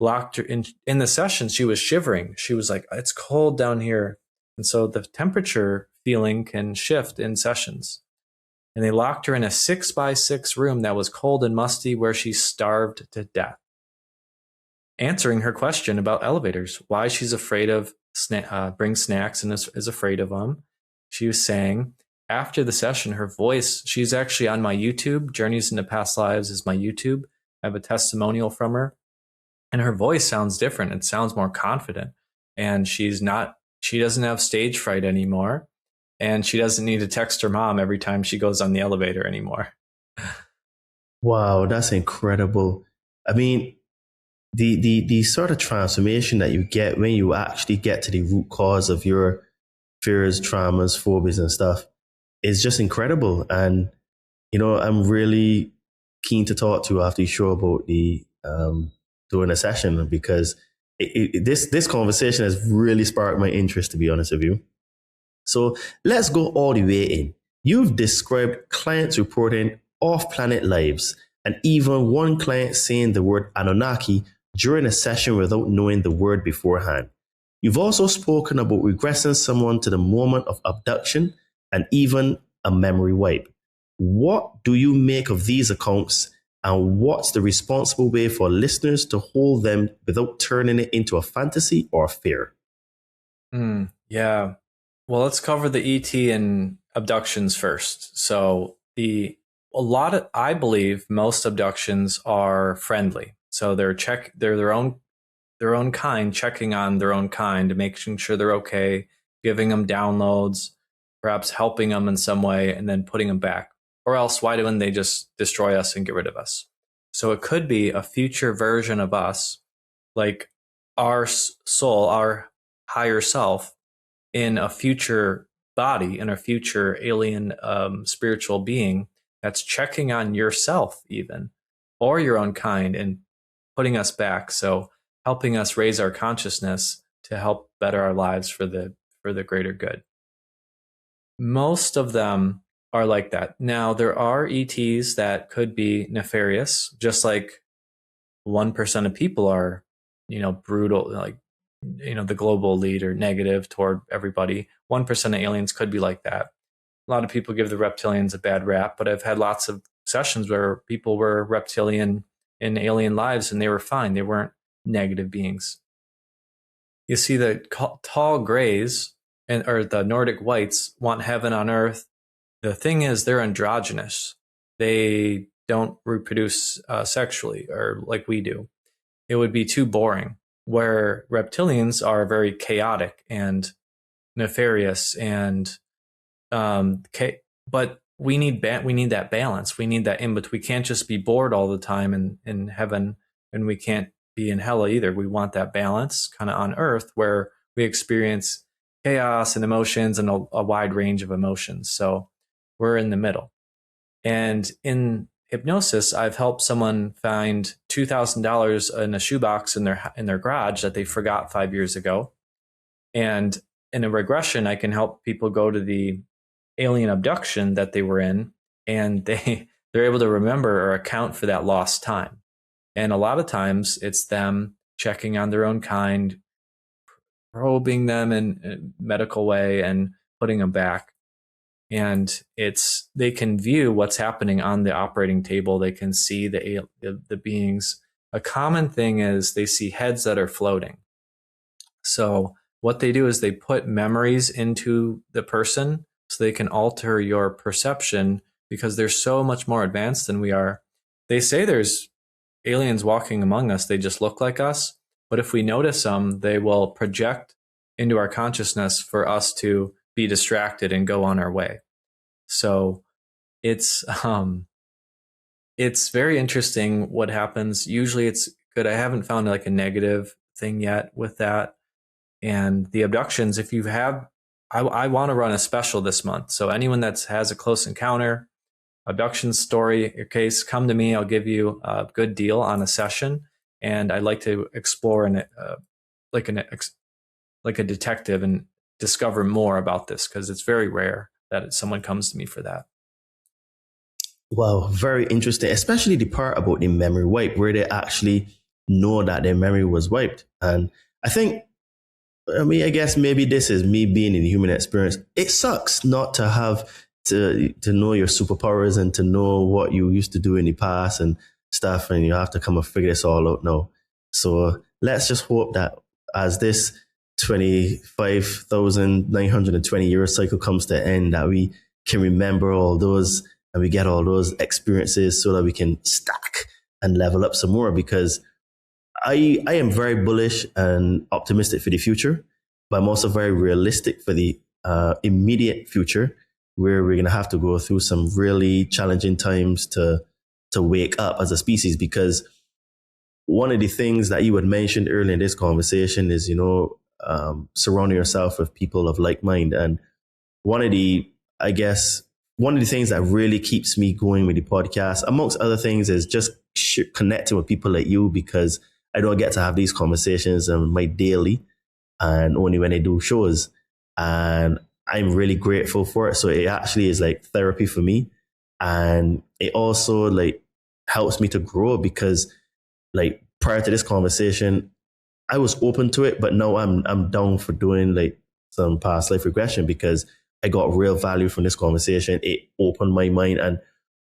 locked her in the session. She was shivering. She was like, "It's cold down here." And so the temperature feeling can shift in sessions. And they locked her in a 6x6 room that was cold and musty, where she starved to death. Answering her question about elevators, why she's afraid of bring snacks and is afraid of them. She was saying, after the session, her voice, she's actually on my YouTube, Journeys into Past Lives is my YouTube. I have a testimonial from her, and her voice sounds different. It sounds more confident, and she doesn't have stage fright anymore, and she doesn't need to text her mom every time she goes on the elevator anymore. Wow, that's incredible. I mean, the sort of transformation that you get when you actually get to the root cause of your fears, traumas, phobias, and stuff is just incredible. And, I'm really keen to talk to you after you show about the doing a session, because this conversation has really sparked my interest, to be honest with you. So let's go all the way in. You've described clients reporting off-planet lives, and even one client saying the word Anunnaki during a session without knowing the word beforehand. You've also spoken about regressing someone to the moment of abduction and even a memory wipe. What do you make of these accounts, and what's the responsible way for listeners to hold them without turning it into a fantasy or fear? Yeah. Well, let's cover the ET and abductions first. So I believe most abductions are friendly. So they're their own kind, checking on their own kind, making sure they're okay, giving them downloads, perhaps helping them in some way, and then putting them back. Or else, why don't they just destroy us and get rid of us? So it could be a future version of us, like our soul, our higher self, in a future body, in a future alien spiritual being that's checking on yourself even, or your own kind, and putting us back. So helping us raise our consciousness to help better our lives for the greater good. Most of them are like that. Now, there are ETs that could be nefarious, just like 1% of people are, brutal, like, the global elite are negative toward everybody. 1% of aliens could be like that. A lot of people give the reptilians a bad rap, but I've had lots of sessions where people were reptilian in alien lives and they were fine. They weren't negative beings. You see, the tall grays or the Nordic whites want heaven on earth. The thing is, they're androgynous. They don't reproduce sexually or like we do. It would be too boring. Where reptilians are very chaotic and nefarious, and but we need that balance. We need that in between. We can't just be bored all the time in heaven, and we can't be in hell either. We want that balance kind of on earth where we experience chaos and emotions and a wide range of emotions. So we're in the middle. And in hypnosis, I've helped someone find $2,000 in a shoebox in their garage that they forgot 5 years ago. And in a regression, I can help people go to the alien abduction that they were in, and they're able to remember or account for that lost time. And a lot of times it's them checking on their own kind, probing them in a medical way and putting them back. And they can view what's happening on the operating table. They can see the beings. A common thing is they see heads that are floating. So what they do is they put memories into the person so they can alter your perception, because they're so much more advanced than we are. They say there's aliens walking among us. They just look like us. But if we notice them, they will project into our consciousness for us to be distracted and go on our way. So it's very interesting what happens. Usually it's good. I haven't found like a negative thing yet with that. And the abductions, if you have, I want to run a special this month. So anyone that has a close encounter, abduction story, your case, come to me. I'll give you a good deal on a session. And I'd like to explore like a detective and discover more about this, because it's very rare that someone comes to me for that. Wow, very interesting, especially the part about the memory wipe, where they actually know that their memory was wiped. And I guess maybe this is me being in the human experience. It sucks not to have to know your superpowers and to know what you used to do in the past and stuff, and you have to come and figure this all out now. So let's just hope that as this 25,920 year cycle comes to end, that we can remember all those and we get all those experiences so that we can stack and level up some more, because I am very bullish and optimistic for the future, but I'm also very realistic for the immediate future, where we're going to have to go through some really challenging times to wake up as a species. Because one of the things that you had mentioned earlier in this conversation is, surrounding yourself with people of like mind. And one of the things that really keeps me going with the podcast, amongst other things, is just connecting with people like you, because I don't get to have these conversations on my daily, and only when I do shows. And I'm really grateful for it. So it actually is like therapy for me. And it also like helps me to grow, because like prior to this conversation, I was open to it, but now I'm down for doing like some past life regression, because I got real value from this conversation. It opened my mind. And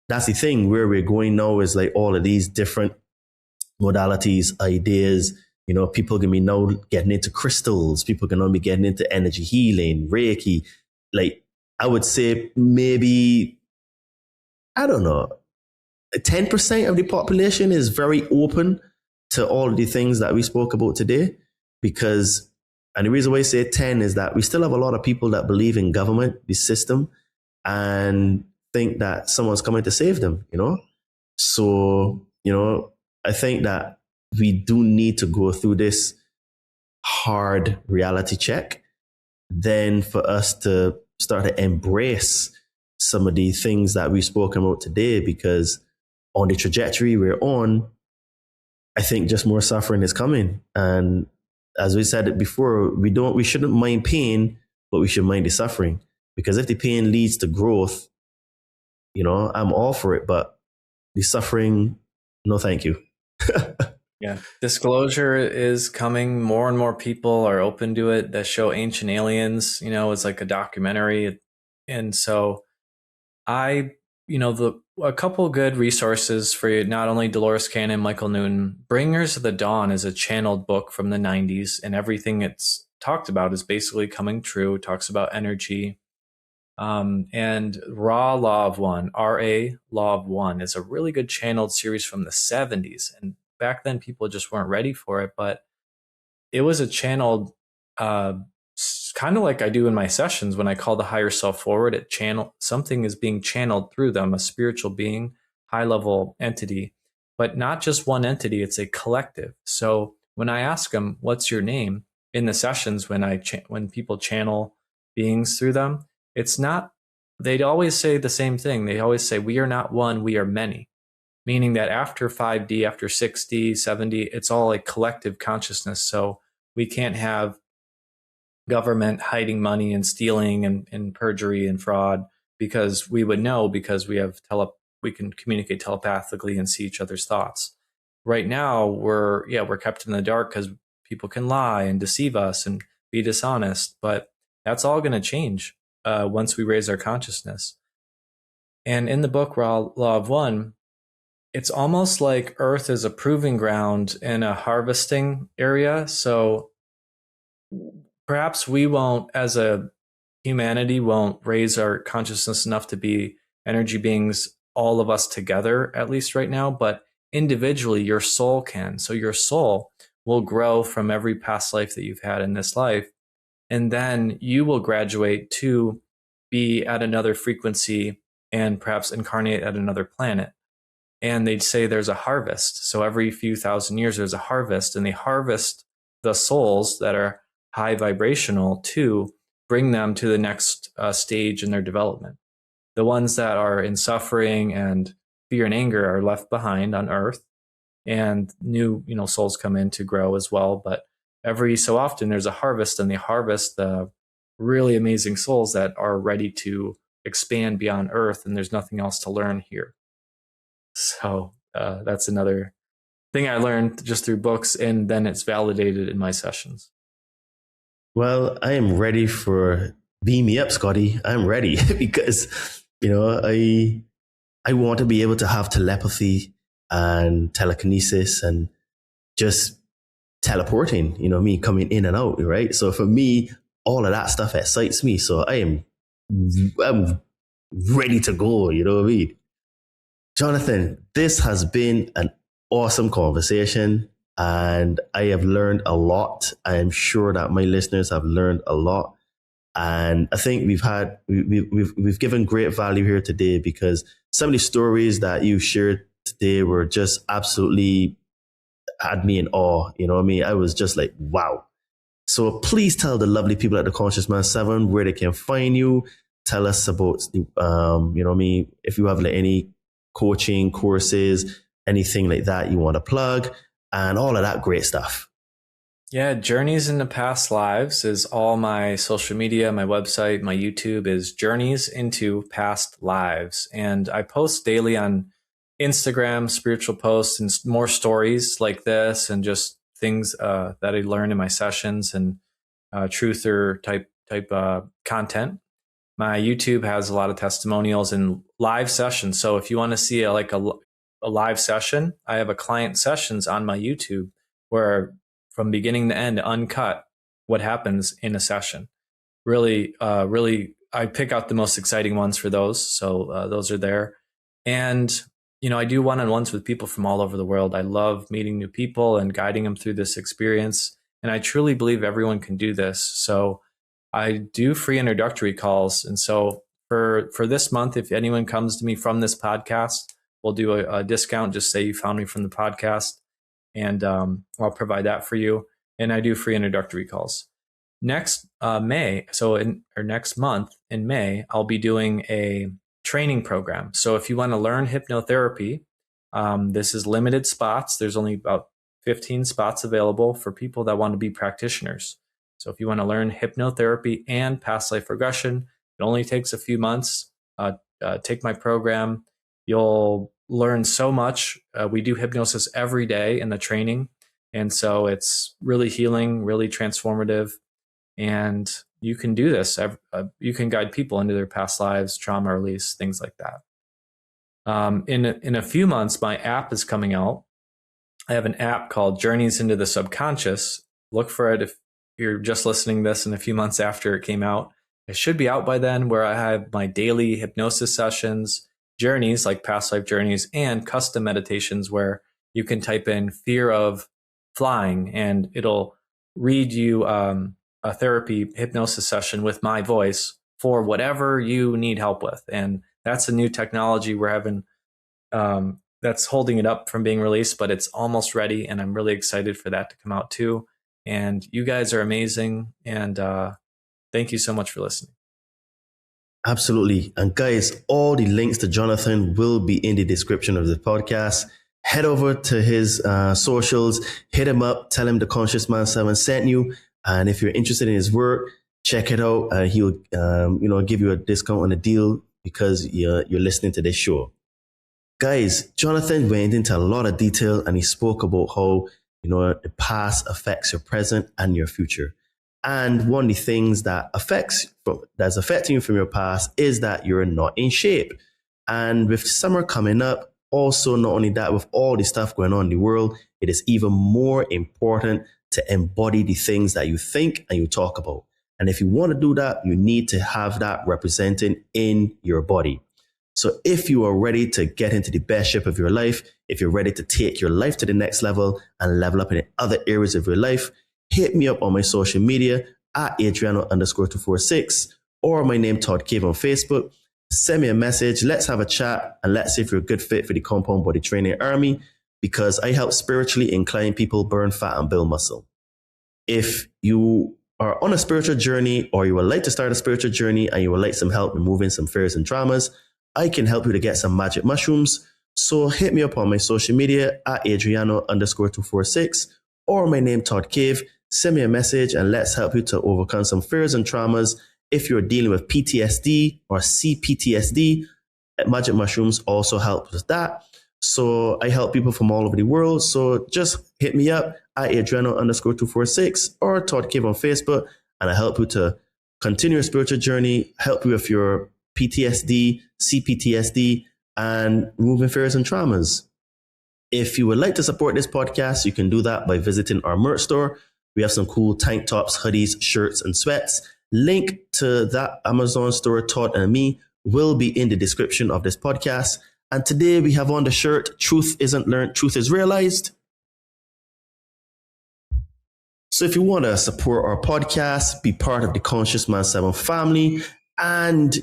that's the thing, where we're going now is like all of these different modalities, ideas. People can be now getting into crystals. People can now be getting into energy healing, Reiki. Like, I would say maybe, I don't know, 10% of the population is very open to all of the things that we spoke about today. And the reason why I say 10 is that we still have a lot of people that believe in government, the system, and think that someone's coming to save them, So, I think that we do need to go through this hard reality check, then for us to start to embrace some of the things that we've spoken about today, because on the trajectory we're on, I think just more suffering is coming. And as we said it before, we shouldn't mind pain, but we should mind the suffering, because if the pain leads to growth, I'm all for it, but the suffering, no thank you. Yeah. Disclosure is coming. More and more people are open to it. That show Ancient Aliens, it's like a documentary. And so a couple good resources for you, not only Dolores Cannon, Michael Newton. Bringers of the Dawn is a channeled book from the 90s, and everything it's talked about is basically coming true. It talks about energy. And Raw Law of One, RA Law of One, is a really good channeled series from the 70s. And back then people just weren't ready for it, but it was a channeled, kind of like I do in my sessions when I call the higher self forward. Something is being channeled through them, a spiritual being, high level entity, but not just one entity. It's a collective. So when I ask them, what's your name in the sessions, when people channel beings through them, it's not, they'd always say the same thing. They always say, we are not one, we are many. Meaning that after 5D, after 6D, 7D, it's all a collective consciousness. So we can't have government hiding money and stealing and perjury and fraud, because we would know, because we can communicate telepathically and see each other's thoughts. Right now, we're kept in the dark because people can lie and deceive us and be dishonest. But that's all going to change once we raise our consciousness. And in the book Law of One, it's almost like Earth is a proving ground and a harvesting area. So perhaps we won't, as a humanity, won't raise our consciousness enough to be energy beings, all of us together, at least right now, but individually your soul can. So your soul will grow from every past life that you've had in this life. and then you will graduate to be at another frequency and perhaps incarnate at another planet. And they'd say there's a harvest. So every few thousand years, there's a harvest, and they harvest the souls that are high vibrational to bring them to the next stage in their development. The ones that are in suffering and fear and anger are left behind on Earth, and new, souls come in to grow as well. But every so often, there's a harvest, and they harvest the really amazing souls that are ready to expand beyond Earth, and there's nothing else to learn here. So that's another thing I learned just through books, and then it's validated in my sessions. Well, I am ready for beam me up, Scotty. I'm ready because, I want to be able to have telepathy and telekinesis and just teleporting, me coming in and out, right? So for me, all of that stuff excites me. So I'm ready to go, you know what I mean? Jonathan, this has been an awesome conversation, and I have learned a lot. I am sure that my listeners have learned a lot, and I think we've given great value here today, because some of the stories that you shared today were just absolutely had me in awe. You know what I mean? I was just like, wow. So please tell the lovely people at the Conscious Man 7 where they can find you. Tell us about the, if you have any coaching courses, anything like that you want to plug, and all of that great stuff. Yeah, Journeys into Past Lives is all my social media, my website, my YouTube is Journeys into Past Lives. And I post daily on Instagram, spiritual posts, and more stories like this, and just things that I learn in my sessions, and truther type content. My YouTube has a lot of testimonials and live sessions. So if you want to see a live session, I have a client sessions on my YouTube where from beginning to end, uncut, what happens in a session. Really, I pick out the most exciting ones for those. So those are there. And, I do one-on-ones with people from all over the world. I love meeting new people and guiding them through this experience. And I truly believe everyone can do this. So I do free introductory calls. And so for this month, if anyone comes to me from this podcast, we'll do a discount. Just say you found me from the podcast, and I'll provide that for you. And I do free introductory calls. Next next month in May, I'll be doing a training program. So if you want to learn hypnotherapy, this is limited spots. There's only about 15 spots available for people that want to be practitioners. So if you want to learn hypnotherapy and past life regression, it only takes a few months. Take my program. You'll learn so much. We do hypnosis every day in the training. And so it's really healing, really transformative. And you can do this. You can guide people into their past lives, trauma release, things like that. In a few months, my app is coming out. I have an app called Journeys into the Subconscious. Look for it if you're just listening to this in a few months after it came out. It should be out by then, where I have my daily hypnosis sessions, journeys like past life journeys, and custom meditations where you can type in fear of flying and it'll read you a therapy hypnosis session with my voice for whatever you need help with. And that's a new technology we're having that's holding it up from being released, but it's almost ready. And I'm really excited for that to come out too. And you guys are amazing. And thank you so much for listening. Absolutely. And guys, all the links to Jonathan will be in the description of the podcast. Head over to his socials, hit him up, tell him the Conscious Man 7 sent you. And if you're interested in his work, check it out. He'll give you a discount on a deal because you're listening to this show. Guys, Jonathan went into a lot of detail, and he spoke about how the past affects your present and your future. And one of the things that's affecting you from your past is that you're not in shape. And with summer coming up, also not only that, with all the stuff going on in the world, it is even more important to embody the things that you think and you talk about. And if you want to do that, you need to have that represented in your body. So if you are ready to get into the best shape of your life, if you're ready to take your life to the next level and level up in other areas of your life, hit me up on my social media at Adriano_246 or my name Todd Cave on Facebook. Send me a message. Let's have a chat and let's see if you're a good fit for the Compound Body Training Army, because I help spiritually inclined people burn fat and build muscle. If you are on a spiritual journey or you would like to start a spiritual journey and you would like some help removing some fears and traumas, I can help you to get some magic mushrooms. So hit me up on my social media at Adriano_246 or my name Todd Cave. Send me a message and let's help you to overcome some fears and traumas. If you're dealing with PTSD or CPTSD, magic mushrooms also help with that. So I help people from all over the world. So just hit me up at Adriano_246 or Todd Cave on Facebook, and I help you to continue your spiritual journey, help you with your PTSD, CPTSD, and removing fears and traumas. If you would like to support this podcast, you can do that by visiting our merch store. We have some cool tank tops, hoodies, shirts, and sweats. Link to that Amazon store, Todd and me, will be in the description of this podcast. And today we have on the shirt, Truth Isn't Learned, Truth is Realized. So if you want to support our podcast, be part of the Conscious Man 7 family, and,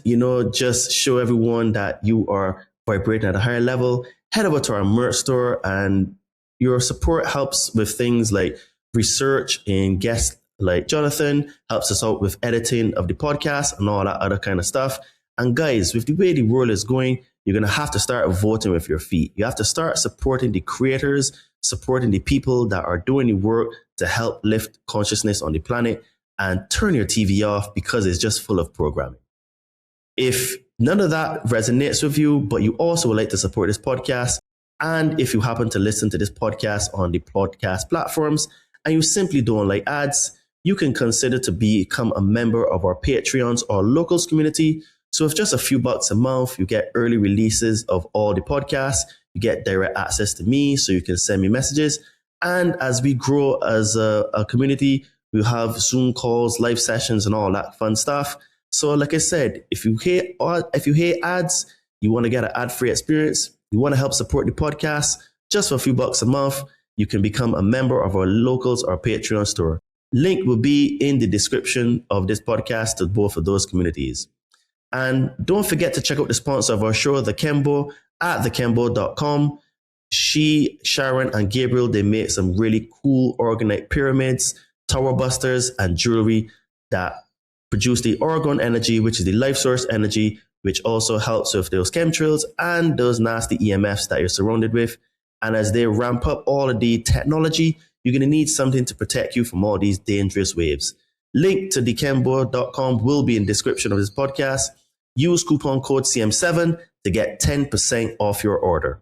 just show everyone that you are vibrating at a higher level, head over to our merch store, and your support helps with things like research and guests like Jonathan, helps us out with editing of the podcast and all that other kind of stuff. And guys, with the way the world is going, you're going to have to start voting with your feet. You have to start supporting the creators, supporting the people that are doing the work to help lift consciousness on the planet, and turn your TV off because it's just full of programming. If none of that resonates with you, but you also would like to support this podcast, and if you happen to listen to this podcast on the podcast platforms and you simply don't like ads, you can consider to become a member of our Patreons or locals community. So with just a few bucks a month, you get early releases of all the podcasts. You get direct access to me, so you can send me messages. And as we grow as a community, we have Zoom calls, live sessions, and all that fun stuff. So like I said, if you hate ads, you want to get an ad-free experience, you want to help support the podcast, just for a few bucks a month, you can become a member of our locals or Patreon store. Link will be in the description of this podcast to both of those communities. And don't forget to check out the sponsor of our show, The Kembo, at thekembo.com. She, Sharon, and Gabriel, they make some really cool organite pyramids, tower busters, and jewelry that produce the Oregon energy, which is the life source energy, which also helps with those chemtrails and those nasty EMFs that you're surrounded with. And as they ramp up all of the technology, you're going to need something to protect you from all these dangerous waves. Link to thekembo.com will be in the description of this podcast. Use coupon code CM7 to get 10% off your order.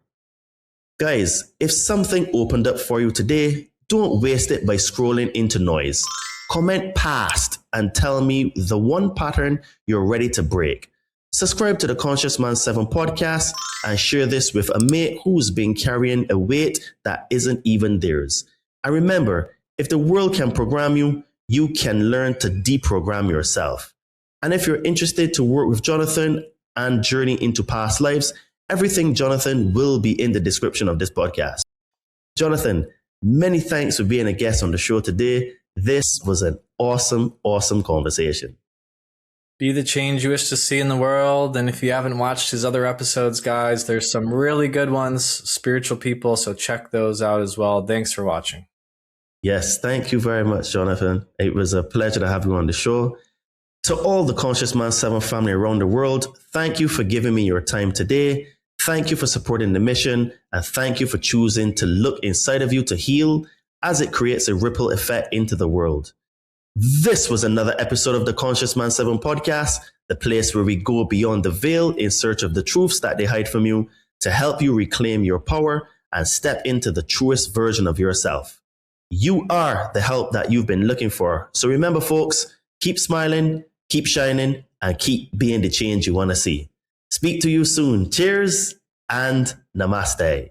Guys, if something opened up for you today, don't waste it by scrolling into noise. Comment past and tell me the one pattern you're ready to break. Subscribe to the Conscious Man 7 podcast and share this with a mate who's been carrying a weight that isn't even theirs. And remember, if the world can program you, you can learn to deprogram yourself. And if you're interested to work with Jonathan and journey into past lives, everything Jonathan will be in the description of this podcast. Jonathan, many thanks for being a guest on the show today. This was an awesome, awesome conversation. Be the change you wish to see in the world. And if you haven't watched his other episodes, guys, there's some really good ones, spiritual people, so check those out as well. Thanks for watching. Yes, thank you very much, Jonathan. It was a pleasure to have you on the show. To all the Conscious Man 7 family around the world, thank you for giving me your time today. Thank you for supporting the mission, and thank you for choosing to look inside of you to heal, as it creates a ripple effect into the world. This was another episode of the Conscious Man 7 podcast, the place where we go beyond the veil in search of the truths that they hide from you to help you reclaim your power and step into the truest version of yourself. You are the help that you've been looking for. So remember, folks, keep smiling, keep shining, and keep being the change you want to see. Speak to you soon. Cheers and namaste.